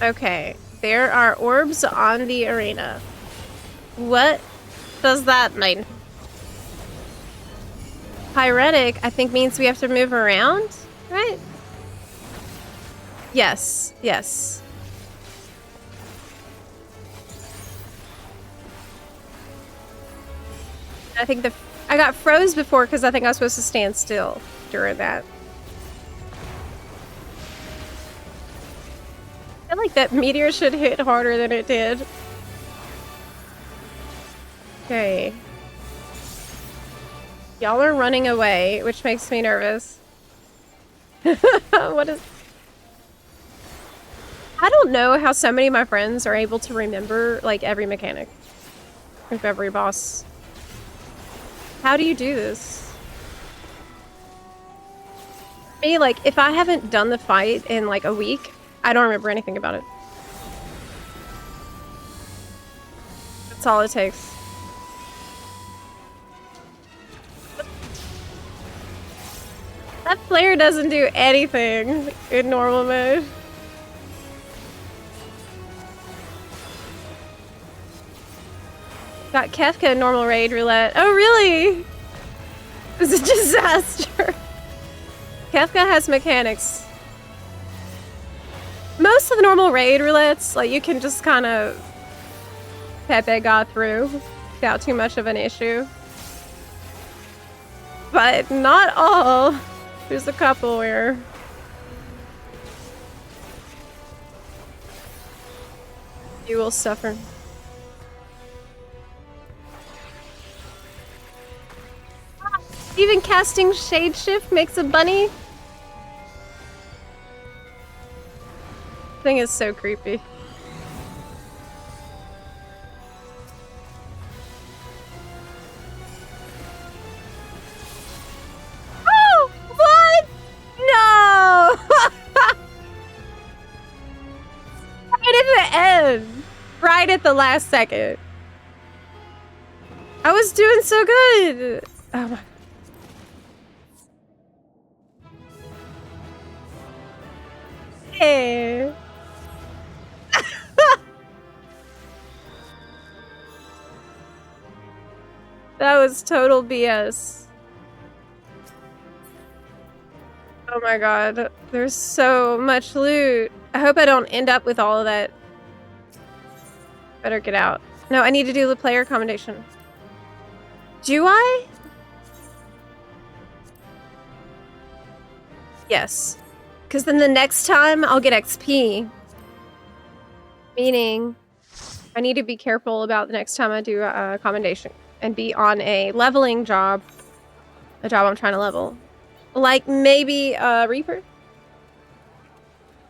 Okay, there are orbs on the arena. What does that mean? Pyretic, I think, means we have to move around, right? Yes, yes. I think I got froze before because I think I was supposed to stand still during that. I feel like that meteor should hit harder than it did. Okay. Y'all are running away, which makes me nervous. What is... I don't know how so many of my friends are able to remember, like, every mechanic of every boss. How do you do this? Me, like, if I haven't done the fight in, like, a week, I don't remember anything about it. That's all it takes. That flare doesn't do anything in normal mode. Got Kefka in normal raid roulette. Oh, really? It's a disaster. Kefka has mechanics. Most of the normal raid roulettes, like, you can just kind of Pepe got through without too much of an issue. But not all. There's a couple where you will suffer. Even casting Shade Shift makes a bunny? Thing is so creepy. Oh! What? No! Right at the end. Right at the last second. I was doing so good. Oh my. Hey. That was total BS. Oh my god. There's so much loot. I hope I don't end up with all of that. Better get out. No, I need to do the player commendation. Do I? Yes. Because then the next time I'll get XP. Meaning, I need to be careful about the next time I do a commendation. And be on a leveling job. A job I'm trying to level. Like maybe Reaper?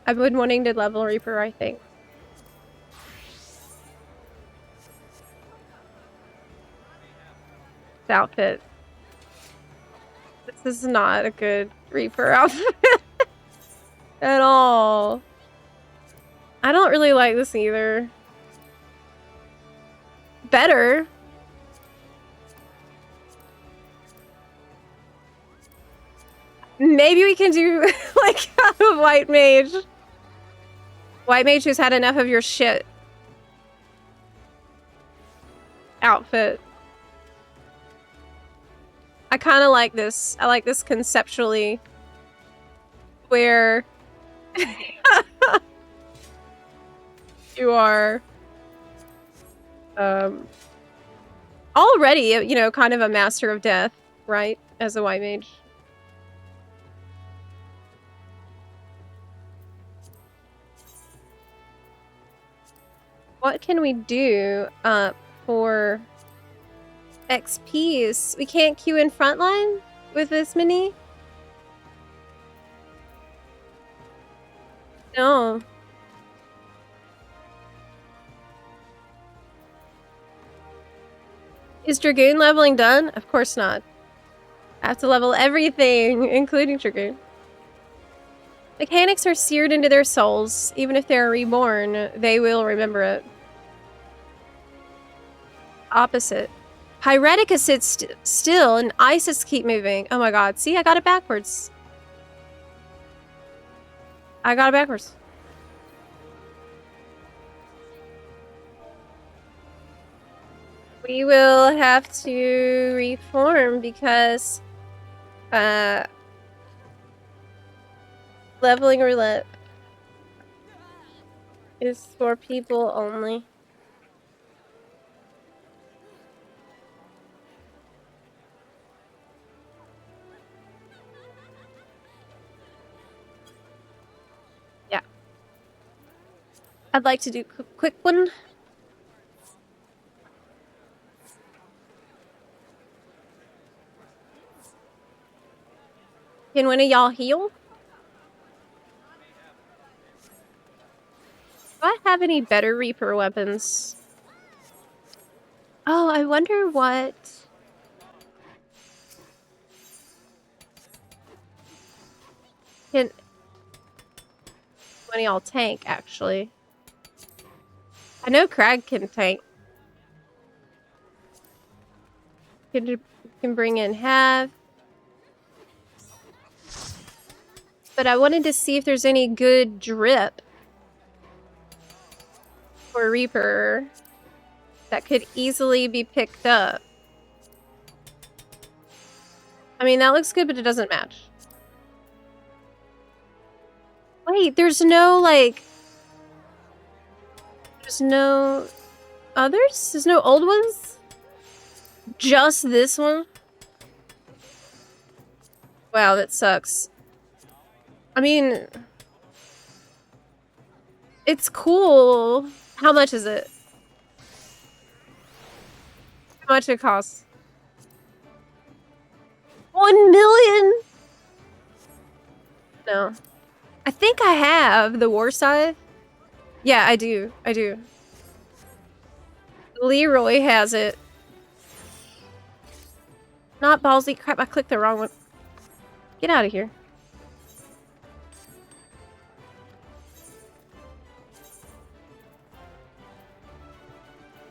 I've been wanting to level Reaper, I think. This outfit. This is not a good Reaper outfit. At all. I don't really like this either. Better. Maybe we can do like a white mage. White mage who's had enough of your shit. Outfit. I kind of like this. I like this conceptually. Where you are already, you know, kind of a master of death, right? As a white mage. What can we do for XPs. We can't queue in frontline with this mini? No. Is Dragoon leveling done? Of course not. I have to level everything, including Dragoon. Mechanics are seared into their souls. Even if they're reborn, they will remember it. Opposite. Pyretica sits still and Isis keep moving. Oh my god. See, I got it backwards. I got it backwards. We will have to reform because leveling roulette is for people only. Yeah. I'd like to do a quick one. Can one of y'all heal? Do I have any better Reaper weapons? Oh, I wonder what... Can one of y'all tank, actually? I know Crag can tank. Can bring in half. But I wanted to see if there's any good drip for Reaper that could easily be picked up. I mean, that looks good, but it doesn't match. Wait, there's no, like... There's no... others? There's no old ones? Just this one? Wow, that sucks. I mean... It's cool. How much is it? How much it costs? 1 million? No. I think I have the War Scythe. Yeah, I do. I do. Leroy has it. Not ballsy. Crap, I clicked the wrong one. Get out of here.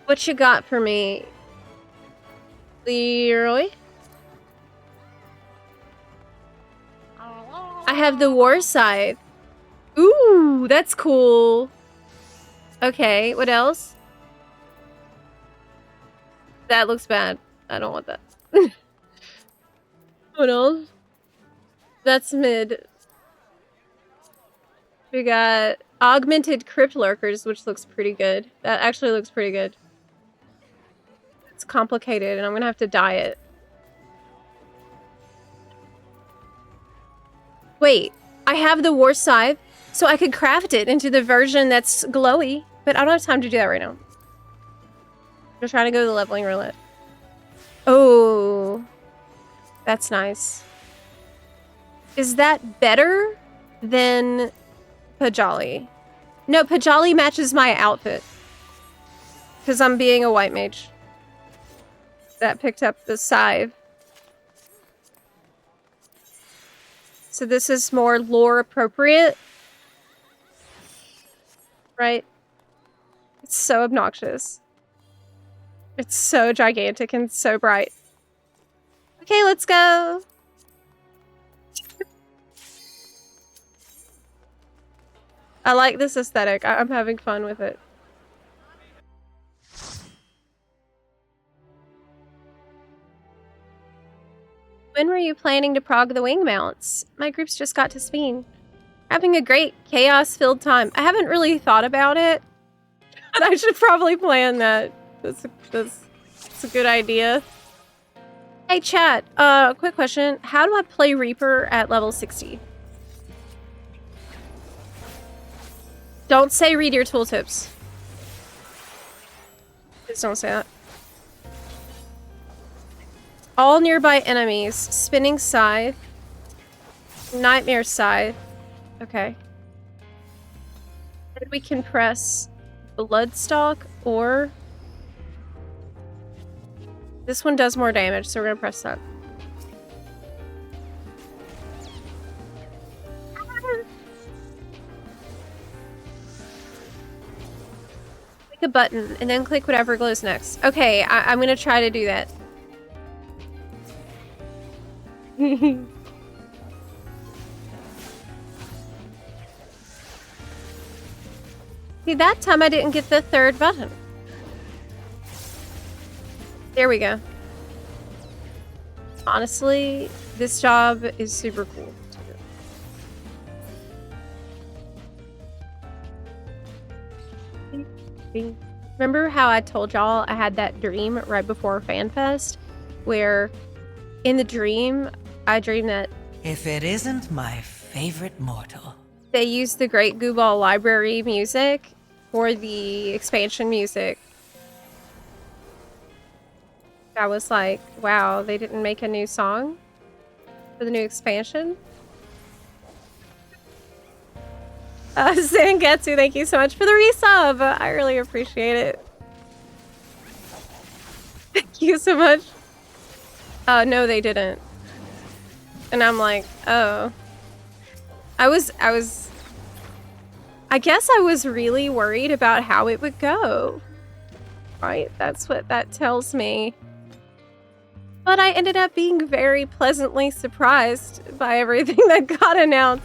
What you got for me, Leroy? I have the War Scythe. Ooh, that's cool. Okay, what else? That looks bad. I don't want that. What else? That's mid. We got augmented crypt lurkers, which looks pretty good. That actually looks pretty good. It's complicated, and I'm gonna have to dye it. Wait, I have the War Scythe, so I could craft it into the version that's glowy, but I don't have time to do that right now. I'm trying to go to the leveling roulette. Oh, that's nice. Is that better than Pajali? No, Pajali matches my outfit. Because I'm being a white mage. That picked up the scythe. So this is more lore appropriate. Right? It's so obnoxious. It's so gigantic and so bright. Okay, let's go. I like this aesthetic. I'm having fun with it. When were you planning to prog the wing mounts? My group's just got to Spain. Having a great chaos-filled time. I haven't really thought about it, but I should probably plan that. That's a good idea. Hey chat, quick question. How do I play Reaper at level 60? Don't say read your tooltips. Just don't say that. All nearby enemies. Spinning scythe. Nightmare scythe. Okay. Then we can press Bloodstalk or... This one does more damage, so we're gonna press that. Click a button, and then click whatever glows next. Okay, I'm gonna try to do that. See, that time I didn't get the third button. There we go. Honestly, this job is super cool. Remember how I told y'all I had that dream right before FanFest? Where in the dream, I dreamed that If it isn't my favorite mortal. they used the Great Goo Ball Library music for the expansion music. I was like, wow, they didn't make a new song for the new expansion? Zangetsu, thank you so much for the resub. I really appreciate it. Thank you so much. No, they didn't. And I'm like, oh. I guess I was really worried about how it would go. Right? That's what that tells me. But I ended up being very pleasantly surprised by everything that got announced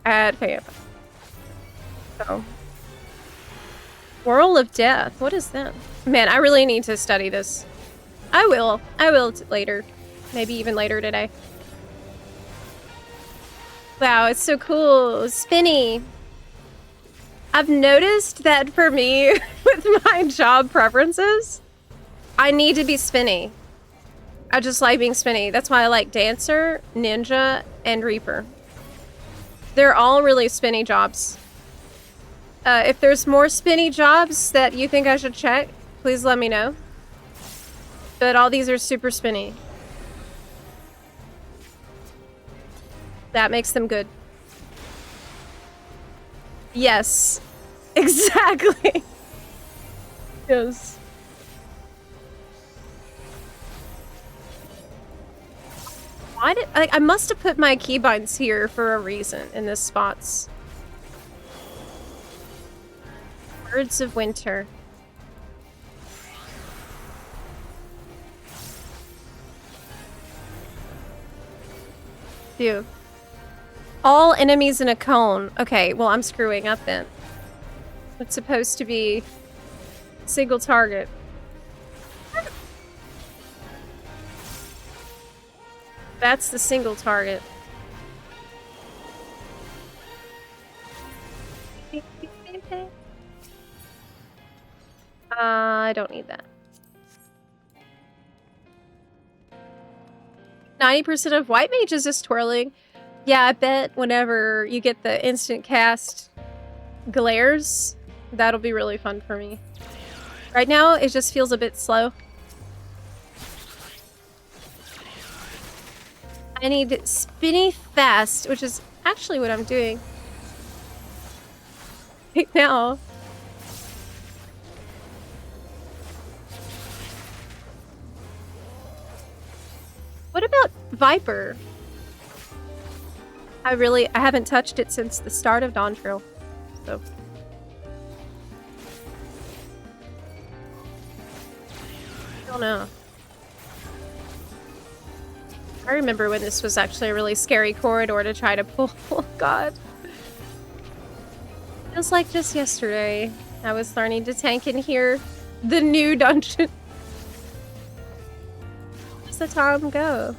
at FanFest. So, Whirl of Death. What is that? Man, I really need to study this. I will later. Maybe even later today. Wow, it's so cool. Spinny. I've noticed that for me, with my job preferences, I need to be spinny. I just like being spinny. That's why I like Dancer, Ninja, and Reaper. They're all really spinny jobs. If there's more spinny jobs that you think I should check, please let me know. But all these are super spinny. That makes them good. Yes. Exactly. Yes. Why did I must have put my keybinds here for a reason in this spots. Birds of Winter. Dude. All enemies in a cone. Okay, well, I'm screwing up then. It's supposed to be single target. That's the single target. I don't need that. 90% of white mages is twirling. Yeah, I bet whenever you get the instant cast glares, that'll be really fun for me. Right now, it just feels a bit slow. I need spinny fast, which is actually what I'm doing right now. What about Viper? I haven't touched it since the start of Dawn Trail, so. I don't know. I remember when this was actually a really scary corridor to try to pull. Oh god. Feels like just yesterday. I was learning to tank in here. The new dungeon. Where's the time go?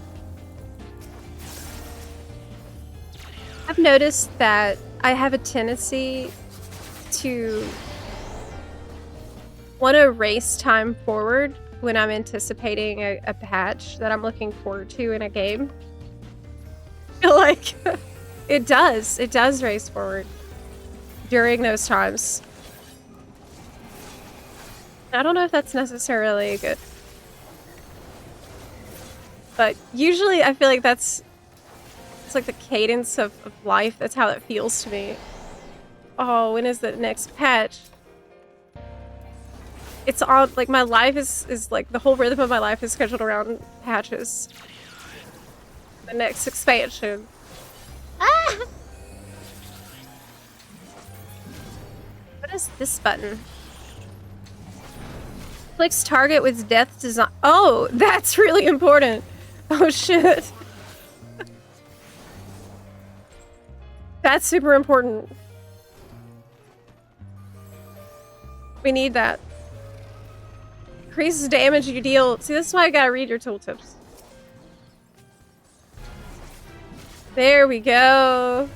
I've noticed that I have a tendency to want to race time forward when I'm anticipating a patch that I'm looking forward to in a game. I feel like it does race forward during those times. I don't know if that's necessarily good. But usually I feel like it's like the cadence of life. That's how it feels to me. Oh, when is the next patch? It's all like my life is like the whole rhythm of my life is scheduled around patches. The next expansion. Ah! What is this button? Clicks target with death design. Oh, that's really important. Oh shit. That's super important. We need that. Increases damage you deal. See, this is why I gotta read your tooltips. There we go.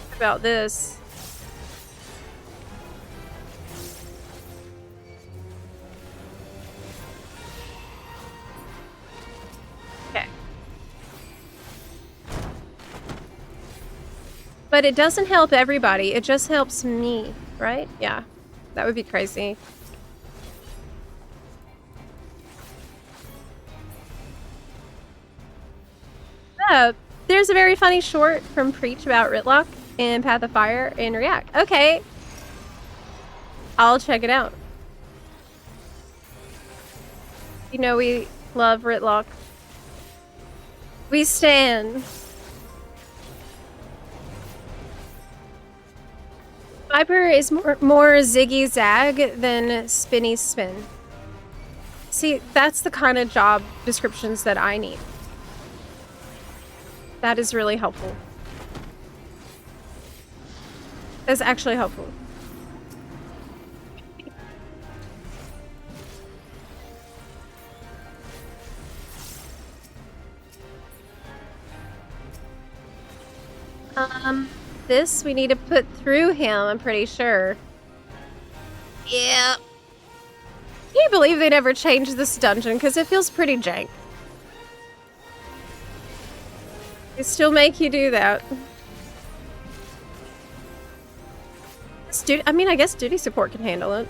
What about this? Okay. But it doesn't help everybody. It just helps me, right? Yeah. That would be crazy. There's a very funny short from Preach about Ritlock in Path of Fire in React. Okay. I'll check it out. You know we love Ritlock. We stand. Viper is more ziggy zag than spinny spin. See, that's the kind of job descriptions that I need. That is really helpful. That's actually helpful. This we need to put through him, I'm pretty sure. Yeah. Can you believe they never changed this dungeon? Because it feels pretty jank. They still make you do that. I mean, I guess duty support can handle it.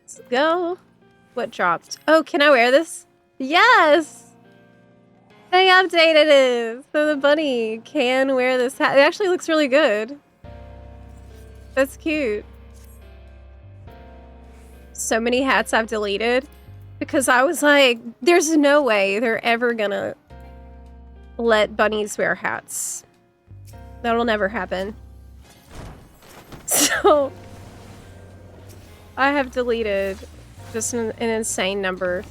Let's go. What dropped? Oh, can I wear this? Yes! They updated it! So the bunny can wear this hat. It actually looks really good. That's cute. So many hats I've deleted because I was like, there's no way they're ever gonna let bunnies wear hats. That'll never happen. So I have deleted just an insane number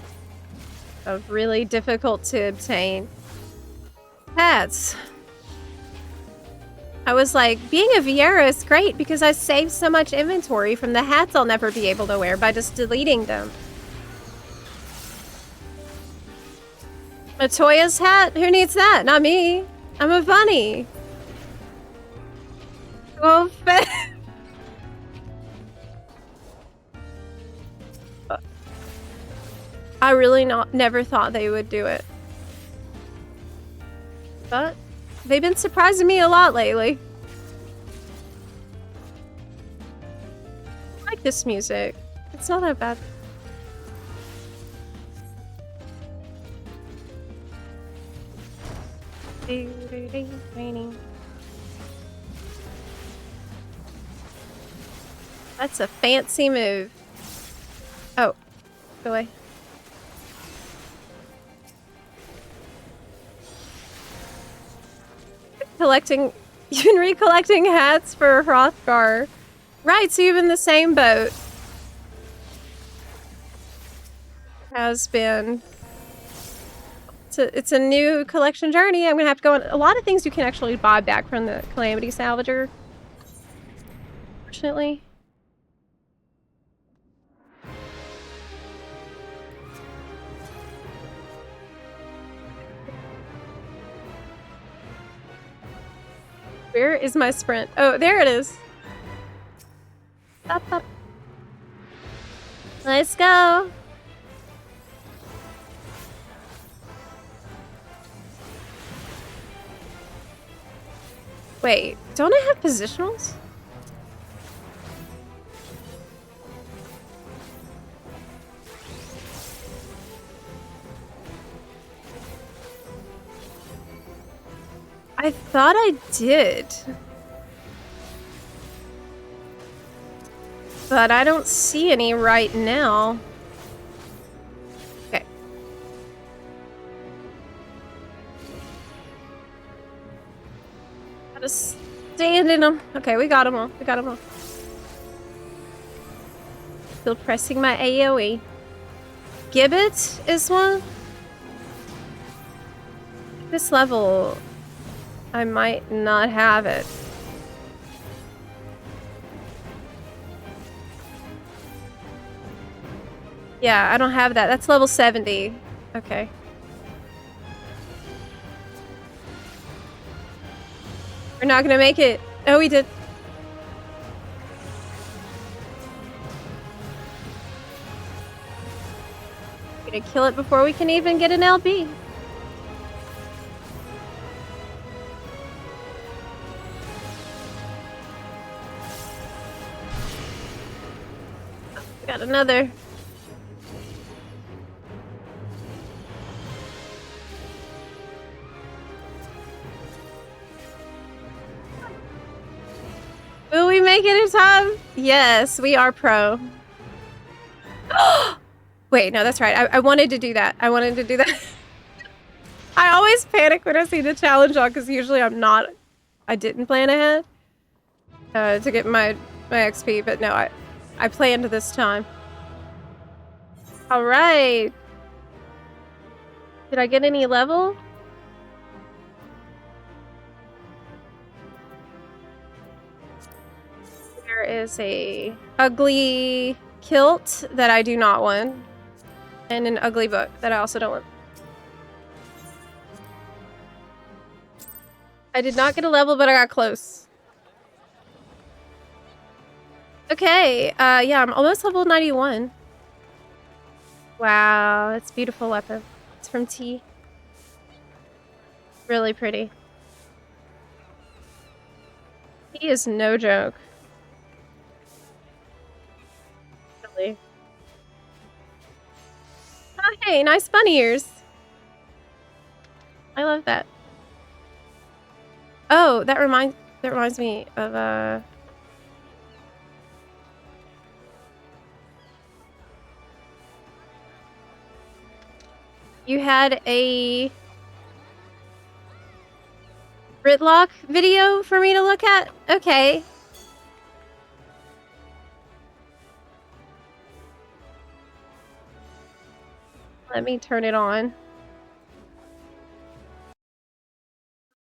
of really difficult to obtain hats. I was like, being a Viera is great because I saved so much inventory from the hats I'll never be able to wear by just deleting them. Matoya's hat? Who needs that? Not me. I'm a bunny. Well, I really never thought they would do it. But they've been surprising me a lot lately. I like this music. It's not that bad. Raining. That's a fancy move. Oh, go away. You've been recollecting hats for Hrothgar. Right, so you've been in the same boat. Has been. It's a new collection journey. I'm gonna have to go on. A lot of things you can actually buy back from the Calamity Salvager. Fortunately. Where is my sprint? Oh, there it is. Up, up. Let's go. Wait, don't I have positionals? I thought I did. But I don't see any right now. Okay. Gotta stand in them. Okay, we got them all. We got them all. Still pressing my AoE. Gibbet is one. This level, I might not have it. Yeah, I don't have that. That's level 70. Okay. We're not gonna make it. Oh, we did. Gonna kill it before we can even get an LB. Got another. Will we make it in time? Yes, we are pro. Wait, no, that's right. I wanted to do that. I wanted to do that. I always panic when I see the challenge on because usually I didn't plan ahead to get my XP, but no, I planned this time. All right. Did I get any level? There is a ugly kilt that I do not want, and an ugly book that I also don't want. I did not get a level, but I got close. Okay, yeah, I'm almost level 91. Wow, that's a beautiful weapon. It's from T. Really pretty. He is no joke. Really. Oh, hey, nice bunny ears. I love that. Oh, that reminds me of you had a Ritlock video for me to look at? Okay. Let me turn it on.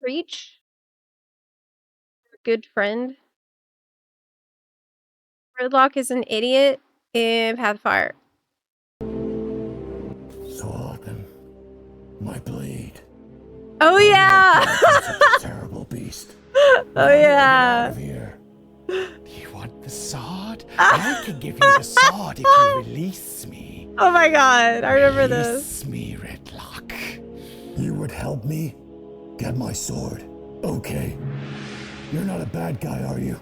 Reach. Good friend. Ritlock is an idiot in Pathfire. So often, my blade. Oh yeah! Such a terrible beast. Oh yeah! Out of here. You want the sword? I can give you the sword if you release me. Oh my god, I remember this. Release me, Redlock. You would help me get my sword. Okay. You're not a bad guy, are you?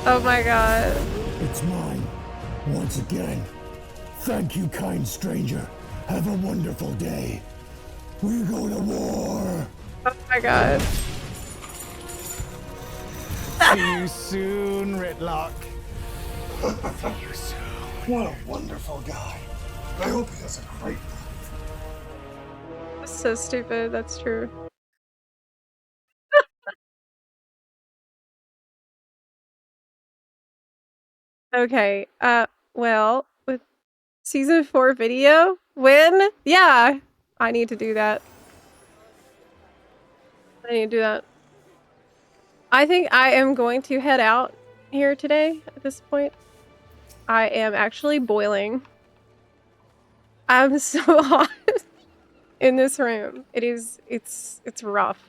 Oh my god. It's mine. Once again. Thank you, kind stranger. Have a wonderful day. We go to war. Oh my god. See you soon, Redlock. See you soon. What a wonderful guy. I hope he has a great life. That's so stupid, that's true. Okay, well, with season 4 video, when? Yeah, I need to do that. I need to do that. I think I am going to head out here today at this point. I am actually boiling. I'm so hot in this room. It's rough.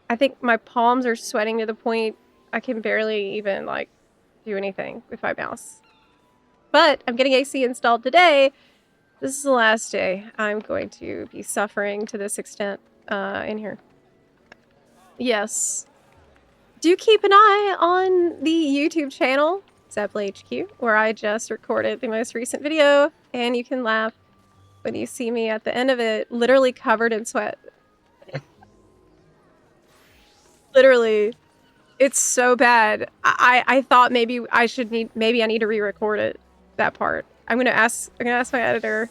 I think my palms are sweating to the point I can barely even like do anything with my mouse. But I'm getting AC installed today, This is the last day I'm going to be suffering to this extent in here. Yes. Do keep an eye on the YouTube channel, Zepla HQ, where I just recorded the most recent video, and you can laugh when you see me at the end of it, literally covered in sweat. Literally. It's so bad. I thought maybe I need to re-record it, that part. I'm gonna ask my editor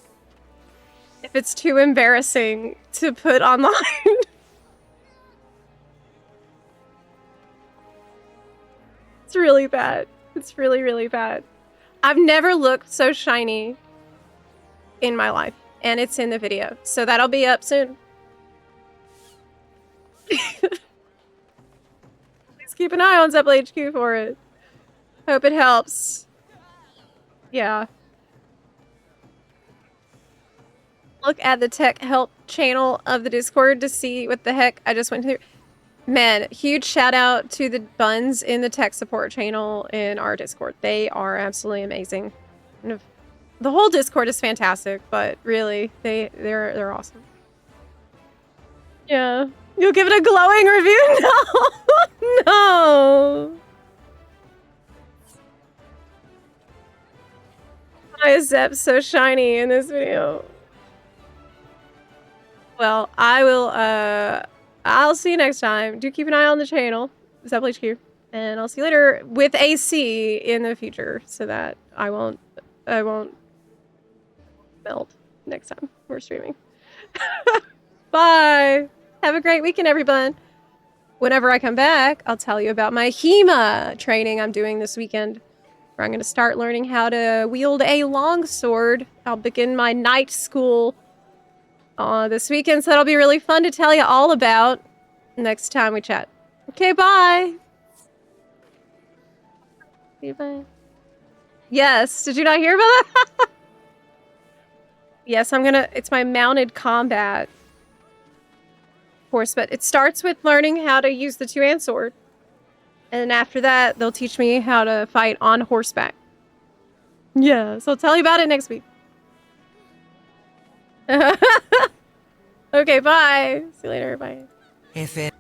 if it's too embarrassing to put online. It's really bad. It's really, really bad. I've never looked so shiny in my life, and it's in the video. So that'll be up soon. Please keep an eye on Zepla HQ for it. Hope it helps. Yeah. Look at the tech help channel of the Discord to see what the heck I just went through. Man, huge shout out to the buns in the tech support channel in our Discord. They are absolutely amazing. The whole Discord is fantastic, but really, they're awesome. Yeah. You'll give it a glowing review? No! No! Why is Zep so shiny in this video? Well, I'll see you next time. Do keep an eye on the channel, Zepla HQ, and I'll see you later with AC in the future, so that I won't melt next time we're streaming. Bye. Have a great weekend, everyone. Whenever I come back, I'll tell you about my HEMA training I'm doing this weekend, where I'm going to start learning how to wield a longsword. I'll begin my night school this weekend, so that'll be really fun to tell you all about next time we chat. Okay, bye. See you, bye. Yes, did you not hear about that? Yes, it's my mounted combat course, but it starts with learning how to use the two-hand sword. And then after that, they'll teach me how to fight on horseback. Yeah, so I'll tell you about it next week. Okay, bye. See you later, bye. If it